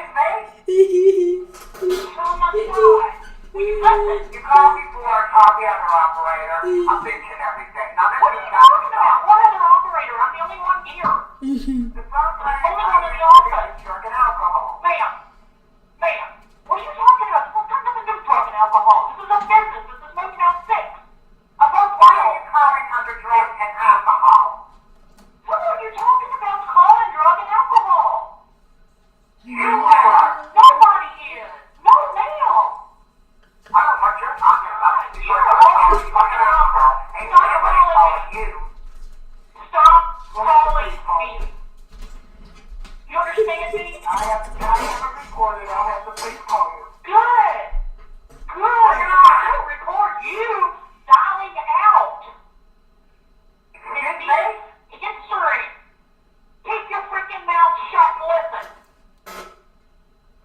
Oh my God. Listen, you called before, called the other operator. I'm bitching everything. Now, what are you talking about? What other operator? I'm the only one here. The phone line is only one in the office. Drug and alcohol. Ma'am, what are you talking about? This has got nothing to do with drug and alcohol. This is a business. This is Motel 6. Why are you calling under drug and alcohol? What are you talking about calling drug and alcohol? You are. Nobody is. No, ma'am. I don't know what you're talking about. You're always fucking alcohol. Ain't nobody calling you. Stop calling me. You understand me? I have it recorded. I'll have the police call you. Good. I'll record you dialing out. Yes, sir. Keep your freaking mouth shut and listen.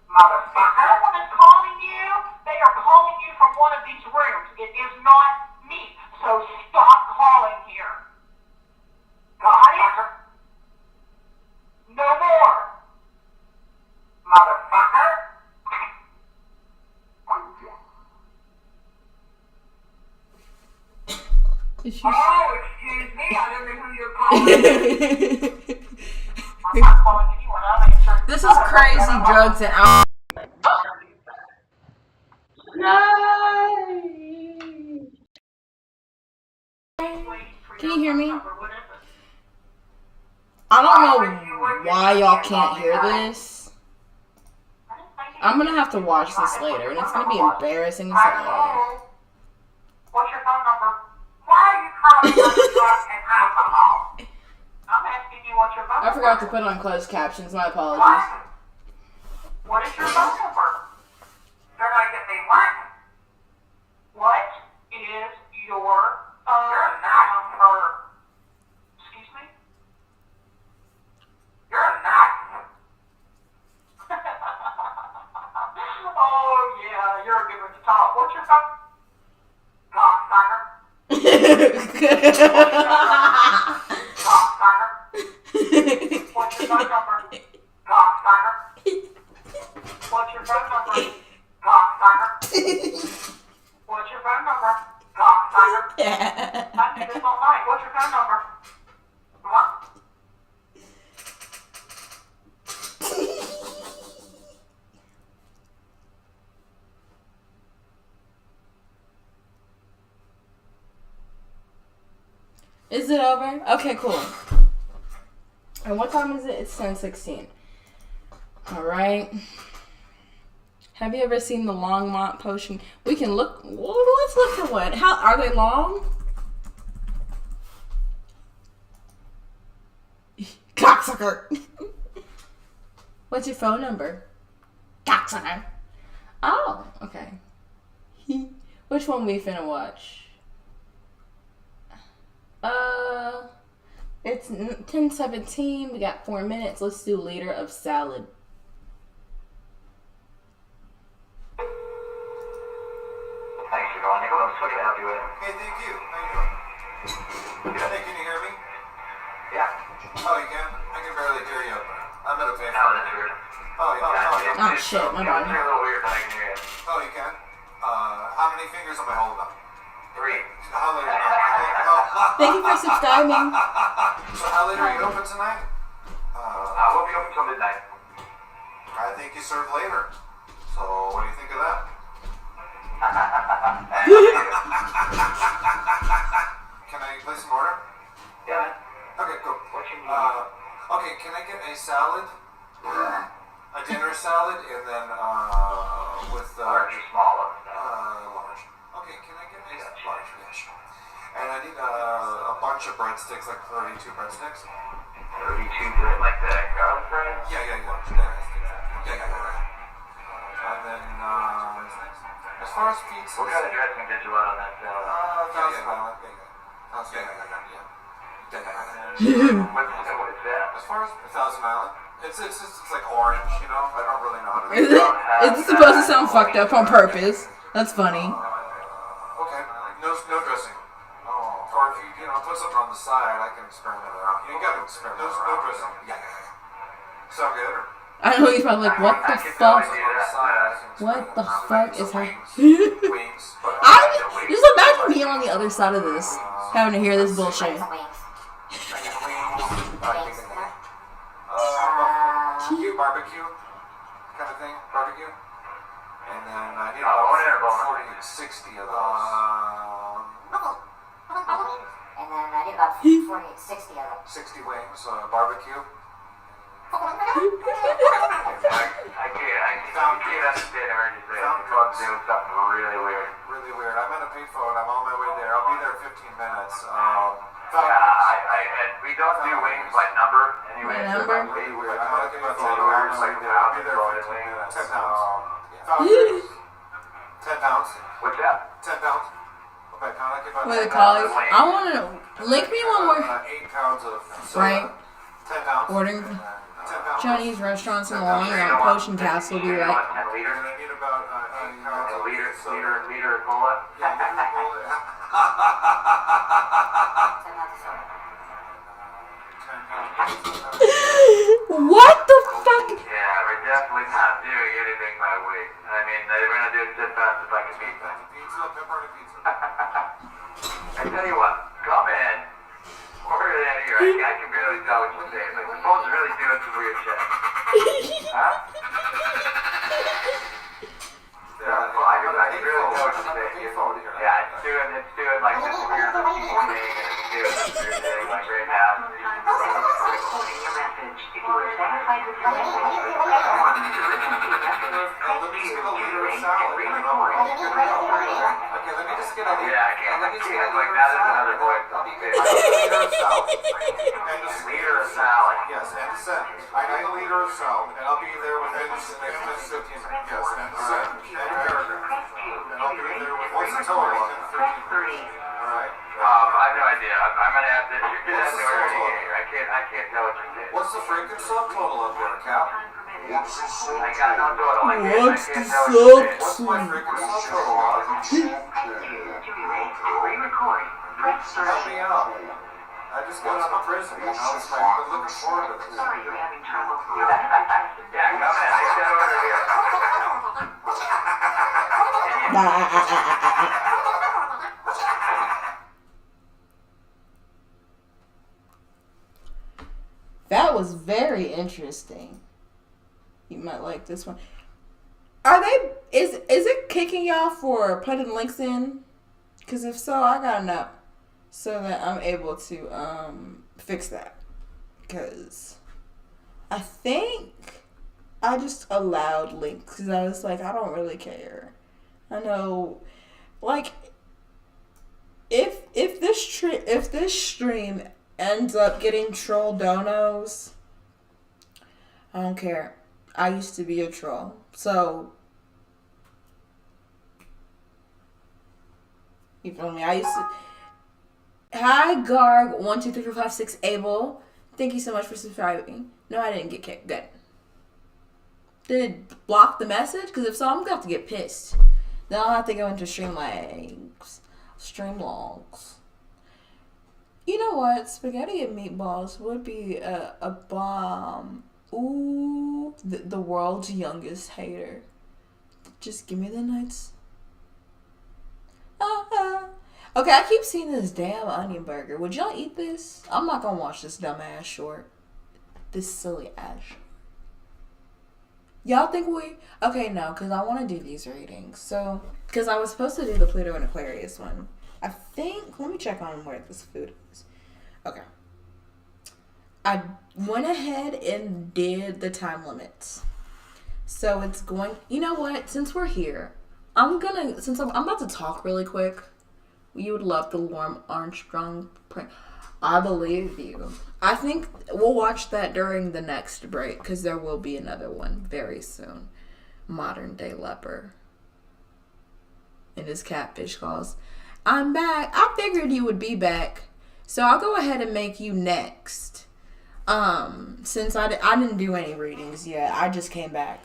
Motherfucker. If someone is calling you, they are calling you from one of these rooms. It is not me. So stop calling here. Got it? No more. Motherfucker. Oh, excuse me. I don't know who you're calling. I'm not calling anyone. I'm answering. This is crazy drugs and alcohol. Can you hear me? I don't know why y'all can't hear this. I'm gonna have to watch this later, and it's gonna be embarrassing as hell. What's your phone number? Why are you calling for drugs and alcohol? I'm asking you what's your phone number. I forgot to put on closed captions. My apologies. What is your phone number? They're gonna get me what? What is your phone number? Excuse me? You're a nut. Oh yeah, you're a good one to talk. What's your phone? Cocksucker. Cocksucker. What's your phone number? Cocksucker. What's your phone number? Cocksucker. What's your phone number? Cocksucker. I do this all night. What's your phone number? What? Is it over? Okay, cool. And what time is it? It's 10:16. Alright. Have you ever seen the Longmont potion? We can look. Well, let's look for one. How are they long? Cocksucker. What's your phone number? Cocksucker. Oh, okay. Which one we finna watch? It's 10:17. We got 4 minutes. Let's do liter of salad. Thanks for calling, Nicholas. What can I help you with? Hey, thank you. How you doing? Hey, can you hear me? Yeah. Oh, you can? I can barely hear you. I'm at a payphone. Oh, that's weird. Oh, yeah. Oh shit, my bad. You're a little weird, but I can hear you. Oh, you can? How many fingers am I holding up? 3. How late are you open? Thank you for subscribing. So how late are you open tonight? We'll be open till midnight. I think you serve later. So what do you think of that? Can I place an order? Yeah, man. Okay, cool. What you need? Okay, can I get a salad? A dinner salad, and then with Large or small? large. Okay, can I get a large? Yeah, sure. And I need a bunch of breadsticks, like 32 breadsticks. 32 bread, like the garlic bread? Yeah. And then as far as pizza. What kind of dressing did you want on that salad? Yeah. What's that? As far as 1,000 Island. It's like orange, you know? I don't really know how to Is it supposed to sound fucked up on purpose? That's funny. Okay, no dressing. Oh, or if you know, put something on the side, I can experiment around. You gotta experiment around. No dressing. Yeah. Sound good? I know he's probably like, what the fuck? What the fuck is her? I just imagine being on the other side of this, having to hear this bullshit. Barbecue kind of thing, barbecue. And then I need about 40, 60 of those. And then I need about 40, 60 of them. 60 wings, barbecue. I can't understand emergency. Bugs doing something really weird. Really weird. I'm in a payphone. I'm on my way there. I'll be there in 15 minutes. We don't do wings by number anyway. By number? I'm gonna give a $10. I'll be there in 15 minutes. 10 pounds. 10 pounds. What's that? 10 pounds. Okay, What the collies? I want to link me one more. 8 pounds of soda. Right. 10 pounds. Ordering 10 pounds. Chinese restaurants in the long run. Potion Castle will be right. 10 liters. And I need about 8 pounds of liter of cola. What the fuck? Yeah, we're definitely not doing anything by weight. I mean, we're gonna do it just fast as I can beat that. Pizza, pepperoni pizza. I tell you what, come in, order it out here. I can barely tell what you're saying, but you're supposed to really doing some weird shit. Huh? Yeah, well, I can really tell what you're saying. Yeah, it's doing like this weird repeating thing, and it's doing this weird thing, like right now. Recording your message. If you are satisfied with your message, press 1 to listen to your message. Press 2 to erase and re-record. Okay, let me just get a liter. Yeah, I can't. Like, now there's another voice. A liter of salad. And a Liter of salad. Yes, and send. I need a liter of salad, and I'll be there within 15 minutes. Yes, and send. And paragraph. And I'll be there with what's the total? Press 3. Alright. I have no idea. I'm gonna have to. You're gonna have to order it here. I can't tell what you're saying. What's the freaking subtotal up there, Cap? I got no total. I What's can't the tell what you're saying. What's my freaking subtotal? To erase and re-record, press Help 3. me out. I just got out of prison, you know, it's like, I'm looking forward to this. Sorry you're having trouble. Your message has been Yeah, come in. Make that order here. That was very interesting. You might like this one. Are they? Is it kicking y'all for putting links in? Because if so, I gotta know so that I'm able to fix that. Because I think I just allowed links because I was like, I don't really care. I know, like, if this stream ends up getting troll donos, I don't care. I used to be a troll, so you feel me? I used to. Hi Garg 123456 Abel, thank you so much for subscribing. No, I didn't get kicked. Good. Did it block the message? Because if so, I'm gonna have to get pissed. Then I'll have to go into stream logs. You know what? Spaghetti and meatballs would be a bomb. Ooh, the world's youngest hater. Just give me the nuts. Okay, I keep seeing this damn onion burger. Would y'all eat this? I'm not gonna watch this dumb ass short. This silly ass short. Y'all think we... Okay, no, because I want to do these ratings. So, because I was supposed to do the Pluto and Aquarius one. I think... Let me check on where this food is. Okay. I went ahead and did the time limits. So, it's going... You know what? Since we're here, I'm gonna... Since I'm about to talk really quick. You would love the Lauren Armstrong print. I believe you. I think we'll watch that during the next break because there will be another one very soon. Modern Day Leper. And his catfish calls. I'm back. I figured you would be back. So I'll go ahead and make you next. Since I didn't do any readings yet, I just came back.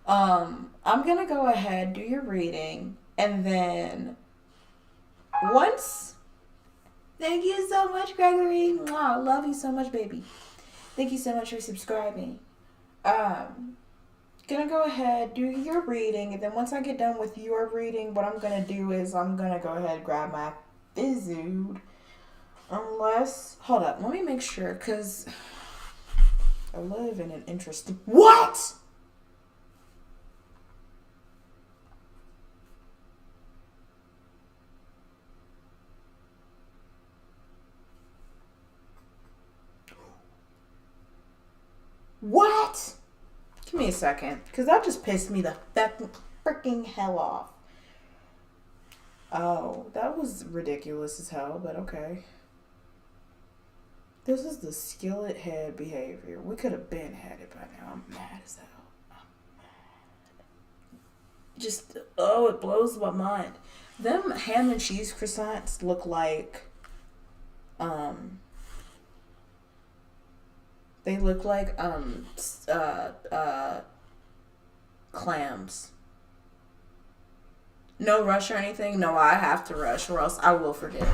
I'm gonna go ahead, do your reading, and then once, thank you so much, Gregory. I love you so much, baby. Thank you so much for subscribing. Gonna go ahead, do your reading, and then once I get done with your reading, what I'm gonna do is I'm gonna go ahead and grab my Fizzooed. Unless, hold up, let me make sure, because I live in an interesting... What?! What? Give me a second, because that just pissed me the freaking hell off. Oh, that was ridiculous as hell, but okay. This is the skillet head behavior. We could have been had it by now. I'm mad as hell. I'm mad. Just, oh, it blows my mind. Them ham and cheese croissants look like, they look like, clams. No rush or anything? No, I have to rush or else I will forget.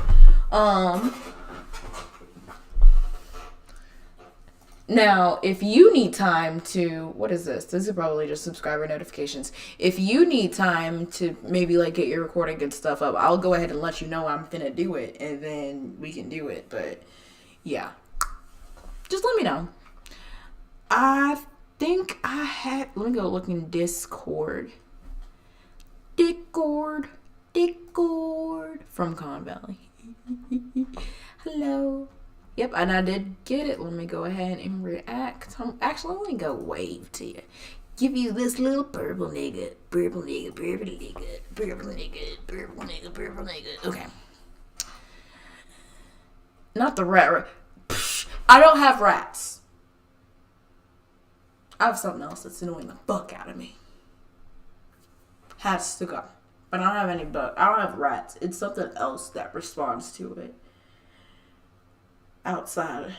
Now, if you need time to, what is this? This is probably just subscriber notifications. If you need time to maybe like get your recording and stuff up, I'll go ahead and let you know I'm finna do it, and then we can do it. But yeah, just let me know. I think I had, let me go look in Discord from Con Valley. Hello. Yep, and I did get it. Let me go ahead and react. Actually, let me go wave to you. Give you this little purple nigga. Purple nigga, purple nigga, purple nigga, purple nigga, purple nigga. Okay. Not the rat. I don't have rats. I have something else that's annoying the fuck out of me. Has to go. But I don't have any bugs. I don't have rats. It's something else that responds to it. Outside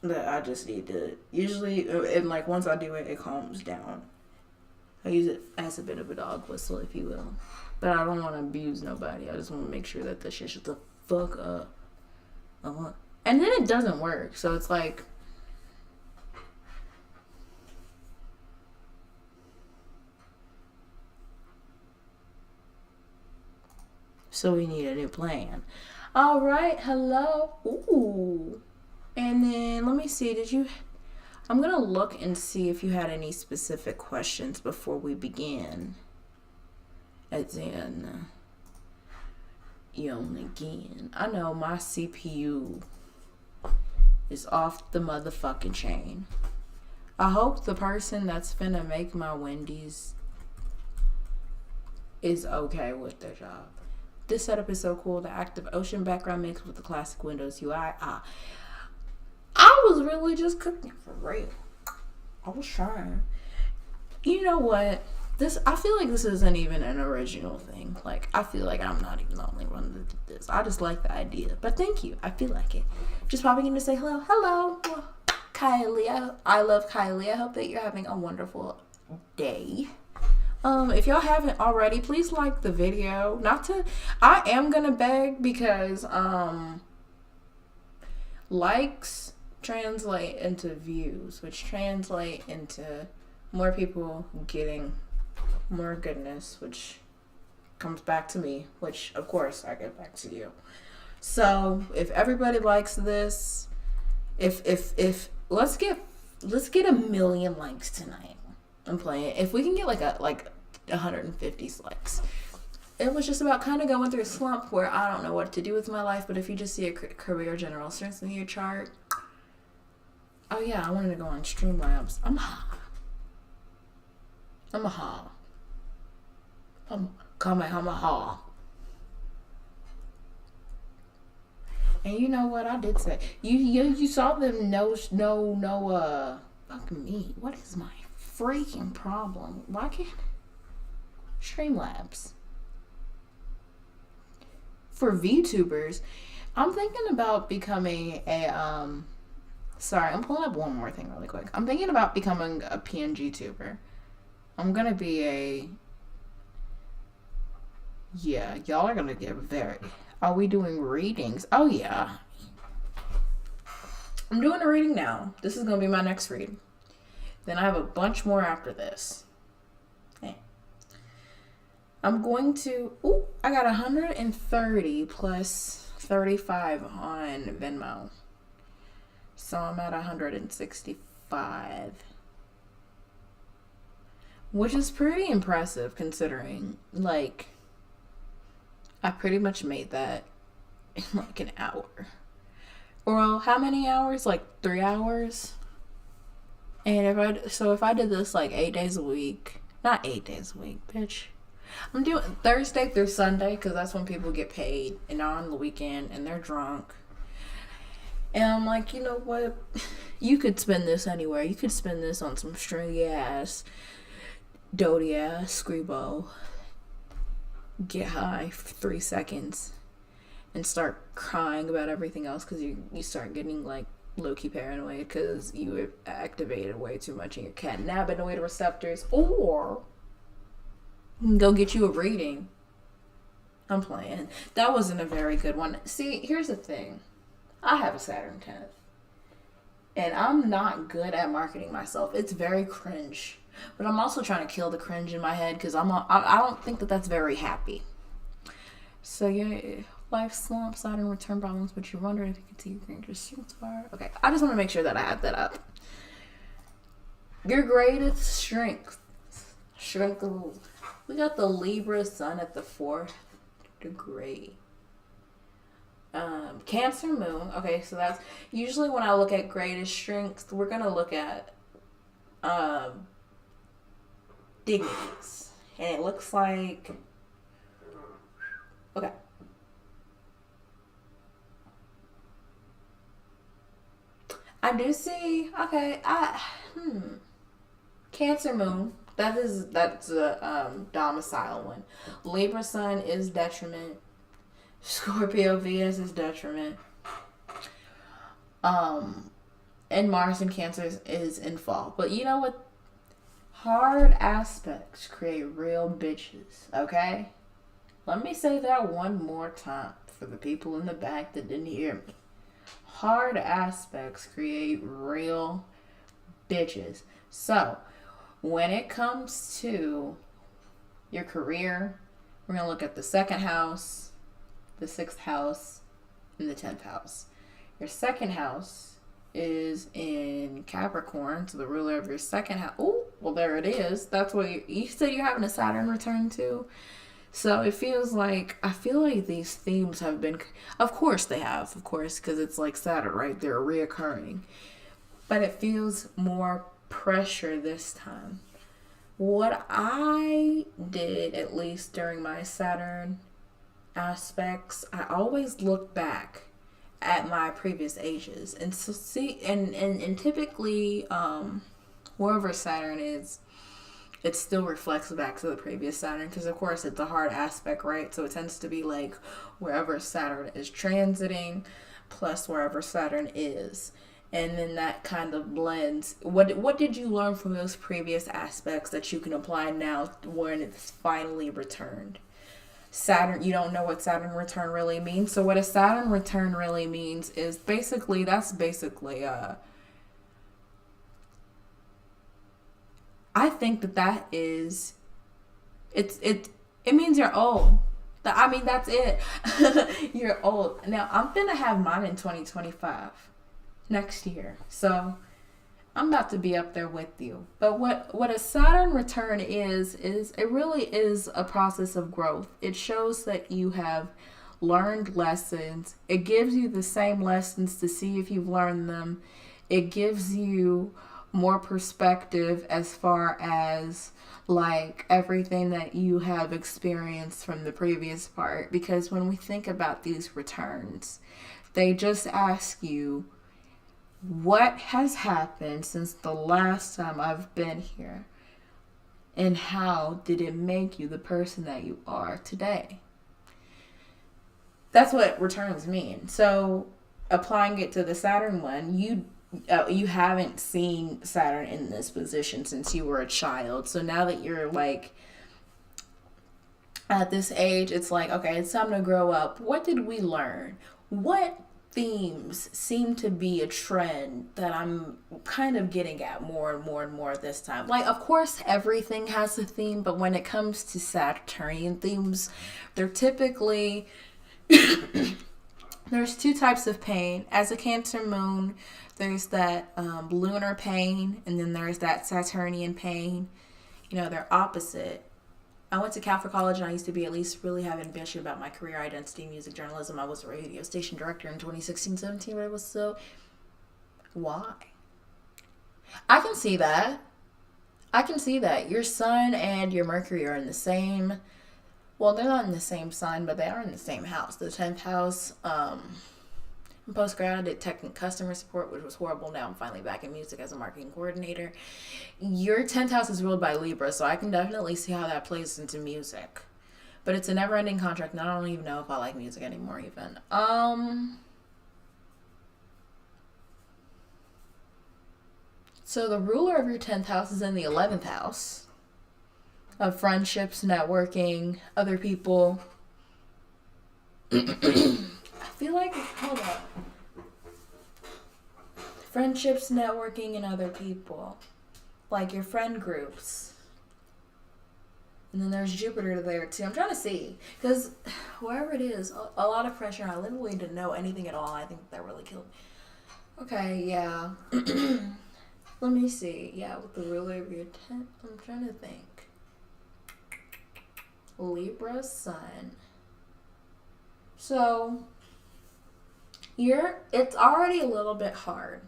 that I just need to usually, and like once I do it, it calms down. I use it as a bit of a dog whistle, if you will, but I don't want to abuse nobody. I just want to make sure that the shit shuts the fuck up. And then it doesn't work, so it's like, so we need a new plan. All right, hello. Ooh. And then let me see, I'm going to look and see if you had any specific questions before we begin. As in, again, I know my CPU is off the motherfucking chain. I hope the person that's finna make my Wendy's is okay with their job. This setup is so cool. The active ocean background mixed with the classic Windows UI. I was really just cooking for real. I was trying. You know what? I feel like this isn't even an original thing. Like, I feel like I'm not even the only one that did this. I just like the idea. But thank you. I feel like it. Just popping in to say hello. Hello, Kylie. I love Kylie. I hope that you're having a wonderful day. If y'all haven't already, please like the video. I am gonna beg because, likes translate into views, which translate into more people getting more goodness, which comes back to me, which of course I get back to you. So if everybody likes this, if let's get 1 million likes tonight. I'm playing. If we can get like 150 likes. It was just about kind of going through a slump where I don't know what to do with my life, but if you just see a career general strengths in your chart. Oh yeah, I wanted to go on Streamlabs. I'm a ha. And you know what I did say? You saw them fuck me. What is my freaking problem? Why can't Streamlabs? For VTubers, I'm thinking about becoming a Sorry, I'm pulling up one more thing really quick. I'm thinking about becoming a PNG tuber. I'm gonna be a... Yeah, y'all are gonna get very... Are we doing readings? Oh, yeah. I'm doing a reading now. This is gonna be my next read. Then I have a bunch more after this. Okay. I'm going to... Ooh, I got 130 plus 35 on Venmo. So I'm at 165. Which is pretty impressive considering, like, I pretty much made that in like an hour. Well, how many hours? Like 3 hours? And if I did this like 8 days a week, not 8 days a week, bitch. I'm doing Thursday through Sunday because that's when people get paid and not on the weekend and they're drunk. And I'm like, you know what? You could spend this anywhere. You could spend this on some stringy ass, doty ass, scribo. Get high for 3 seconds and start crying about everything else because you start getting like low-key paranoid because you have activated way too much in your cannabinoid receptors, or go get you a reading. I'm playing. That wasn't a very good one. See, here's the thing. I have a Saturn 10th. And I'm not good at marketing myself. It's very cringe. But I'm also trying to kill the cringe in my head because I don't think that that's very happy. So yeah, life slump, Saturn return problems, but you're wondering if you can see your greatest strengths are. Okay, I just want to make sure that I add that up. Your greatest strength. We got the Libra sun at the 4th degree. Cancer moon. Okay, so that's usually when I look at greatest strengths, we're gonna look at dignities, and it looks like okay. I do see. Okay, Cancer moon. That's a domicile one. Libra sun is detriment. Scorpio Venus is detriment. And Mars in Cancer is in fall. But you know what? Hard aspects create real bitches, okay? Let me say that one more time for the people in the back that didn't hear me. Hard aspects create real bitches. So, when it comes to your career, we're going to look at the 2nd house, the 6th house, and the 10th house. Your 2nd house is in Capricorn, so the ruler of your 2nd house. Oh, well, there it is. That's what you said you're having a Saturn return to. So it feels like, I feel like these themes have been, of course they have, of course, because it's like Saturn, right? They're reoccurring. But it feels more pressure this time. What I did, at least during my Saturn aspects, I always look back at my previous ages and so see and typically wherever Saturn is, it still reflects back to the previous Saturn because of course it's a hard aspect, right? So it tends to be like wherever Saturn is transiting plus wherever Saturn is, and then that kind of blends. What did you learn from those previous aspects that you can apply now when it's finally returned? Saturn, you don't know what Saturn return really means. So what a Saturn return really means is basically, I think that is, it means you're old. I mean, that's it. You're old. Now, I'm gonna have mine in 2025, next year. So I'm about to be up there with you. But what a Saturn return is it really is a process of growth. It shows that you have learned lessons. It gives you the same lessons to see if you've learned them. It gives you more perspective as far as like everything that you have experienced from the previous part. Because when we think about these returns, they just ask you, what has happened since the last time I've been here? And how did it make you the person that you are today? That's what returns mean. So applying it to the Saturn one, you haven't seen Saturn in this position since you were a child. So now that you're like at this age, it's like, okay, it's time to grow up. What did we learn? What themes seem to be a trend that I'm kind of getting at more and more and more this time? Like, of course, everything has a theme, but when it comes to Saturnian themes, they're typically there's two types of pain. As a Cancer moon, there's that lunar pain, and then there's that Saturnian pain. You know, they're opposite. I went to Catholic college, and I used to be at least really have ambition about my career identity, music journalism. I was a radio station director in 2016-17, but it was so... Why? I can see that. I can see that. Your Sun and your Mercury are in the same... Well, they're not in the same sign, but they are in the same house. The 10th house. In post-grad, I did tech and customer support, which was horrible. Now I'm finally back in music as a marketing coordinator. Your 10th house is ruled by Libra, so I can definitely see how that plays into music. But it's a never-ending contract, and I don't even know if I like music anymore, even. So the ruler of your 10th house is in the 11th house of friendships, networking, other people. I feel like, hold up. Friendships, networking, and other people. Like your friend groups. And then there's Jupiter there too. I'm trying to see. Because wherever it is, a lot of pressure. I literally didn't know anything at all. I think that really killed me. Okay, yeah. Let me see. Yeah, with the ruler of your 10th. I'm trying to think. Libra Sun. So... it's already a little bit hard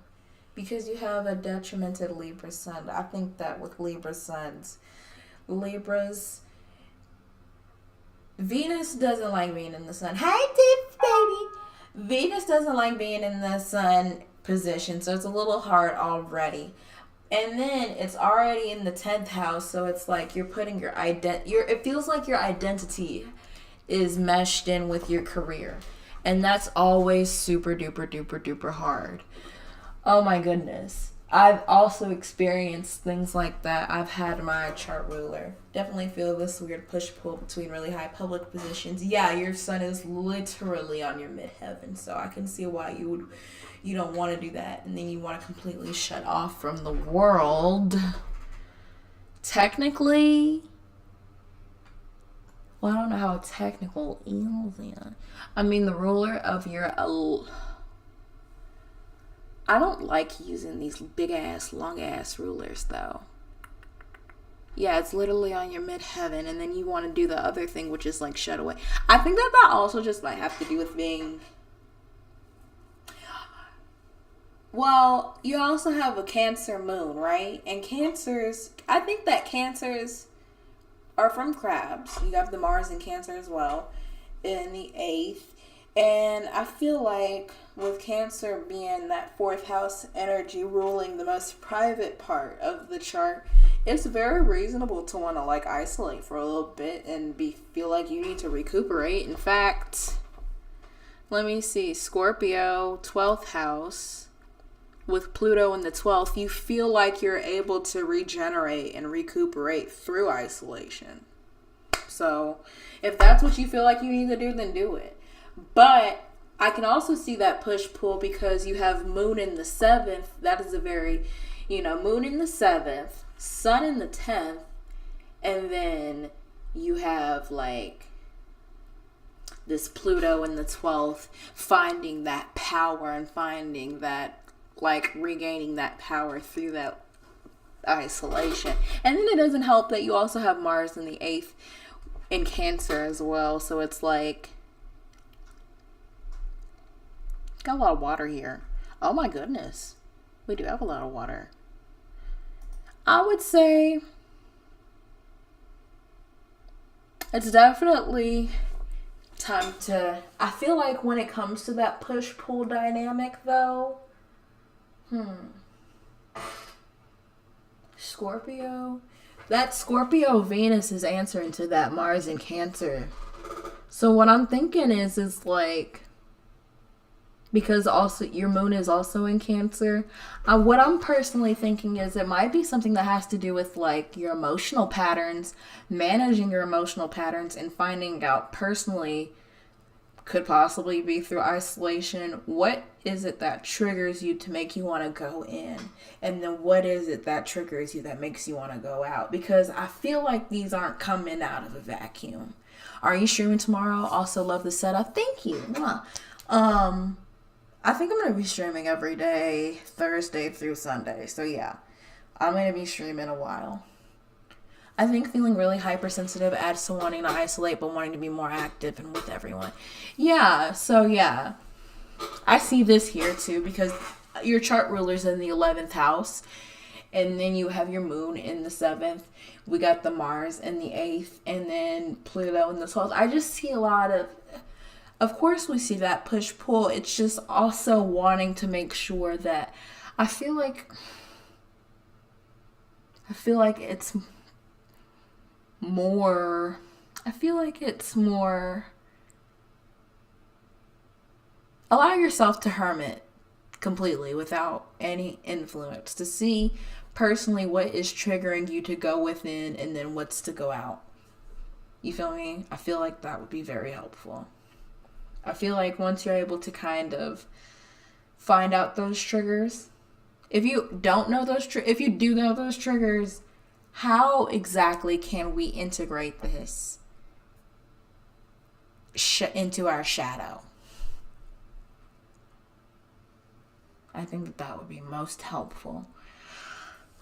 because you have a detrimented Libra Sun. I think that with Libra Suns, Venus doesn't like being in the Sun. Hey, Tips, baby! Venus doesn't like being in the Sun position, so it's a little hard already. And then it's already in the 10th house, so it's like you're putting it feels like your identity is meshed in with your career. And that's always super duper duper duper hard. Oh my goodness. I've also experienced things like that. I've had my chart ruler. Definitely feel this weird push-pull between really high public positions. Yeah, your Sun is literally on your midheaven, so I can see why you don't want to do that. And then you want to completely shut off from the world. Technically... Well, I don't know how technical is. I mean, the ruler of your... I don't like using these big-ass, long-ass rulers, though. Yeah, it's literally on your midheaven, and then you want to do the other thing, which is, like, shut away. I think that also just might have to do with being... Well, you also have a Cancer moon, right? And Cancers... I think that Cancers... are from crabs. You have the Mars in Cancer as well in the 8th. And I feel like with Cancer being that 4th house energy ruling the most private part of the chart, it's very reasonable to want to like isolate for a little bit and feel like you need to recuperate. In fact, let me see, Scorpio, 12th house with Pluto in the 12th, you feel like you're able to regenerate and recuperate through isolation. So if that's what you feel like you need to do, then do it. But I can also see that push-pull because you have Moon in the 7th. That is a very, Moon in the 7th, Sun in the 10th, and then you have like this Pluto in the 12th, finding that power and finding that, like, regaining that power through that isolation. And then it doesn't help that you also have Mars in the 8th in Cancer as well. So it's like, got a lot of water here. Oh my goodness. We do have a lot of water. I would say it's definitely time to... I feel like when it comes to that push-pull dynamic, though... Scorpio. That Scorpio Venus is answering to that Mars in Cancer. So what I'm thinking is like... because also your moon is also in Cancer. What I'm personally thinking is it might be something that has to do with like your emotional patterns, managing your emotional patterns, and finding out personally, could possibly be through isolation, what is it that triggers you to make you want to go in, and then what is it that triggers you that makes you want to go out, because I feel like these aren't coming out of a vacuum. Are you streaming tomorrow? Also love the setup. Thank you. I think I'm going to be streaming every day, Thursday through Sunday. So yeah, I'm going to be streaming a while. I think feeling really hypersensitive adds to wanting to isolate, but wanting to be more active and with everyone. Yeah, so yeah. I see this here too, because your chart ruler's in the 11th house. And then you have your moon in the 7th. We got the Mars in the 8th. And then Pluto in the 12th. I just see a lot of course we see that push-pull. It's just also wanting to make sure that I feel like it's more allow yourself to hermit completely without any influence, to see personally what is triggering you to go within and then what's to go out. You feel me? I feel like that would be very helpful. I feel like once you're able to kind of find out those triggers, if you don't know if you do know those triggers, how exactly can we integrate this into our shadow? I think that would be most helpful.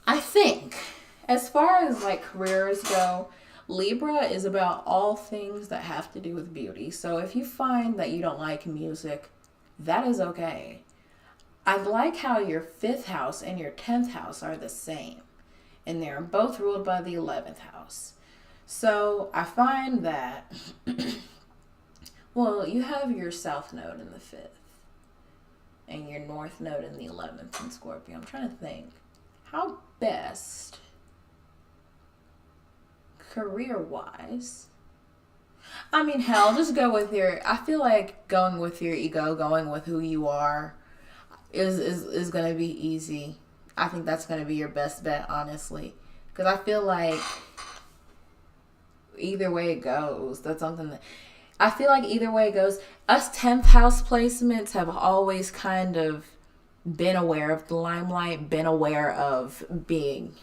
I think, as far as like careers go, Libra is about all things that have to do with beauty. So if you find that you don't like music, that is okay. I like how your 5th house and your 10th house are the same. And they're both ruled by the 11th house. So I find that, well, you have your South Node in the 5th. And your North Node in the 11th in Scorpio. I'm trying to think. How best, career-wise? I mean, hell, just go with I feel like going with your ego, going with who you are, is going to be easy. I think that's going to be your best bet, honestly. Because I feel like either way it goes, that's something that... I feel like either way it goes, us 10th house placements have always kind of been aware of the limelight, been aware of being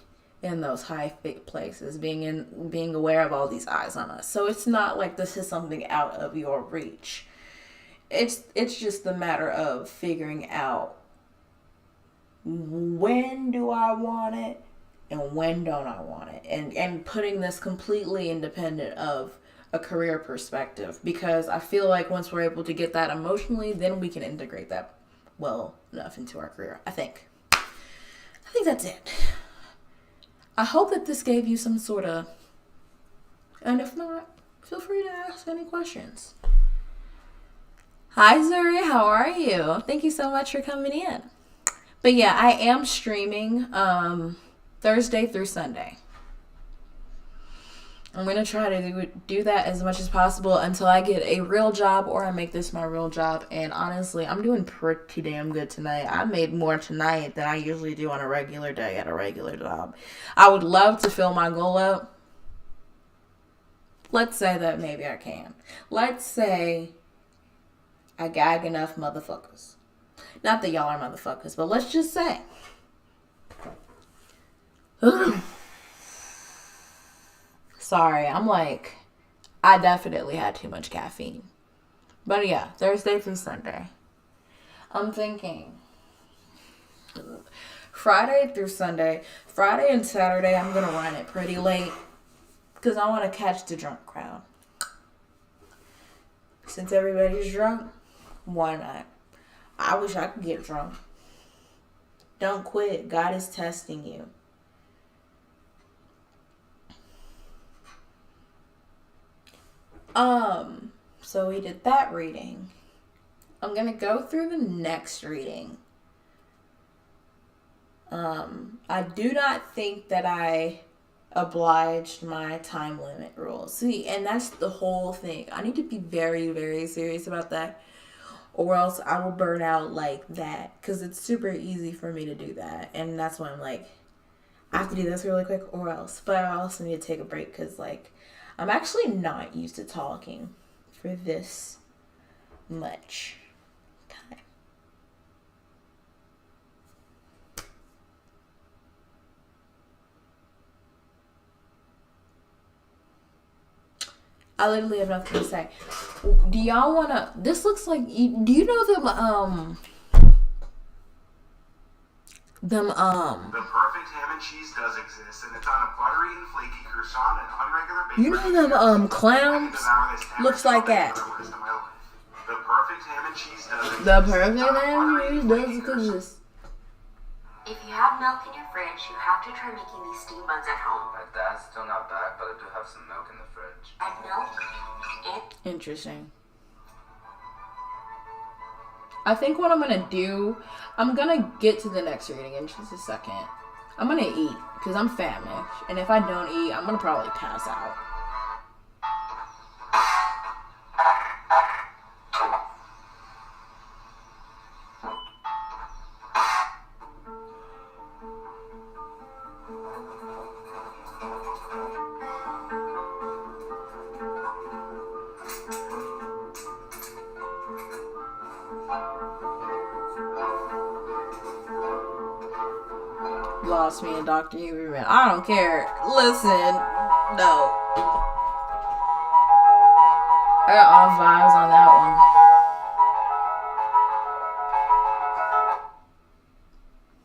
in those high places, being aware of all these eyes on us. So it's not like this is something out of your reach. It's just a matter of figuring out, when do I want it and when don't I want it, and putting this completely independent of a career perspective, because I feel like once we're able to get that emotionally, then we can integrate that well enough into our career. I think that's it. I hope that this gave you some sort of, and if not, feel free to ask any questions. Hi Zuri, how are you? Thank you so much for coming in. But yeah, I am streaming Thursday through Sunday. I'm going to try to do that as much as possible until I get a real job or I make this my real job. And honestly, I'm doing pretty damn good tonight. I made more tonight than I usually do on a regular day at a regular job. I would love to fill my goal up. Let's say that maybe I can. Let's say I gag enough motherfuckers. Not that y'all are motherfuckers, but let's just say. Sorry, I definitely had too much caffeine. But yeah, Thursday through Sunday. I'm thinking Friday through Sunday. Friday and Saturday, I'm going to run it pretty late because I want to catch the drunk crowd. Since everybody's drunk, why not? I wish I could get drunk. Don't quit. God is testing you. So we did that reading. I'm going to go through the next reading. I do not think that I obliged my time limit rule. See, and that's the whole thing. I need to be very, very serious about that. or else I will burn out like that. Because it's super easy for me to do that. And that's why I'm like, I have to do this really quick or else. But I also need to take a break because, like, I'm actually not used to talking for this much time. I literally have nothing to say. Do y'all wanna? This looks like. Do you know them? The perfect ham and cheese does exist, and it's on a buttery and flaky croissant and unregular bacon. You know them clowns? Looks like that. The perfect ham and cheese does exist. The perfect ham and cheese does exist. If you have milk in your fridge, you have to try making these steam buns at home. That's still not bad, but I do have some milk in the fridge. And milk Interesting. I think what I'm gonna do, I'm gonna get to the next reading in just a second. I'm gonna eat, because I'm famished. And if I don't eat, I'm gonna probably pass out. Lost me in Dr. Huberman. I don't care. Listen, no. I got all vibes on that one.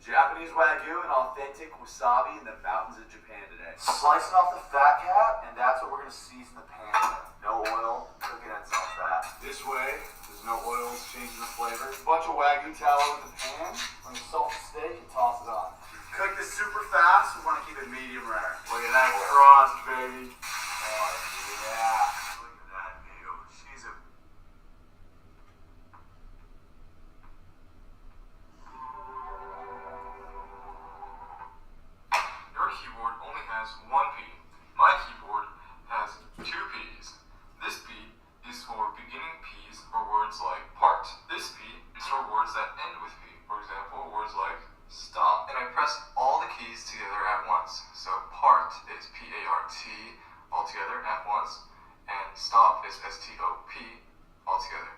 Japanese Wagyu and authentic wasabi in the mountains of Japan today. Slicing off the fat cap, and that's what we're going to season the pan with. No oil, cooking ends on fat. This way, there's no oil, it's changing the flavor. Bunch of Wagyu tallow in the pan. When you salt the steak and toss it on. Cook this super fast, we want to keep it medium rare. Look at that crust, baby. Oh, yeah. Look at that view. She's a... Your keyboard only has one P. My keyboard has two P's. This P is for beginning P's for words like part. This P is for words that end with P. For example, words like stop. And I press all the keys together at once. So part is P-A-R-T all together at once. And stop is S-T-O-P all together.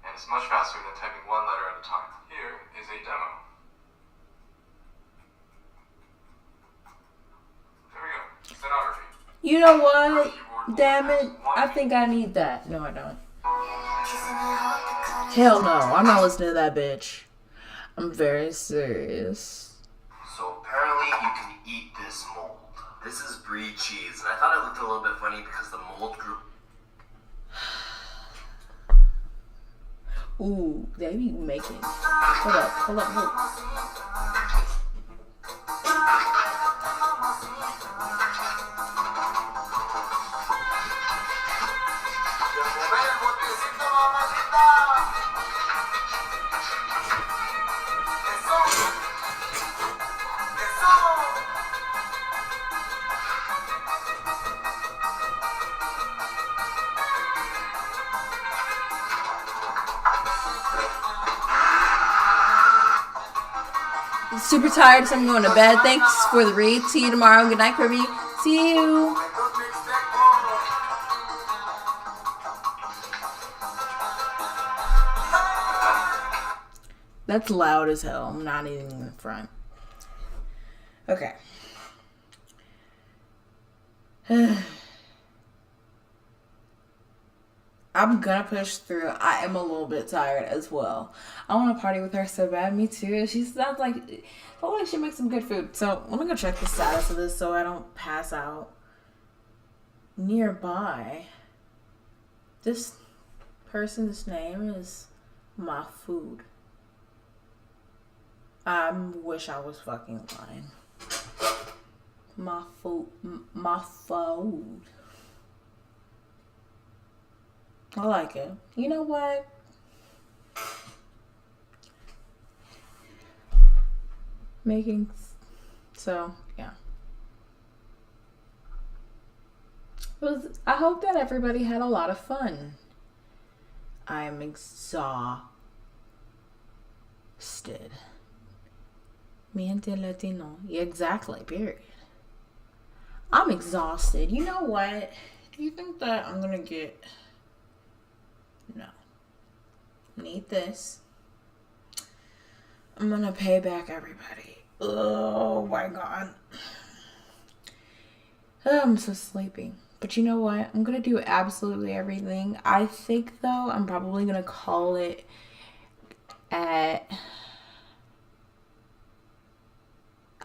And it's much faster than typing one letter at a time. Here is a demo. There we go. Stenography. You know what? Damn it. I think I need that. No, I don't. Hell no. I'm not listening to that bitch. I'm very serious. So apparently you can eat this mold. This is brie cheese, and I thought it looked a little bit funny because the mold grew. Ooh, they be making. Hold up. Super tired, so I'm going to bed. Thanks for the read. See you tomorrow. Good night, Kirby. See you. That's loud as hell. I'm not even in the front. Okay. I'm gonna push through. I am a little bit tired as well. I want to party with her so bad. Me too. She sounds like, hopefully she makes some good food. So let me go check the status of this so I don't pass out. Nearby. This person's name is my food. I wish I was fucking lying. My food. My food. I like it. You know what? So, yeah. I hope that everybody had a lot of fun. I am exhausted. Miente Latino. Yeah, exactly. Period. I'm exhausted. You know what? Do you think that I'm gonna get... No. Need this. I'm gonna pay back everybody. Oh my god. I'm so sleepy. But you know what? I'm gonna do absolutely everything. I think though I'm probably gonna call it at...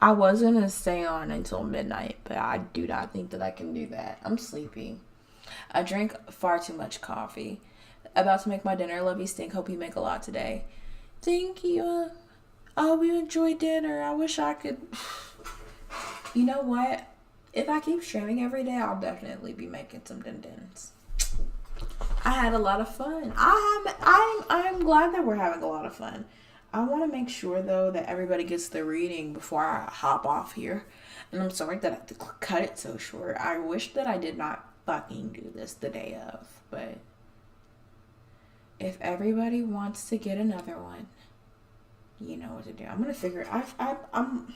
I was gonna stay on until midnight, but I do not think that I can do that. I'm sleepy. I drank far too much coffee. About to make my dinner. Love you, stink. Hope you make a lot today. Thank you. I hope you enjoy dinner. I wish I could. You know what? If I keep streaming every day, I'll definitely be making some din-dins. I had a lot of fun. I'm glad that we're having a lot of fun. I want to make sure though that everybody gets the reading before I hop off here. And I'm sorry that I have to cut it so short. I wish that I did not fucking do this the day of, but if everybody wants to get another one, you know what to do. I'm gonna figure it. I'm.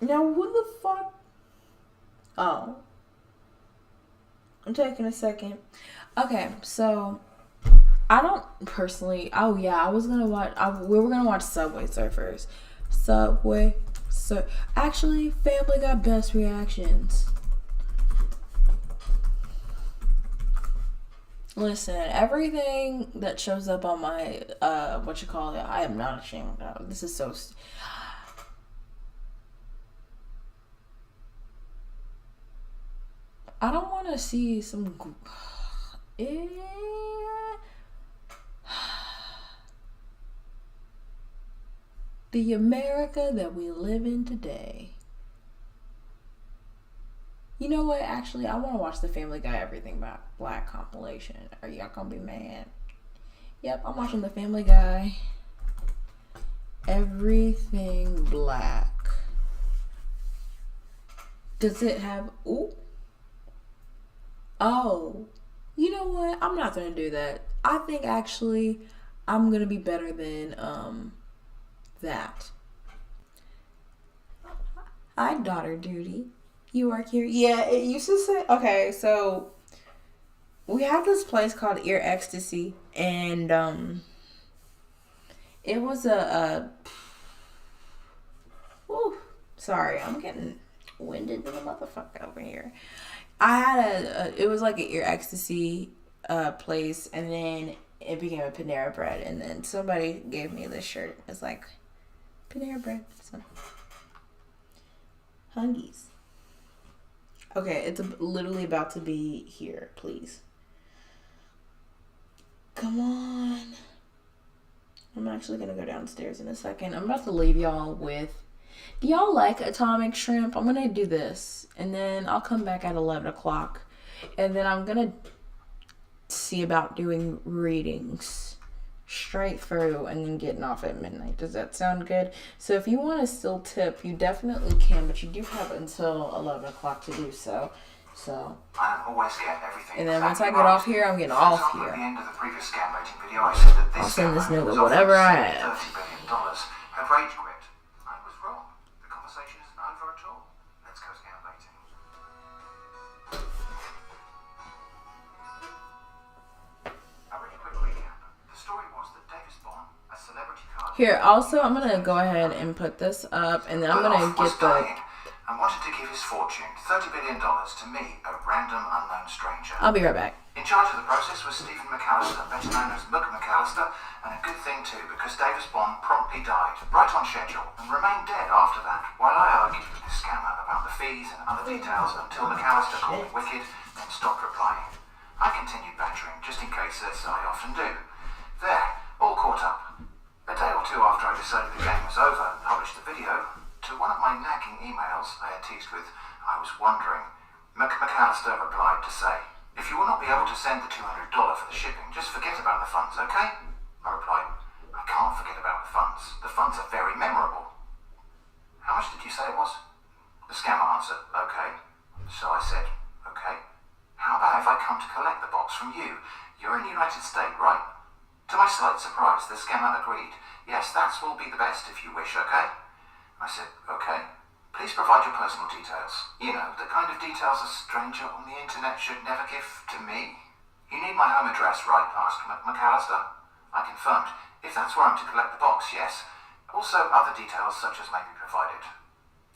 Now who the fuck? Oh, I'm taking a second. Okay, so I don't personally. Oh yeah, I was gonna watch. We were gonna watch Subway Surfers. Subway Surf. Actually, Family got best reactions. Listen, everything that shows up on my I am not ashamed of. This is so. I don't want to see some. The America that we live in today. You know what? Actually, I want to watch the Family Guy Everything Black compilation. Are y'all gonna be mad? Yep, I'm watching the Family Guy Everything Black. Does it have... Ooh. Oh. You know what? I'm not gonna do that. I think actually I'm gonna be better than that. Hi, daughter duty. You work here? Yeah, it used to say... Okay, so we have this place called Ear Ecstasy, and it was Whew, sorry, I'm getting winded to the motherfucker over here. I had it was like an Ear Ecstasy place, and then it became a Panera Bread, and then somebody gave me this shirt. It's like Panera Bread. So Hungies. Okay, it's literally about to be here, please. Come on. I'm actually going to go downstairs in a second. I'm about to leave y'all with... Do y'all like atomic shrimp? I'm going to do this. And then I'll come back at 11 o'clock. And then I'm going to see about doing readings straight through and then getting off at midnight. Does that sound good? So if you want to still tip, you definitely can, but you do have until 11 o'clock to do so. I don't always get everything. And then once I get off here, I'm getting off here. At the end of the previous scam rating video, I said that this I'll send this scam nigga was whatever I offering have. $30 billion had rage quit. I was wrong. The conversation isn't over at all. Let's go scam rating. A really quick recap. The story was that Davis Bond, a celebrity card... Here, also, I'm going to go ahead and put this up, and then I'm going to get the... and wanted to give his fortune, $30 billion, to me, a random unknown stranger. I'll be right back. In charge of the process was Stephen McAllister, better known as Mook McAllister, and a good thing too, because Davis Bond promptly died, right on schedule, and remained dead after that, while I argued with this scammer about the fees and other details until McAllister called me wicked, then stopped replying. I continued bantering, just in case, as I often do. There, all caught up. A day or two after I decided the game was over and published the video, to one of my nagging emails I had teased with, I was wondering. McAllister replied to say, if you will not be able to send the $200 for the shipping, just forget about the funds, okay? I replied, I can't forget about the funds. The funds are very memorable. How much did you say it was? The scammer answered, from you. You're in the United States, right? To my slight surprise, the scammer agreed. Yes, that will be the best if you wish, okay? I said, okay. Please provide your personal details. You know, the kind of details a stranger on the internet should never give to me. You need my home address, right? Asked McAllister. I confirmed. If that's where I'm to collect the box, yes. Also, other details such as may be provided.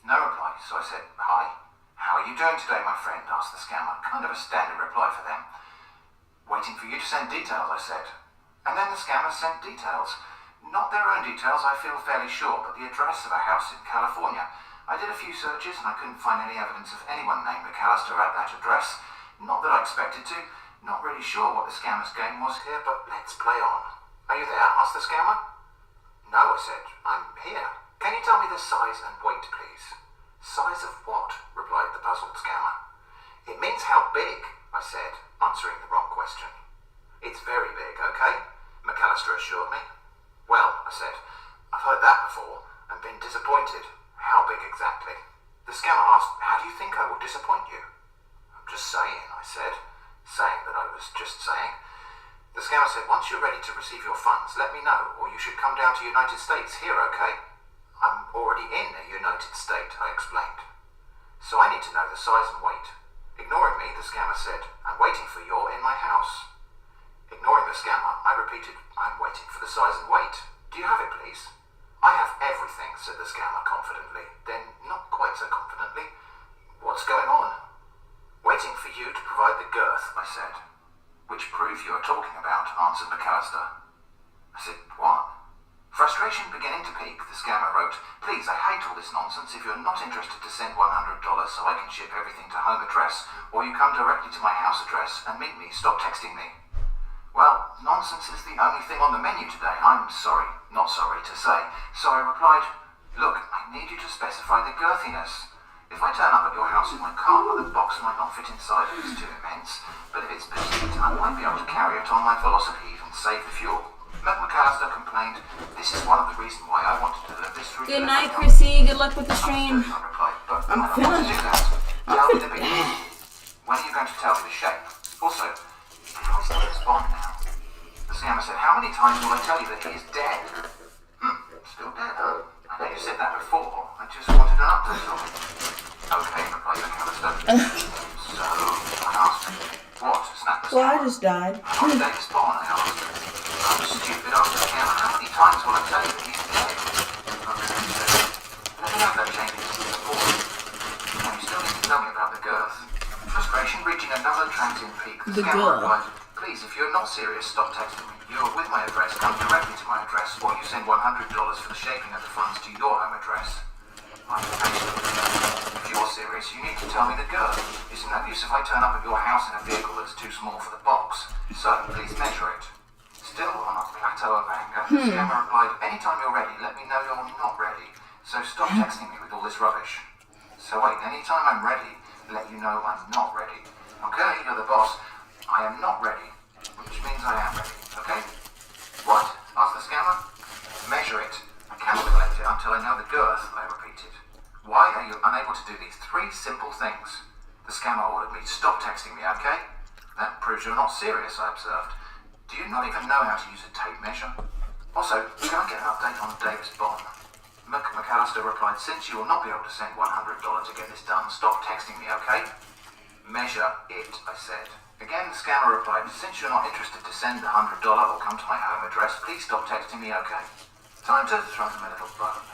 No reply, so I said, hi. How are you doing today, my friend? Asked the scammer. Kind of a standard reply for them. Waiting for you to send details, I said. And then the scammer sent details. Not their own details, I feel fairly sure, but the address of a house in California. I did a few searches and I couldn't find any evidence of anyone named McAllister at that address. Not that I expected to. Not really sure what the scammer's game was here, but let's play on. Are you there? Asked the scammer. No, I said. I'm here. Can you tell me the size and weight, please? Size of what? Replied the puzzled scammer. It means how big, I said, answering the wrong question. It's very big, okay? McAllister assured me. Well, I said, I've heard that before and been disappointed. How big exactly? The scammer asked, how do you think I will disappoint you? I'm just saying, I said, saying that I was just saying. The scammer said, once you're ready to receive your funds, let me know, or you should come down to United States here, okay? I'm already in a United State, I explained. So I need to know the size and weight. Ignoring me, the scammer said, I'm waiting for you in my house. Ignoring the scammer, I repeated, I'm waiting for the size and weight. Do you have it, please? I have everything, said the scammer confidently. Then, not quite so confidently. What's going on? Waiting for you to provide the girth, I said. Which proof you are talking about, answered McAllister. I said, what? Frustration beginning to peak, the scammer wrote, please, I hate all this nonsense. If you're not interested to send $100 so I can ship everything to home address, or you come directly to my house address and meet me, stop texting me. Well, nonsense is the only thing on the menu today. I'm sorry, not sorry to say. So I replied, look, I need you to specify the girthiness. If I turn up at your house in my car, the box might not fit inside if it's too immense, but if it's petite, I might be able to carry it on my velocipede and save the fuel. McAllister complained, this is one of the reasons why I wanted to deliver this through. Good night, Chrissy. Good luck with the stream. I replied, but I'm I don't want to do that. I'm Tell me the beginning. When are you going to tell me the shape? Also, how is James Bond now? The scammer said, how many times will I tell you that he is dead? Still dead, huh? I know you said that before. I just wanted an update on it. Okay, replied McAllister. So, I asked him. What? Snapped the scammer. Well, I just died. How many days Bond, I asked him. I'm stupid, asked the scammer. How many times will I tell you that he's dead? Okay, he said, let me have that changes before. Now, you still need to tell me about the girth. Frustration reaching another transient peak. The scammer replied, please, if you're not serious, stop texting me. You're with my address, come directly to my address, or you send $100 for the shaping of the funds to your home address. I'm impatient. If you're serious, you need to tell me the girth. It's no use if I turn up at your house in a vehicle that's too small for the box. So, please measure it. Still on a plateau of anger, the scammer replied, anytime you're ready, let me know you're not ready. So stop texting me with all this rubbish. So wait, anytime I'm ready, let you know I'm not ready. Okay, you're the boss. I am not ready, which means I am ready, okay? What? Asked the scammer. Measure it. I cannot collect it until I know the girth, I repeated. Why are you unable to do these 3 simple things? The scammer ordered me to stop texting me, okay? That proves you're not serious, I observed. Do you not even know how to use a tape measure? Also, can I get an update on Davis Bond? McAllister replied, since you will not be able to send $100 to get this done, stop texting me, okay? Measure it, I said. Again, the scammer replied, since you're not interested to send the $100 or come to my home address, please stop texting me, okay? Time to throw them a little bone.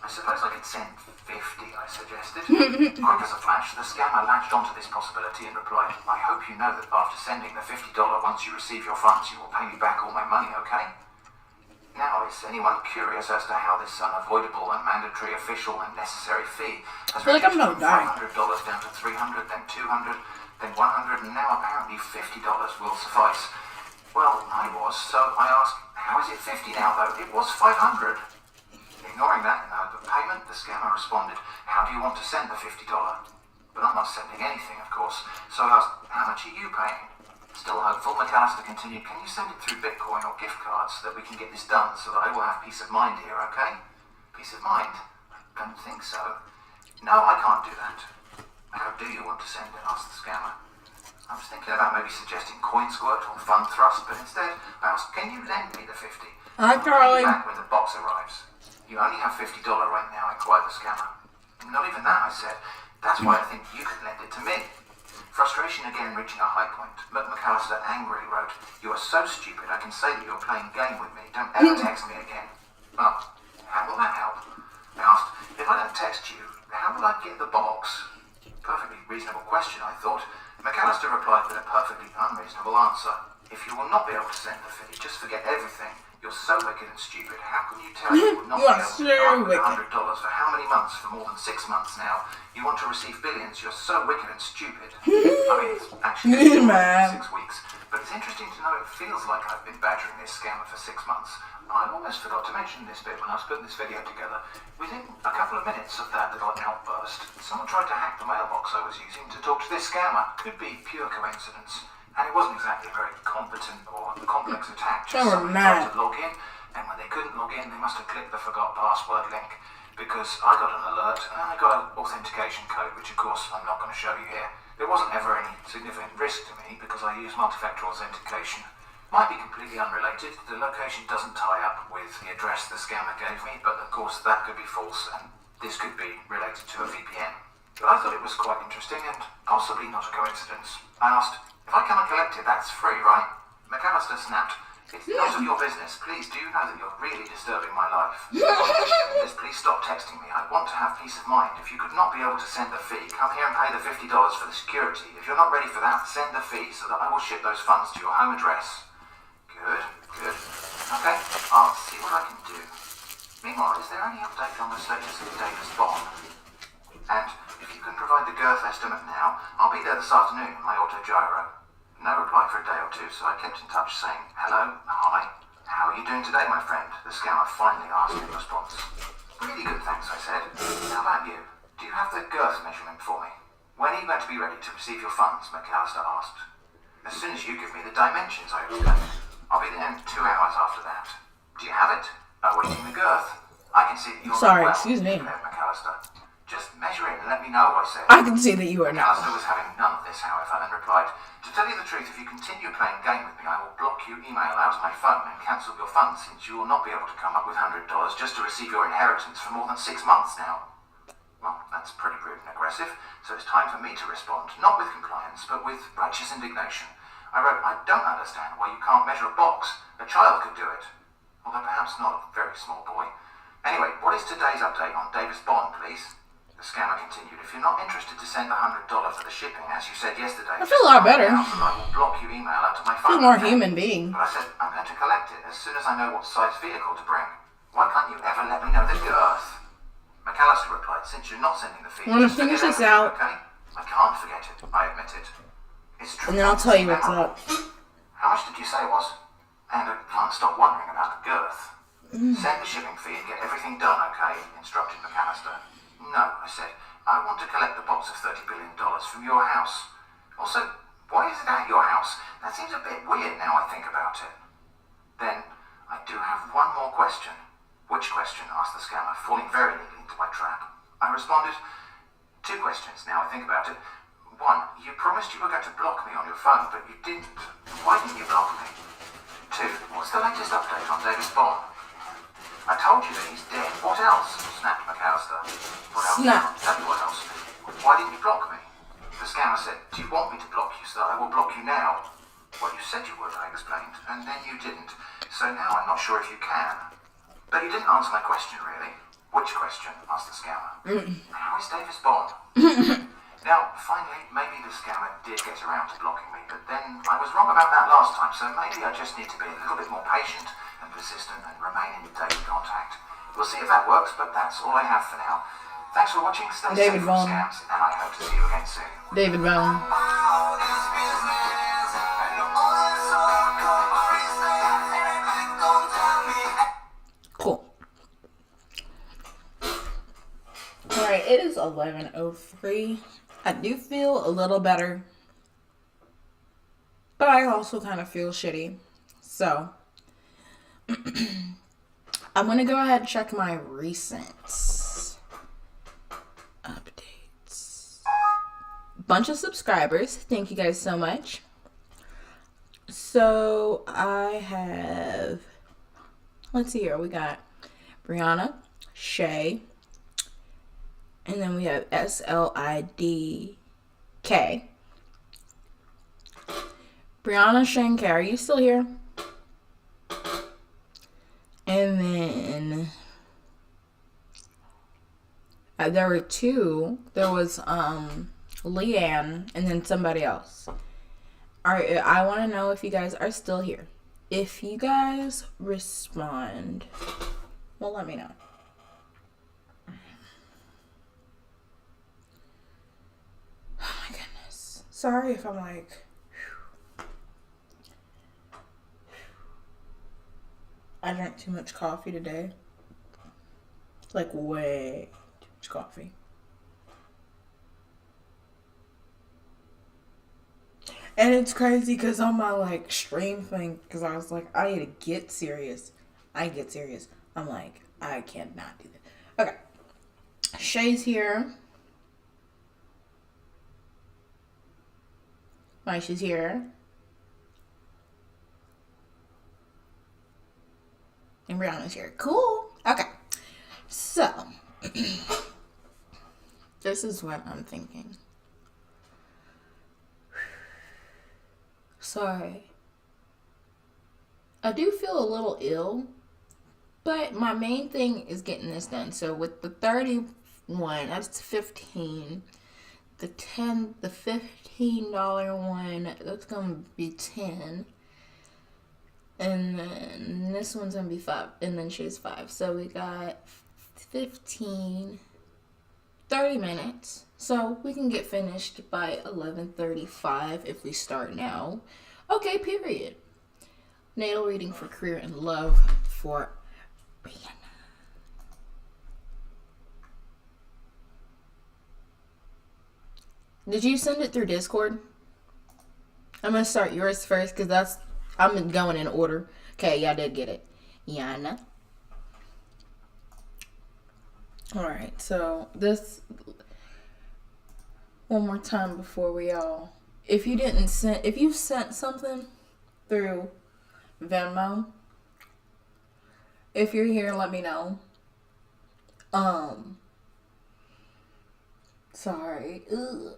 I suppose I could send 50, I suggested. Quick as a flash, the scammer latched onto this possibility and replied, I hope you know that after sending the $50 once you receive your funds, you will pay me back all my money, okay? Now, is anyone curious as to how this unavoidable and mandatory official and necessary fee has reduced from $500 down to $300, then $200, then $100, and now apparently $50 will suffice? Well, I was, so I asked, how is it 50 now, though? It was 500. Ignoring that in the hope of payment, the scammer responded, how do you want to send the $50? But I'm not sending anything, of course, so I asked, how much are you paying? Still hopeful, McAllister continued, can you send it through Bitcoin or gift cards so that we can get this done so that I will have peace of mind here, okay? Peace of mind? I don't think so. No, I can't do that. How do you want to send it? Asked the scammer. I was thinking about maybe suggesting coin squirt or fun thrust, but instead I asked, can you lend me the 50? Hi, Charlie. Back when the box arrives. You only have $50 right now, inquired the scammer. Not even that, I said. That's why I think you could lend it to me. Frustration again reaching a high point. McAllister angrily wrote, you are so stupid I can say that you're playing game with me. Don't ever text me again. Well, how will that help? I asked, if I don't text you, how will I get the box? Perfectly reasonable question, I thought. McAllister replied with a perfectly unreasonable answer. If you will not be able to send the fee, just forget everything. You're so wicked and stupid. How can you tell you will not be able to come up with $100 for how many months? For more than 6 months now. You want to receive billions. You're so wicked and stupid. I mean, it's actually 6 weeks. But it's interesting to know it feels like I've been badgering this scammer for 6 months. I almost forgot to mention this bit when I was putting this video together. Within a couple of minutes of that little outburst, someone tried to hack the mailbox I was using to talk to this scammer. Could be pure coincidence. And it wasn't exactly a very competent or complex attack. Just somebody tried to log in, and when they couldn't log in, they must have clicked the forgot password link. Because I got an alert, and I got an authentication code, which of course I'm not going to show you here. There wasn't ever any significant risk to me, because I use multi-factor authentication. Might be completely unrelated. The location doesn't tie up with the address the scammer gave me, but of course that could be false, and this could be related to a VPN. But I thought it was quite interesting, and possibly not a coincidence. I asked, if I come and collect it, that's free, right? McAllister snapped. It's none of your business. Please, do you know that you're really disturbing my life? Please stop texting me. I want to have peace of mind. If you could not be able to send the fee, come here and pay the $50 for the security. If you're not ready for that, send the fee so that I will ship those funds to your home address. Good. Okay, I'll see what I can do. Meanwhile, is there any update on the status of Davis Bond? And if you can provide the girth estimate now, I'll be there this afternoon in my autogyro. No reply for a day or two, so I kept in touch saying, hello, hi, how are you doing today, my friend? The scammer finally asked in response. Really good, thanks, I said. How about you? Do you have the girth measurement for me? When are you going to be ready to receive your funds? McAllister asked. As soon as you give me the dimensions, I explained. I'll be there in 2 hours after that. Do you have it? Awaiting the girth. I can see that you're Sorry, well, excuse me. McAllister. Just measure it and let me know, I said. I can see that you are not. McAllister was having none of this, however, and replied, to tell you the truth, if you continue playing game with me, I will block you email out of my phone and cancel your funds, since you will not be able to come up with $100 just to receive your inheritance for more than 6 months now. Well, that's pretty rude and aggressive, so it's time for me to respond, not with compliance, but with righteous indignation. I wrote, I don't understand why you can't measure a box. A child could do it. Although perhaps not a very small boy. Anyway, what is today's update on Davis Bond, please? The scammer continued, if you're not interested to send the $100 for the shipping, as you said yesterday, I feel a lot better. I will block you email out to my phone. I feel more human being. But I said, I'm going to collect it as soon as I know what size vehicle to bring. Why can't you ever let me know the girth? McAllister replied, since you're not sending the fee, I'm going to finish this out. Okay? I can't forget it, I admitted. It's true. And then I'll tell you what's up. How much did you say it was? And I can't stop wondering about the girth. Send the shipping fee and get everything done, okay? Instructed McAllister. No, I said. I want to collect the box of $30 billion from your house. Also, why is it at your house? That seems a bit weird now I think about it. Then, I do have one more question. Which question? Asked the scammer, falling very neatly into my trap. I responded, 2 questions now I think about it. 1, you promised you were going to block me on your phone, but you didn't. Why didn't you block me? 2, what's the latest update on Davis Bond? I told you that he's dead. What else? Snapped McAllister. What else? Tell me what else. Why didn't you block me? The scammer said, do you want me to block you so that I will block you now? Well, you said you would, I explained, and then you didn't. So now I'm not sure if you can. But you didn't answer my question, really. Which question? Asked the scammer. How is Davis Bond? Now, finally, maybe the scammer did get around to blocking me, but then I was wrong about that last time, so maybe I just need to be a little bit more patient and persistent and remain in daily contact. We'll see if that works, but that's all I have for now. Thanks for watching. Stay safe from scams, and I hope to see you again soon. David Bone. Cool. Alright, it is 11:03. I do feel a little better, but I also kind of feel shitty. So, I'm going to go ahead and check my recent updates. bunch of subscribers. Thank you guys so much. So I have, let's see here, we got Brianna, Shay, and then we have SLIDK. Brianna, Shay, and K, are you still here? And then there were two. There was Leanne and then somebody else. Alright, I want to know if you guys are still here. If you guys respond, well, let me know. Oh my goodness. Sorry if I'm like, I drank too much coffee today. Like way too much coffee. And it's crazy because on my like stream thing, because I was like, I need to get serious. I get serious. I'm like, I cannot do that. Okay. Shay's here. Maisha's here. And Brianna's here. Cool. Okay. So, this is what I'm thinking. Sorry. I do feel a little ill, but my main thing is getting this done. So with the 31, that's 15. The $15 one, that's gonna be 10. And then this one's gonna be 5, and then she's 5. So we got 15, 30 minutes. So we can get finished by 11:35 if we start now. Okay, period. Natal reading for career and love for Brianna. Did you send it through Discord? I'm gonna start yours first because I'm going in order. Okay, yeah, I did get it. Yana. Alright, so this one more time before we all, if you sent something through Venmo, if you're here, let me know. Sorry. Ugh.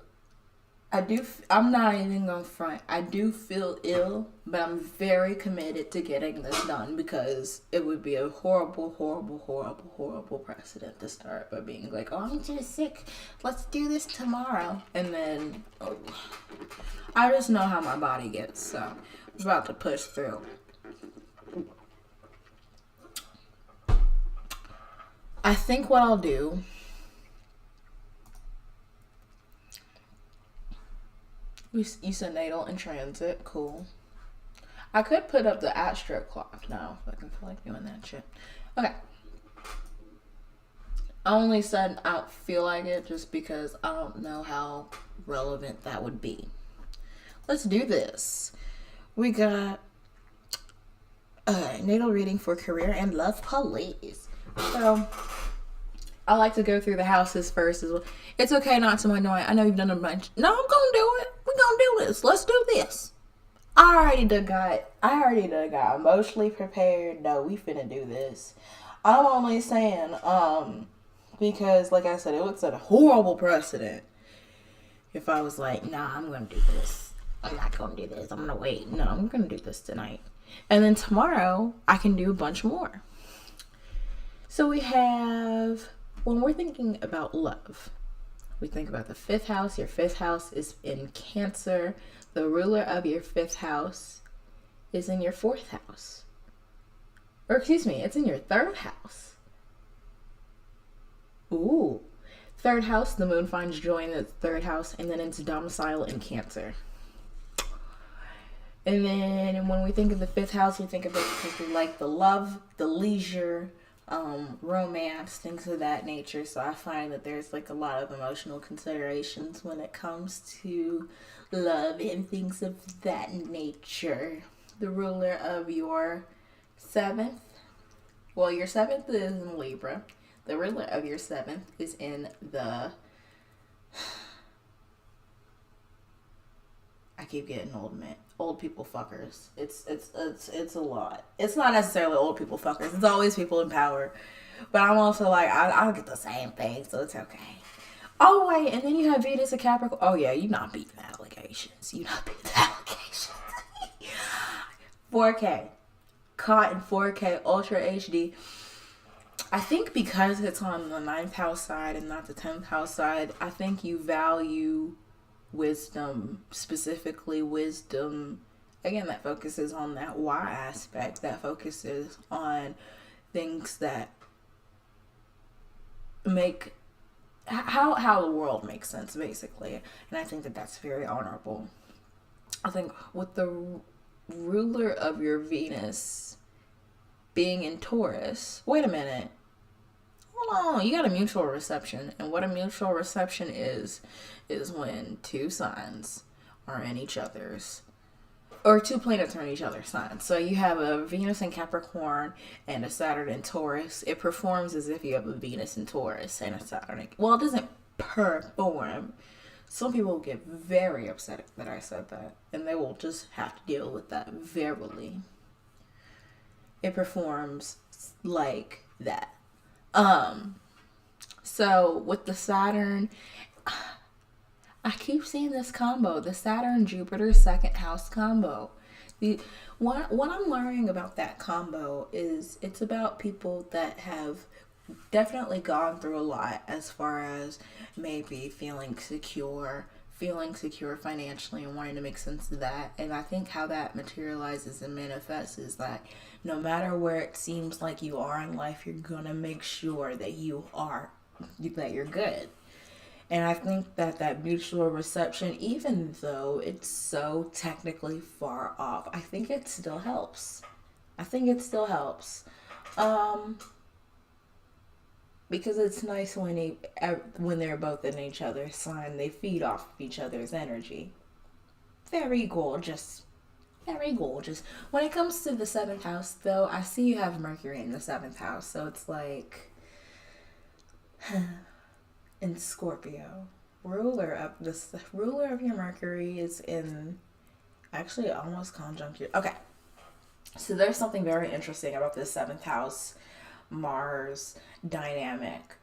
I'm not even gonna front. I do feel ill, but I'm very committed to getting this done because it would be a horrible, horrible, horrible, horrible precedent to start by being like, oh, I'm just sick. Let's do this tomorrow. And then, I just know how my body gets, so I'm about to push through. I think what I'll do, you said natal in transit, cool. I could put up the astro clock now if I can feel like doing that shit. Okay. I only said I don't feel like it just because I don't know how relevant that would be. Let's do this. We got natal reading for career and love, please. So I like to go through the houses first as well. It's okay not to annoy. I know you've done a bunch. No, I'm gonna do it. We're gonna do this. Let's do this. I already done got emotionally prepared. No, we finna do this. I'm only saying, because like I said, it would set a horrible precedent if I was like, nah, I'm gonna do this. I'm not gonna do this. I'm gonna wait. No, I'm gonna do this tonight. And then tomorrow, I can do a bunch more. So we have, when we're thinking about love, we think about the 5th house. Your 5th house is in Cancer. The ruler of your 5th house is in your 4th house. Or excuse me, it's in your 3rd house. Ooh. 3rd house, the moon finds joy in the 3rd house, and then it's domicile in Cancer. And then when we think of the 5th house, we think of it because we like the love, the leisure, romance, things of that nature. So I find that there's like a lot of emotional considerations when it comes to love and things of that nature. The ruler of your 7th, well, your 7th is in Libra. The ruler of your 7th is in the I keep getting old people fuckers. It's a lot. It's not necessarily old people fuckers. It's always people in power. But I'm also like, I'll get the same thing, so it's okay. Oh, wait, and then you have Venus and Capricorn. Oh, yeah, you're not beating the allegations. 4K. Caught in 4K, Ultra HD. I think because it's on the 9th house side and not the 10th house side, I think you value wisdom, specifically wisdom, again, that focuses on that why aspect, that focuses on things that make how the world makes sense, basically. And I think that that's very honorable. I think with the ruler of your Venus being in Taurus, wait a minute, hold on, you got a mutual reception. And what a mutual reception is when two signs are in each other's, or two planets are in each other's signs. So you have a Venus in Capricorn and a Saturn in Taurus. It performs as if you have a Venus in Taurus and a Saturn. Well, it doesn't perform. Some people will get very upset that I said that, and they will just have to deal with that verily. It performs like that. So with the Saturn, I keep seeing this combo, the Saturn-Jupiter second house combo. What I'm learning about that combo is it's about people that have definitely gone through a lot as far as maybe feeling secure financially and wanting to make sense of that. And I think how that materializes and manifests is that no matter where it seems like you are in life, you're gonna make sure that you're good. And I think that mutual reception, even though it's so technically far off, I think it still helps. Because it's nice when they're both in each other's sign, they feed off of each other's energy. Very gorgeous. Very gorgeous. When it comes to the 7th house, though, I see you have Mercury in the 7th house, so it's like... in Scorpio, ruler of your Mercury is in actually almost conjunct you. Okay, so there's something very interesting about this 7th house Mars dynamic,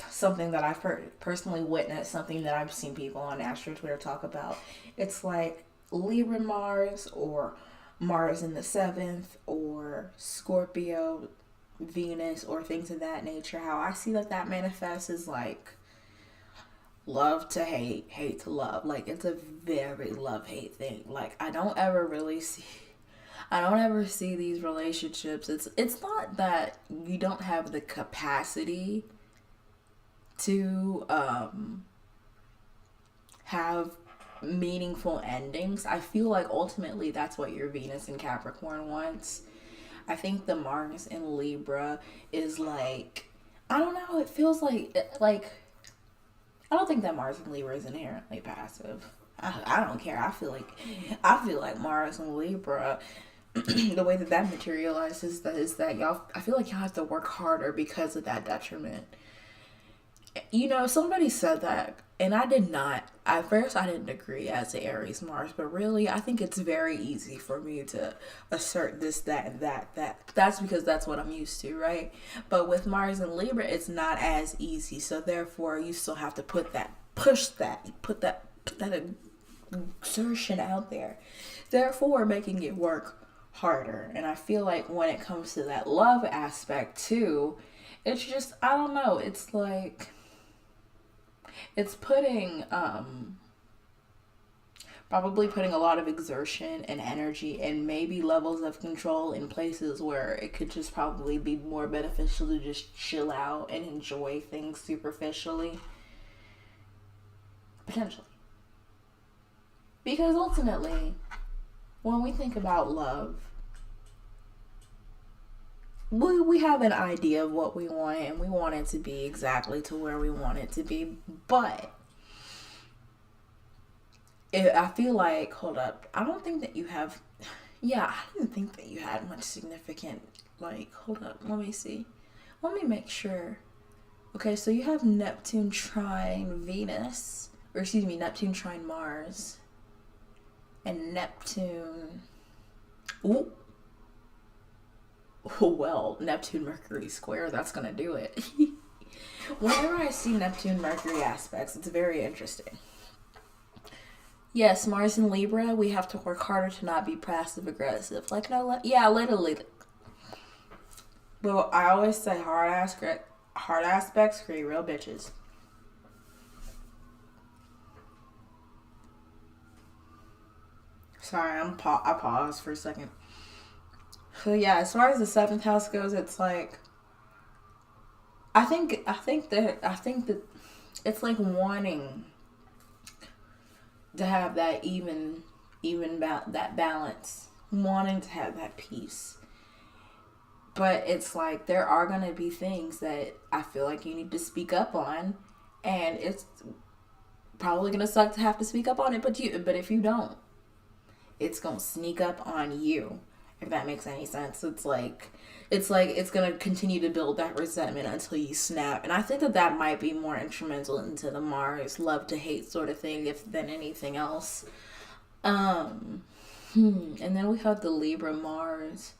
something that I've personally witnessed, something that I've seen people on Astro Twitter talk about. It's like Libra Mars, or Mars in the 7th, or Scorpio Venus, or things of that nature. How I see that manifests is like love to hate, hate to love. Like, it's a very love-hate thing. Like, I don't ever see these relationships. It's not that you don't have the capacity to have meaningful endings. I feel like ultimately that's what your Venus in Capricorn wants. I think the Mars in Libra is like, I don't know, it feels like I don't think that Mars in Libra is inherently passive. I don't care. I feel like Mars in Libra, the way that materializes is that I feel like y'all have to work harder because of that detriment. You know, somebody said that, and I did not. At first, I didn't agree as to Aries Mars, but really, I think it's very easy for me to assert this, that, and that. That's because that's what I'm used to, right? But with Mars and Libra, it's not as easy. So therefore, you still have to put that exertion out there. Therefore, making it work harder. And I feel like when it comes to that love aspect too, it's just, I don't know. It's like, it's putting, probably putting a lot of exertion and energy and maybe levels of control in places where it could just probably be more beneficial to just chill out and enjoy things superficially. Potentially. Because ultimately, when we think about love, we have an idea of what we want, and we want it to be exactly to where we want it to be. But I feel like, hold up, I don't think that you have, I didn't think that you had much significant, like, hold up, let me see. Let me make sure. Okay, so you have Neptune trine Venus, or excuse me, Neptune trine Mars and Neptune. Ooh. Oh, well, Neptune Mercury square, that's gonna do it. Whenever I see Neptune Mercury aspects, it's very interesting. Yes, Mars in Libra, we have to work harder to not be passive aggressive. Like, no, yeah, literally. But I always say hard aspects create real bitches. Sorry, I paused for a second. So yeah, as far as the 7th house goes, it's like I think that it's like wanting to have that that balance, wanting to have that peace. But it's like there are gonna be things that I feel like you need to speak up on, and it's probably gonna suck to have to speak up on it. But if you don't, it's gonna sneak up on you. If that makes any sense. It's like it's gonna continue to build that resentment until you snap. And I think that might be more instrumental into the Mars love to hate sort of thing than anything else. And then we have the Libra Mars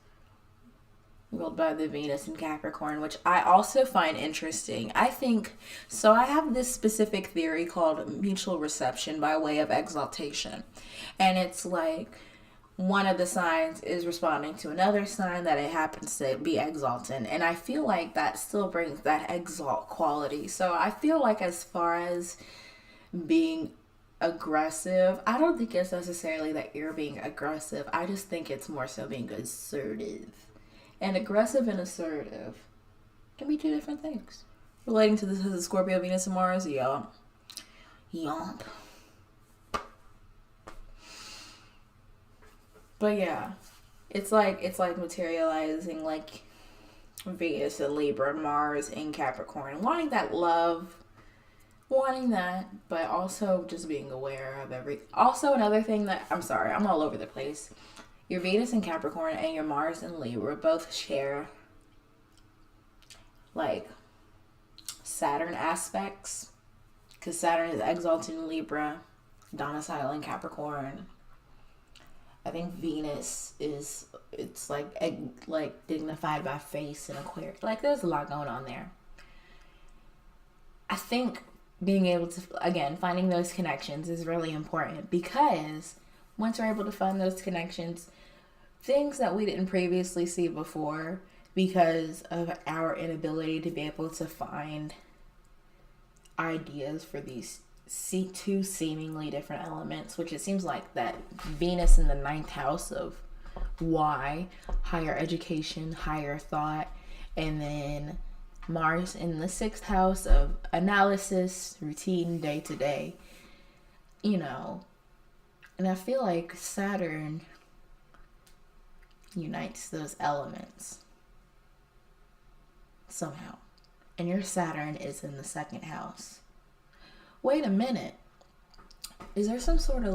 ruled by the Venus in Capricorn, which I also find interesting. I think so. I have this specific theory called mutual reception by way of exaltation, and it's like one of the signs is responding to another sign that it happens to be exaltant. And I feel like that still brings that exalt quality. So I feel like as far as being aggressive, I don't think it's necessarily that you're being aggressive. I just think it's more so being assertive. And aggressive and assertive can be two different things. Relating to the Scorpio, Venus, and Mars, yomp. But yeah, it's like materializing like Venus and Libra, Mars in Capricorn, wanting that love, wanting that, but also just being aware of Also, another thing that I'm all over the place. Your Venus in Capricorn and your Mars in Libra both share like Saturn aspects, because Saturn is exalted in Libra, domicile in Capricorn. I think Venus it's like dignified by face in Aquarius. Like there's a lot going on there. I think being able to, again, finding those connections is really important, because once we're able to find those connections, things that we didn't previously see before because of our inability to be able to find ideas for these two seemingly different elements, which it seems like that Venus in the 9th house of why, higher education, higher thought, and then Mars in the 6th house of analysis, routine, day to day, and I feel like Saturn unites those elements somehow, and your Saturn is in the 2nd house. Wait a minute. Is there some sort of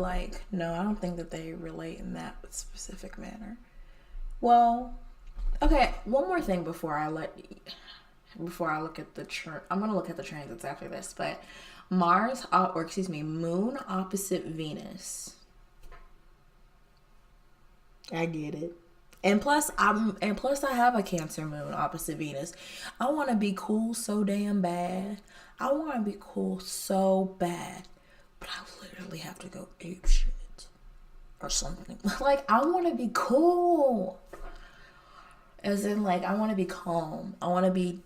no, I don't think that they relate in that specific manner. Well, okay, one more thing before I look at the chart. I'm going to look at the transits after this, but Moon opposite Venus. I get it. And plus I have a Cancer moon opposite Venus. I want to be cool so damn bad. I want to be cool so bad, but I literally have to go ape shit or something. I want to be cool. As in, I want to be calm. I want to be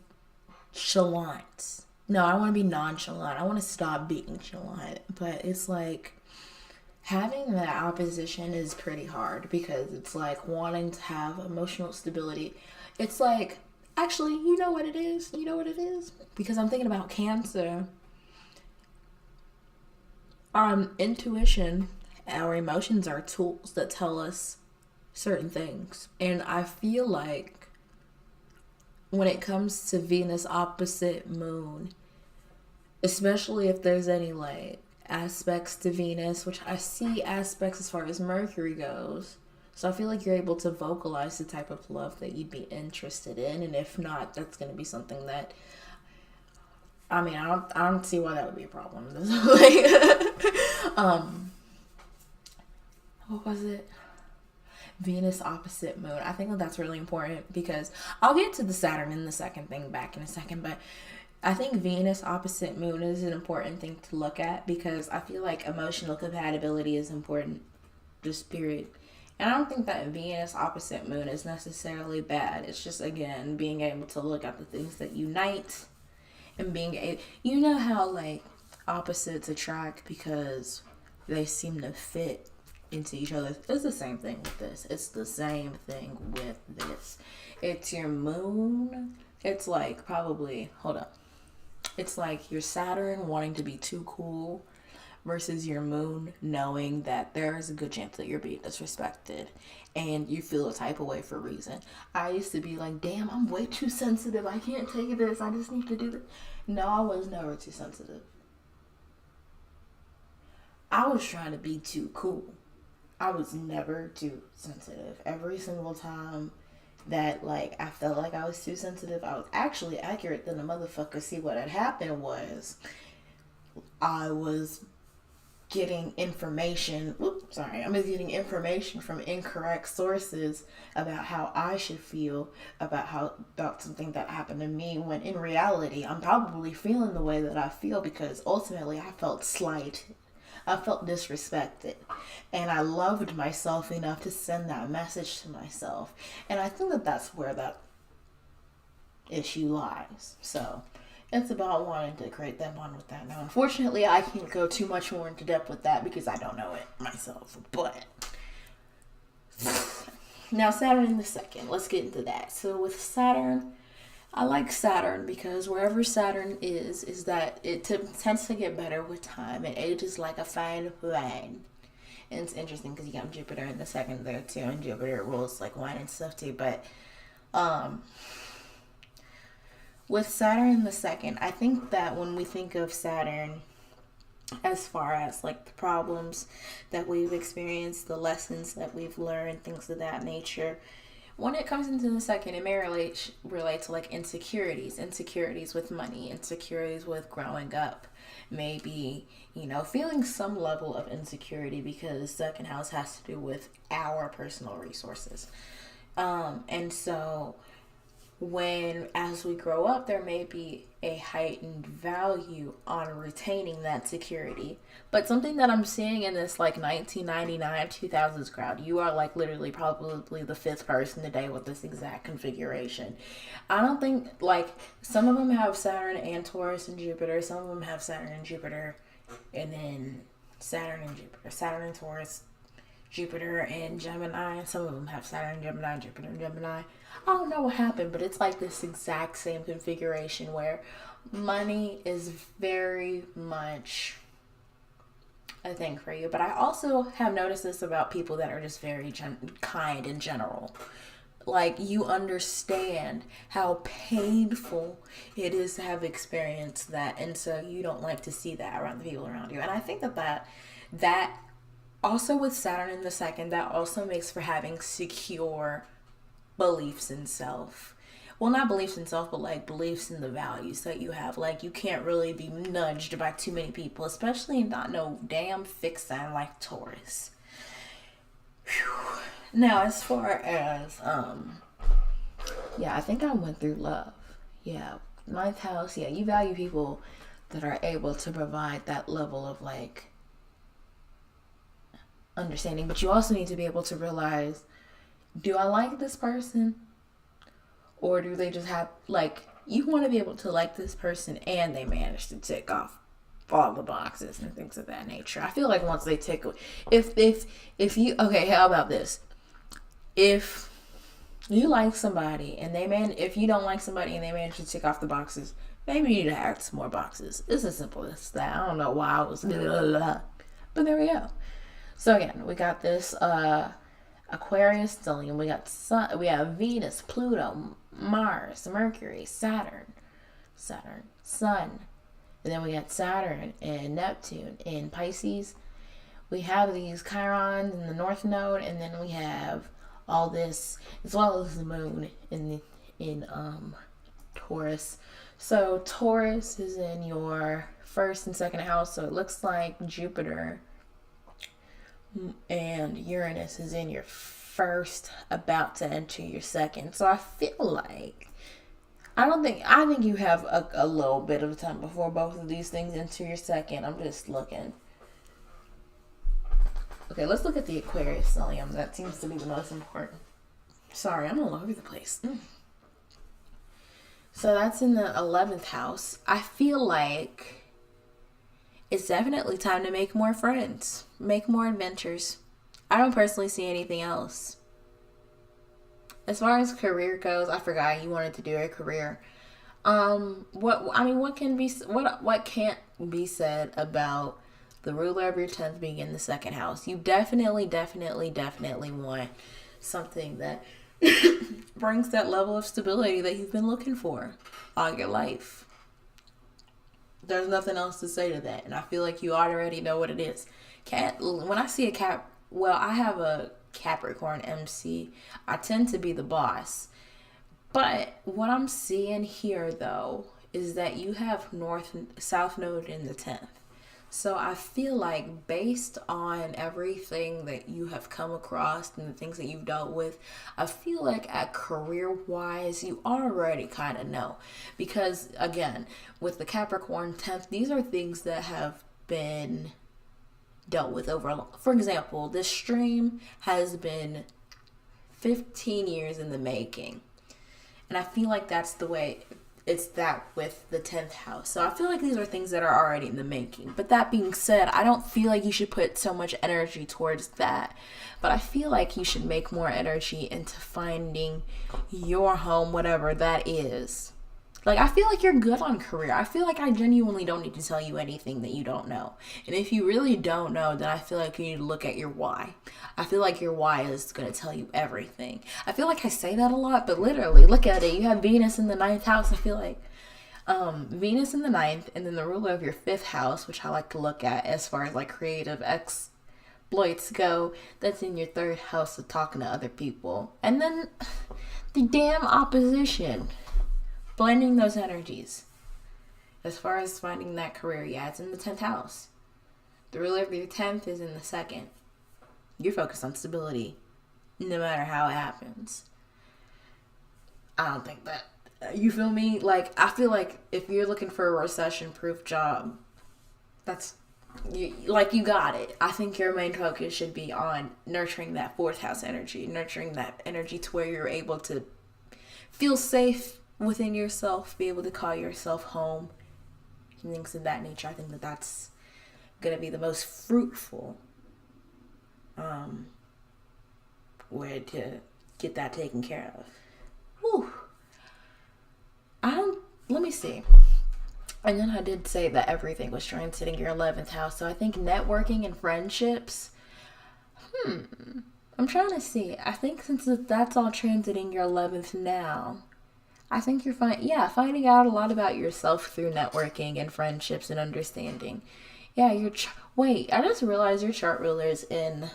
chalant. No, I want to be nonchalant. I want to stop being chalant. But it's having that opposition is pretty hard, because it's wanting to have emotional stability. It's actually, you know what it is? Because I'm thinking about Cancer. Our intuition, our emotions are tools that tell us certain things. And I feel like when it comes to Venus opposite Moon, especially if there's any aspects to Venus, which I see aspects as far as Mercury goes. So I feel like you're able to vocalize the type of love that you'd be interested in, and if not, that's going to be something that, I don't see why that would be a problem. what was it? Venus opposite moon. I think that's really important because I'll get to the Saturn and the second thing back in a second, but I think Venus opposite moon is an important thing to look at because I feel like emotional compatibility is important, just period. And I don't think that Venus opposite moon is necessarily bad. It's just, again, being able to look at the things that unite and being able, you know how like opposites attract because they seem to fit into each other. It's the same thing with this. It's the same thing with this. It's your moon. It's like probably, hold up. It's like your Saturn wanting to be too cool versus your moon knowing that there is a good chance that you're being disrespected and you feel a type of way for a reason. I used to be like, damn, I'm way too sensitive. I can't take this. I just need to do this. No, I was never too sensitive. I was trying to be too cool. I was never too sensitive. Every single time that like I felt like I was too sensitive, I was actually accurate than a motherfucker. See, what had happened was I was getting information. I was getting information from incorrect sources about how I should feel about something that happened to me, when in reality I'm probably feeling the way that I feel because ultimately I felt slighted. I felt disrespected, and I loved myself enough to send that message to myself. And I think that that's where that issue lies. So it's about wanting to create that bond with that. Now, unfortunately, I can't go too much more into depth with that because I don't know it myself. But now Saturn in the second, let's get into that. So with Saturn, I like Saturn because wherever Saturn is that it tends to get better with time. It ages like a fine wine. And it's interesting because you got Jupiter in the second there too, and Jupiter rules like wine and stuff too. But with Saturn in the second, I think that when we think of Saturn as far as like the problems that we've experienced, the lessons that we've learned, things of that nature, when it comes into the second, it may relate to like insecurities with money, insecurities with growing up, maybe, feeling some level of insecurity because second house has to do with our personal resources. And so as we grow up, there may be a heightened value on retaining that security. But something that I'm seeing in this like 1999, 2000s crowd, you are like literally probably the fifth person today with this exact configuration. I don't think, like, some of them have Saturn and Taurus and Jupiter. Some of them have Saturn and Jupiter, and then Saturn and Jupiter, Saturn and Taurus, Jupiter and Gemini. Some of them have Saturn and Gemini, Jupiter and Gemini. I don't know what happened, but it's like this exact same configuration where money is very much a thing for you. But I also have noticed this about people that are just very kind in general. Like, you understand how painful it is to have experienced that, and so you don't like to see that around the people around you. And I think that also with Saturn in the second, that also makes for having secure beliefs in self. Well, not beliefs in self, but like beliefs in the values that you have. Like, you can't really be nudged by too many people, especially not no damn fixed sign like Taurus. Whew. Now, as far as I think I went through love. Yeah, ninth house. Yeah, you value people that are able to provide that level of like understanding, but you also need to be able to realize, do I like this person? Or do they just have, like, you want to be able to like this person and they manage to tick off all the boxes and things of that nature. I feel like once they tick, if you, okay, how about this? If you like somebody and if you don't like somebody and they manage to tick off the boxes, maybe you need to add some more boxes. It's as simple as that. I don't know why I was but there we go. So again, we got this Aquarius stellium, we got Sun, we have Venus, Pluto, Mars, Mercury, Saturn, Sun, and then we got Saturn and Neptune in Pisces. We have these Chirons in the North Node, and then we have all this, as well as the Moon in Taurus. So Taurus is in your first and second house, so it looks like Jupiter and Uranus is in your first, about to enter your second. So I feel like I think you have a little bit of time before both of these things enter your second. I'm just looking. Okay, let's look at the Aquarius stellium. That seems to be the most important. Sorry, I'm all over the place. So that's in the 11th house. I feel like it's definitely time to make more friends, make more adventures. I don't personally see anything else. As far as career goes, I forgot you wanted to do a career. What can't be said about the ruler of your 10th being in the second house? You definitely want something that brings that level of stability that you've been looking for all your life. There's nothing else to say to that, and I feel like you already know what it is. When I see I have a Capricorn MC. I tend to be the boss. But what I'm seeing here, though, is that you have South Node in the 10th. So I feel like based on everything that you have come across and the things that you've dealt with, I feel like at career-wise, you already kind of know. Because, again, with the Capricorn 10th, these are things that have been dealt with for example, this stream has been 15 years in the making, and I feel like that's the way it's that with the 10th house. So I feel like these are things that are already in the making. But that being said, I don't feel like you should put so much energy towards that, but I feel like you should make more energy into finding your home, whatever that is. Like, I feel like you're good on career. I feel like I genuinely don't need to tell you anything that you don't know. And if you really don't know, then I feel like you need to look at your why. I feel like your why is going to tell you everything. I feel like I say that a lot, but literally, look at it. You have Venus in the 9th house. I feel like Venus in the 9th, and then the ruler of your 5th house, which I like to look at as far as like creative exploits go, that's in your 3rd house of talking to other people. And then the damn opposition. Blending those energies. As far as finding that career, yeah, it's in the 10th house. The ruler of your 10th is in the 2nd. You're focused on stability, no matter how it happens. I don't think that, you feel me? Like, I feel like if you're looking for a recession-proof job, you got it. I think your main focus should be on nurturing that 4th house energy, nurturing that energy to where you're able to feel safe within yourself, be able to call yourself home, and things of that nature. I think that that's going to be the most fruitful way to get that taken care of. Whew. Let me see. And then I did say that everything was transiting your 11th house, so I think networking and friendships, I'm trying to see. I think since that's all transiting your 11th now, I think you're finding out a lot about yourself through networking and friendships and understanding. Yeah, wait, I just realized your chart ruler is in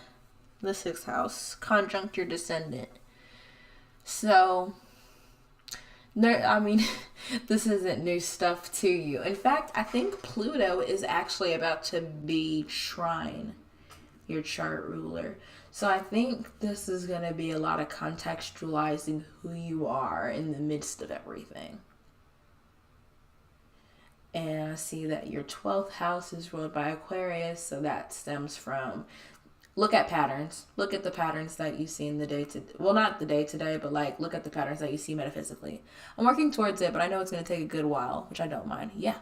the 6th house, conjunct your descendant. So, this isn't new stuff to you. In fact, I think Pluto is actually about to be trine your chart ruler. So I think this is going to be a lot of contextualizing who you are in the midst of everything. And I see that your 12th house is ruled by Aquarius, so that stems from, look at patterns. Look at the patterns that you see in the not the day to day, but like look at the patterns that you see metaphysically. I'm working towards it, but I know it's going to take a good while, which I don't mind. Yeah.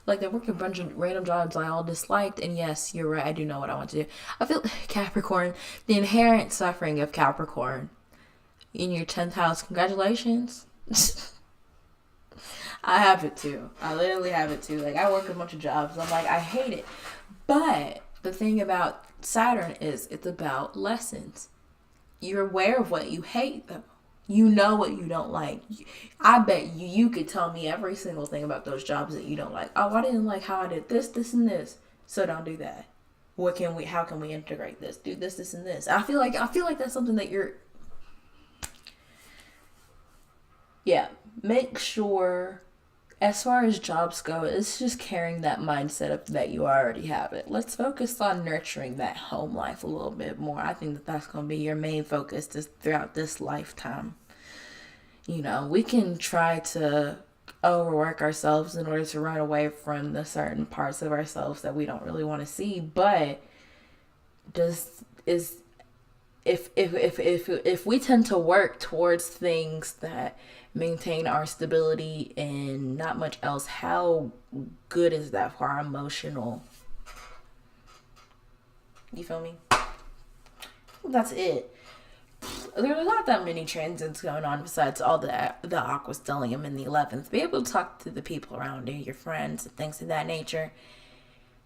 Like, they're working a bunch of random jobs I all disliked, and yes, you're right, I do know what I want to do. I feel Capricorn, the inherent suffering of Capricorn in your 10th house. Congratulations. I have it too. I literally have it too. Like, I work a bunch of jobs. I'm like, I hate it. But the thing about Saturn is it's about lessons. You're aware of what you hate, though. You know what you don't like. I bet you could tell me every single thing about those jobs that you don't like. Oh, I didn't like how I did this, and this. So don't do that. How can we integrate this? Do this, and this. I feel like that's something that you're. Yeah. Make sure as far as jobs go, it's just carrying that mindset of that you already have it. Let's focus on nurturing that home life a little bit more. I think that that's going to be your main focus throughout this lifetime. You know, we can try to overwork ourselves in order to run away from the certain parts of ourselves that we don't really want to see, but if we tend to work towards things that maintain our stability and not much else, how good is that for our emotional? You feel me? That's it. There's not that many transits going on besides all the Aqua stellium in the 11th. Be able to talk to the people around you, your friends, and things of that nature.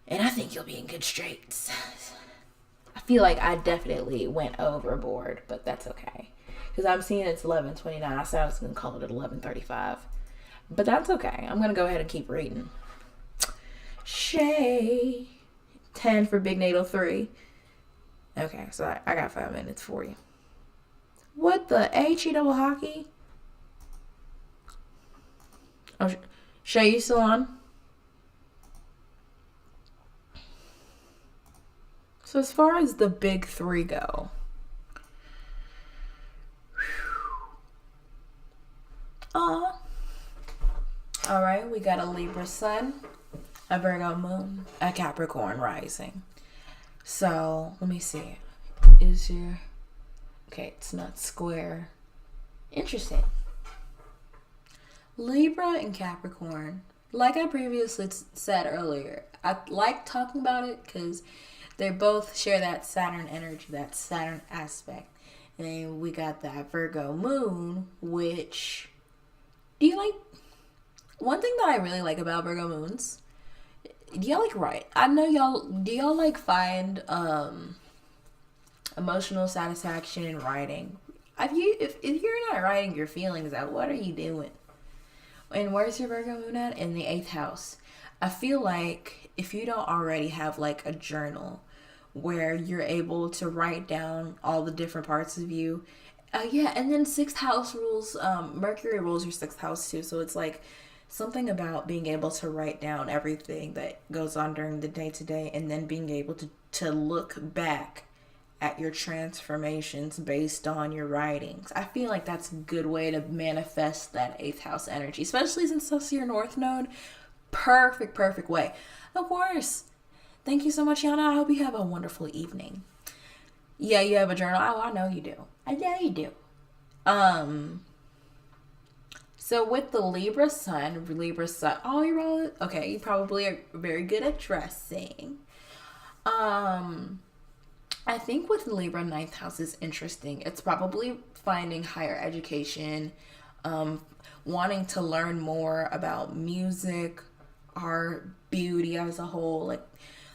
And I think you'll be in good straits. I feel like I definitely went overboard, but that's okay. Because I'm seeing it's 11:29. I said I was going to call it at 11:35. But that's okay. I'm going to go ahead and keep reading. Shay. 10 for Big Natal 3. Okay, so I got 5 minutes for you. What the H-E double hockey? Oh, Shay, you still on? So as far as the big 3 go, alright, we got a Libra sun, a Virgo moon, a Capricorn rising. So let me see. Is your... Okay, it's not square. Interesting. Libra and Capricorn. Like I previously said earlier, I like talking about it because they both share that Saturn energy, that Saturn aspect. And then we got that Virgo moon, which... Do you like... One thing that I really like about Virgo moons... Do y'all like write? I know y'all... Do y'all like find... emotional satisfaction in writing? If you're not writing your feelings out, what are you doing? And where's your Virgo moon at? In the 8th house. I feel like if you don't already have like a journal where you're able to write down all the different parts of you, and then 6th house rules, Mercury rules your 6th house too, so it's like something about being able to write down everything that goes on during the day to day, and then being able to look back at your transformations based on your writings. I feel like that's a good way to manifest that 8th house energy, especially since that's your North Node. Perfect way. Of course. Thank you so much, Yana. I hope you have a wonderful evening. Yeah, you have a journal. Oh, I know you do. I know you do. So with the Libra sun, oh, you probably are very good at dressing. I think with Libra, 9th house is interesting. It's probably finding higher education, wanting to learn more about music, art, beauty as a whole,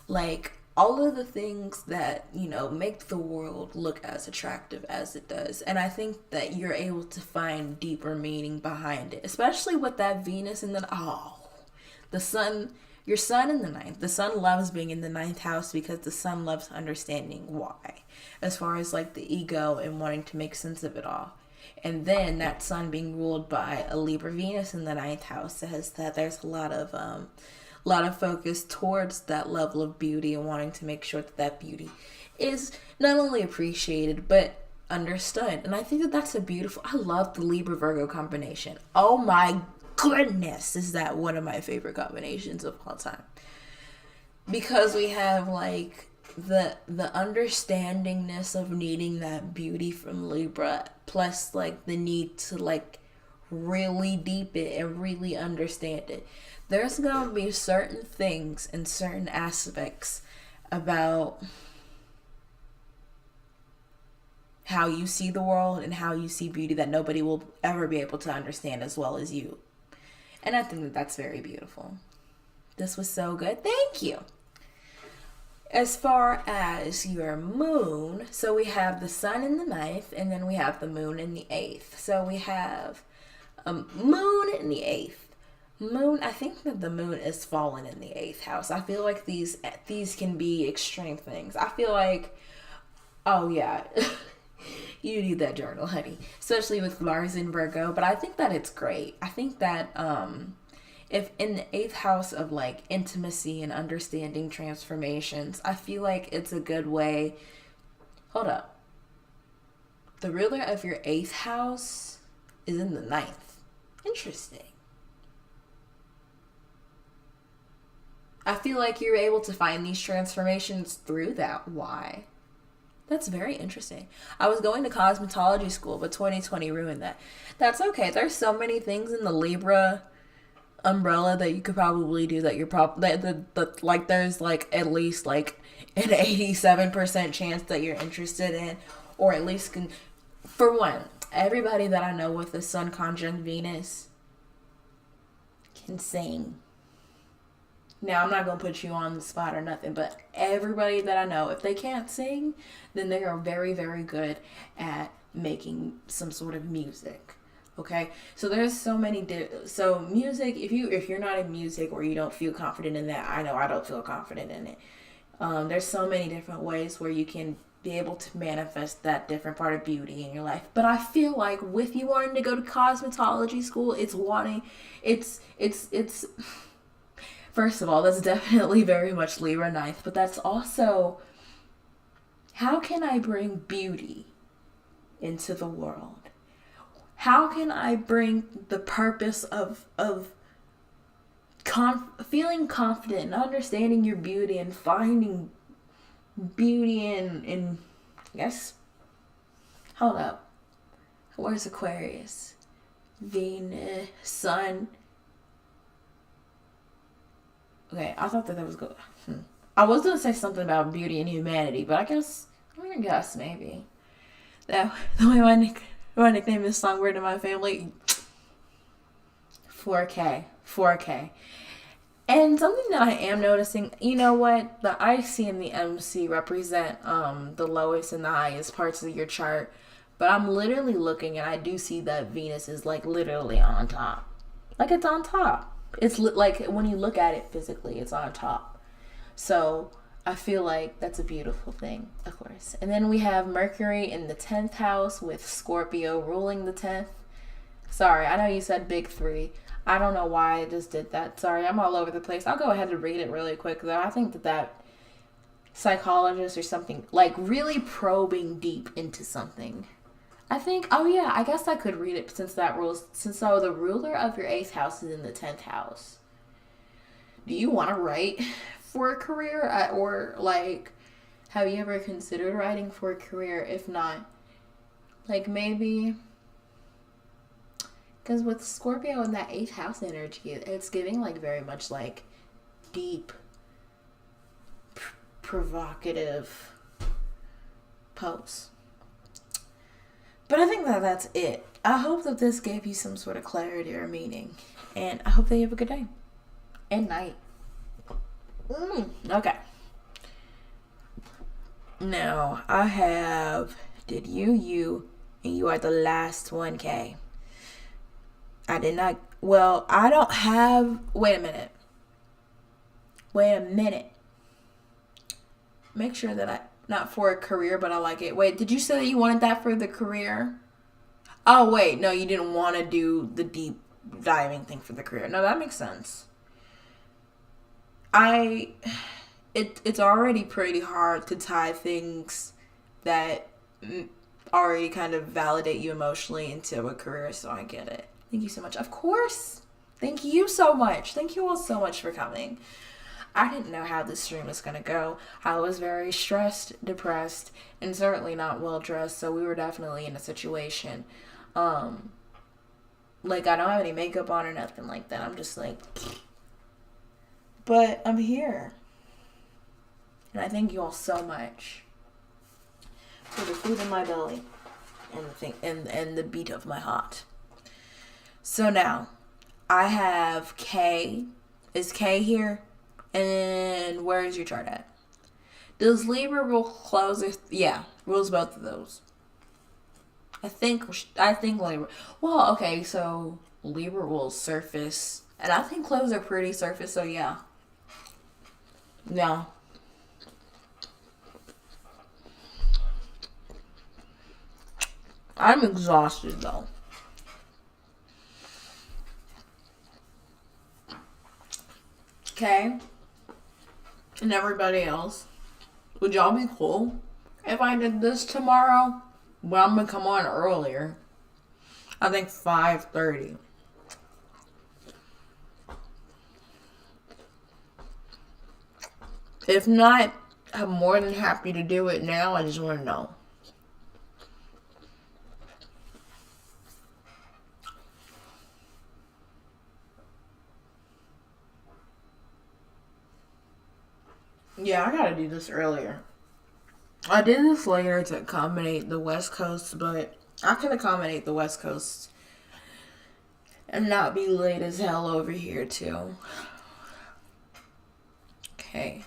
like all of the things that, you know, make the world look as attractive as it does. And I think that you're able to find deeper meaning behind it, especially with that Venus and the sun. Your sun in the 9th. The sun loves being in the 9th house because the sun loves understanding why. As far as like the ego and wanting to make sense of it all. And then that sun being ruled by a Libra Venus in the 9th house says that there's a lot of focus towards that level of beauty and wanting to make sure that that beauty is not only appreciated but understood. And I think that that's I love the Libra Virgo combination. Oh my goodness, is that one of my favorite combinations of all time, because we have like the understandingness of needing that beauty from Libra, plus like the need to like really deep it and really understand it. There's gonna be certain things and certain aspects about how you see the world and how you see beauty that nobody will ever be able to understand as well as you. And I think that that's very beautiful. This was so good. Thank you. As far as your moon, so we have the sun in the 9th, and then we have the moon in the 8th. So we have moon in the 8th. Moon, I think that the moon is fallen in the 8th house. I feel like these can be extreme things. I feel like, oh yeah, you need that journal, honey. Especially with Mars in Virgo. But I think that it's great. I think that if in the 8th house of like intimacy and understanding transformations, I feel like it's a good way. Hold up. The ruler of your 8th house is in the 9th. Interesting. I feel like you're able to find these transformations through that. Why? That's very interesting. I was going to cosmetology school, but 2020 ruined that. That's okay. There's so many things in the Libra umbrella that you could probably do that you're like there's like at least like an 87% chance that you're interested in, or at least can. For one, everybody that I know with the Sun conjunct Venus can sing. Now, I'm not going to put you on the spot or nothing, but everybody that I know, if they can't sing, then they are very, very good at making some sort of music. Okay? So there's so many so music, if you're not in music or you don't feel confident in that, I know I don't feel confident in it. There's so many different ways where you can be able to manifest that different part of beauty in your life. But I feel like with you wanting to go to cosmetology school, it's first of all, that's definitely very much Libra 9th, but that's also, how can I bring beauty into the world? How can I bring the purpose of feeling confident and understanding your beauty and finding beauty in yes? Hold up. Where's Aquarius? Venus, Sun. Okay, I thought that was good. I was going to say something about beauty and humanity, but I guess maybe. The way my nickname is Songbird in my family. 4K. And something that I am noticing, you know what? The IC and the MC represent the lowest and the highest parts of your chart. But I'm literally looking and I do see that Venus is like literally on top. Like it's on top. It's like when you look at it physically, it's on top. So I feel like that's a beautiful thing, of course. And then we have Mercury in the 10th house with Scorpio ruling the 10th. Sorry, I know you said big 3. I don't know why I just did that. Sorry, I'm all over the place. I'll go ahead and read it really quick, though. I think that psychologist or something, like really probing deep into something. I think, oh yeah, I guess I could read it since the ruler of your 8th house is in the 10th house. Do you want to write for a career? Or like, have you ever considered writing for a career? If not, like maybe, because with Scorpio and that 8th house energy, it's giving like very much like deep, provocative posts. But I think that that's it. I hope that this gave you some sort of clarity or meaning. And I hope that you have a good day. And night. Okay. Now, I have, and you are the last 1K. I did not, well, I don't have, wait a minute. Make sure that not for a career, but I like it. Wait, did you say that you wanted that for the career? Oh, wait. No, you didn't want to do the deep diving thing for the career. No, that makes sense. It's already pretty hard to tie things that already kind of validate you emotionally into a career, so I get it. Thank you so much. Of course. Thank you so much. Thank you all so much for coming. I didn't know how this stream was going to go. I was very stressed, depressed, and certainly not well dressed, so we were definitely in a situation. Like, I don't have any makeup on or nothing like that. I'm just like, but I'm here. And I thank you all so much for the food in my belly and the beat of my heart. So now, I have K. Is K here? And where is your chart at? Does Libra rule closers? Yeah, rules both of those. I think Libra. Well, okay, so Libra rules surface, and I think clothes are pretty surface. So yeah. Yeah. I'm exhausted though. Okay? And everybody else. Would y'all be cool if I did this tomorrow? Well, I'm gonna come on earlier. I think 5:30. If not, I'm more than happy to do it now. I just want to know. Yeah, I gotta do this earlier. I did this later to accommodate the West Coast, but I can accommodate the West Coast and not be late as hell over here too. Okay.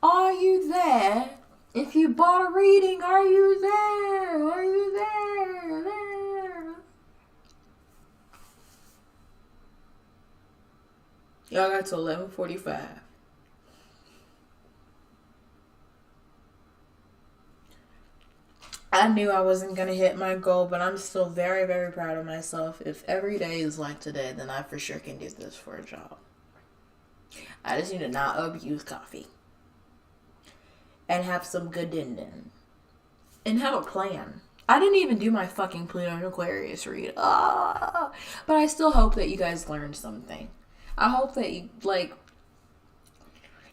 Are you there? If you bought a reading, are you there? Are you there? There. Y'all got to 11:45. I knew I wasn't going to hit my goal, but I'm still very, very proud of myself. If every day is like today, then I for sure can do this for a job. I just need to not abuse coffee. And have some good din-din. And have a plan. I didn't even do my fucking Pluto and Aquarius read. But I still hope that you guys learned something. I hope that you, like...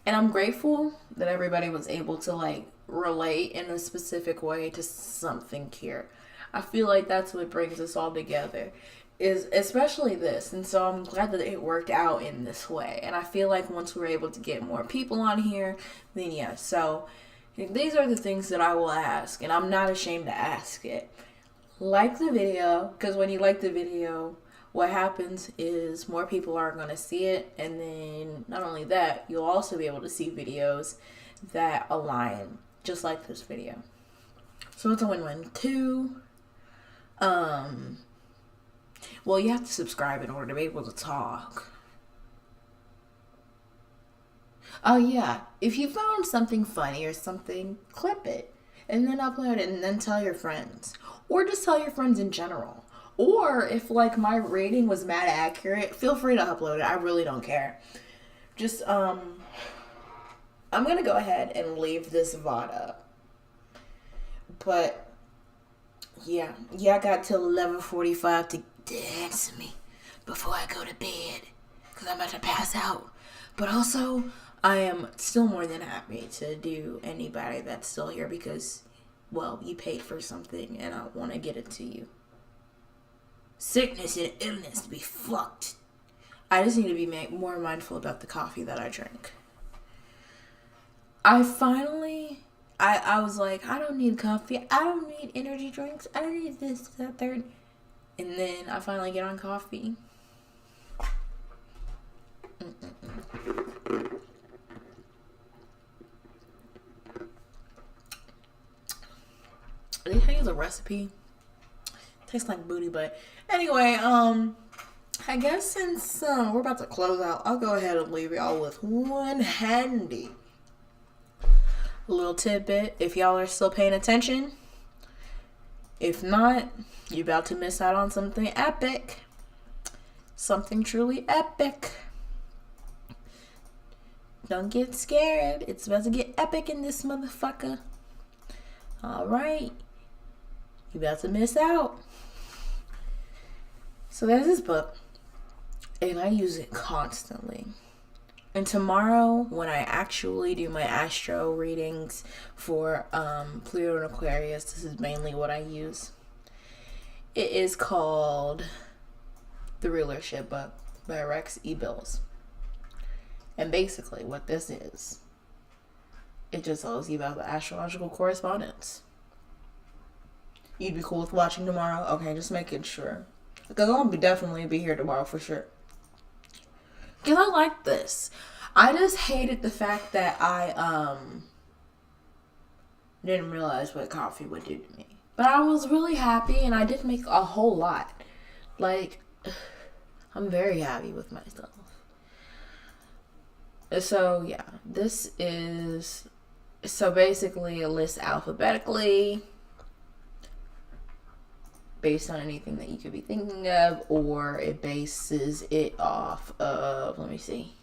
And I'm grateful that everybody was able to, like, relate in a specific way to something here. I feel like that's what brings us all together, is especially this. And so I'm glad that it worked out in this way. And I feel like once we're able to get more people on here, then yeah. So these are the things that I will ask, and I'm not ashamed to ask it. Like the video, because when you like the video, what happens is more people are going to see it, and then not only that, you'll also be able to see videos that align just like this video. So it's a win-win. 2, well, you have to subscribe in order to be able to talk. Oh yeah, if you found something funny or something, clip it and then upload it and then tell your friends, or just tell your friends in general. Or if like my rating was mad accurate, feel free to upload it. I really don't care. Just I'm gonna go ahead and leave this VOD up. But yeah, I got till 11:45 to dance me before I go to bed, because I'm about to pass out. But also, I am still more than happy to do anybody that's still here, because, well, you paid for something and I want to get it to you. Sickness and illness be fucked. I just need to be more mindful about the coffee that I drink. I was like, I don't need coffee. I don't need energy drinks. I don't need this, that, third. And then I finally get on coffee. They tell you the recipe. Tastes like booty, but anyway, I guess since we're about to close out, I'll go ahead and leave y'all with one handy little tidbit. If y'all are still paying attention, if not, you're about to miss out on something epic. Something truly epic. Don't get scared. It's about to get epic in this motherfucker. Alright. You're about to miss out. So there's this book, and I use it constantly. And tomorrow, when I actually do my astro readings for Pluto and Aquarius, this is mainly what I use. It is called The Rulership Book by Rex E. Bills. And basically what this is, it just tells you about the astrological correspondence. You'd be cool with watching tomorrow? Okay, just making sure. Because I'll definitely be here tomorrow for sure. Because I like this. I just hated the fact that I didn't realize what coffee would do to me. But I was really happy, and I did make a whole lot. Like, I'm very happy with myself. So, yeah. This is... So, basically, a list alphabetically. based on anything that you could be thinking of, or it bases it off of, let me see,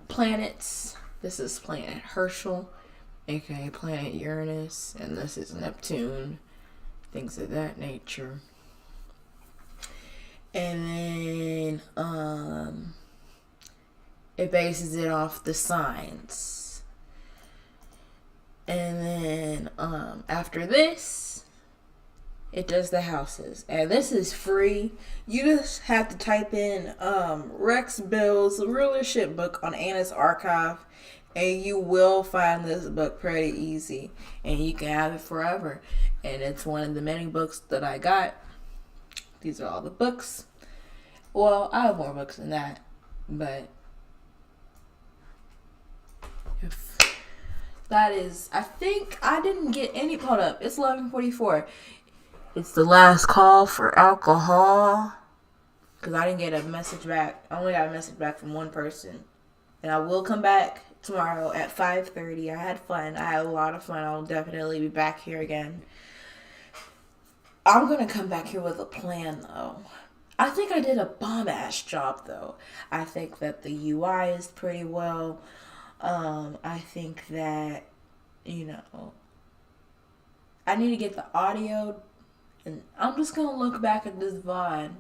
planets. This is planet Herschel, aka planet Uranus, and this is Neptune, things of that nature. And then it bases it off the signs. And then after this, it does the houses. And this is free. You just have to type in Rex Bill's Rulership book on Anna's Archive, and you will find this book pretty easy. And you can have it forever. And it's one of the many books that I got. These are all the books. Well, I have more books than that. But if that is, I think I didn't get any. Hold up. It's 11:44. It's the last call for alcohol. Because I didn't get a message back. I only got a message back from one person. And I will come back tomorrow at 5:30. I had fun. I had a lot of fun. I'll definitely be back here again. I'm going to come back here with a plan, though. I think I did a bomb-ass job, though. I think that the UI is pretty well. I think that, you know, I need to get the audio. And I'm just going to look back at this VOD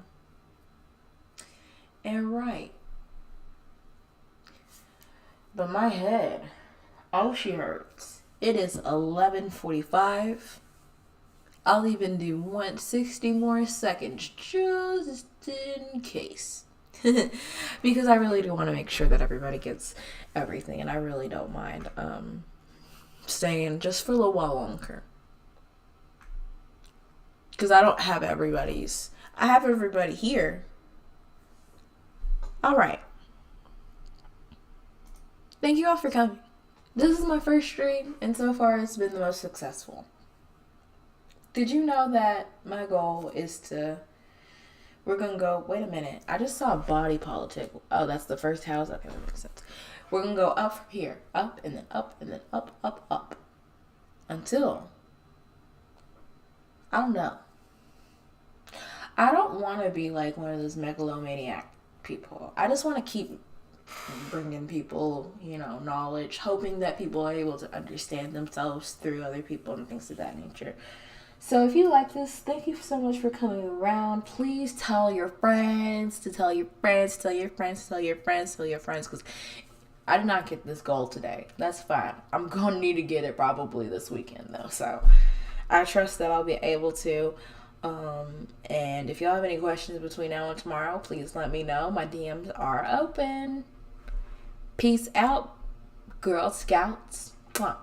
and write. But my head, oh, she hurts. It is 11:45. I'll even do 160 more seconds just in case. Because I really do want to make sure that everybody gets everything. And I really don't mind staying just for a little while longer. Because I don't have everybody's. I have everybody here. Alright. Thank you all for coming. This is my first stream, and so far it's been the most successful. Did you know that my goal is to... We're going to go... Wait a minute. I just saw body politic. Oh, that's the first house? Okay, that makes sense. We're going to go up from here. Up, and then up, and then up, up, up. Until... I don't know. I don't want to be like one of those megalomaniac people. I just want to keep bringing people, you know, knowledge, hoping that people are able to understand themselves through other people and things of that nature. So if you like this, thank you so much for coming around. Please tell your friends, to tell your friends, tell your friends, tell your friends, tell your friends, because I did not get this goal today. That's fine. I'm going to need to get it probably this weekend, though. So I trust that I'll be able to. And if y'all have any questions between now and tomorrow, please let me know. My DMs are open. Peace out, Girl Scouts. Mwah.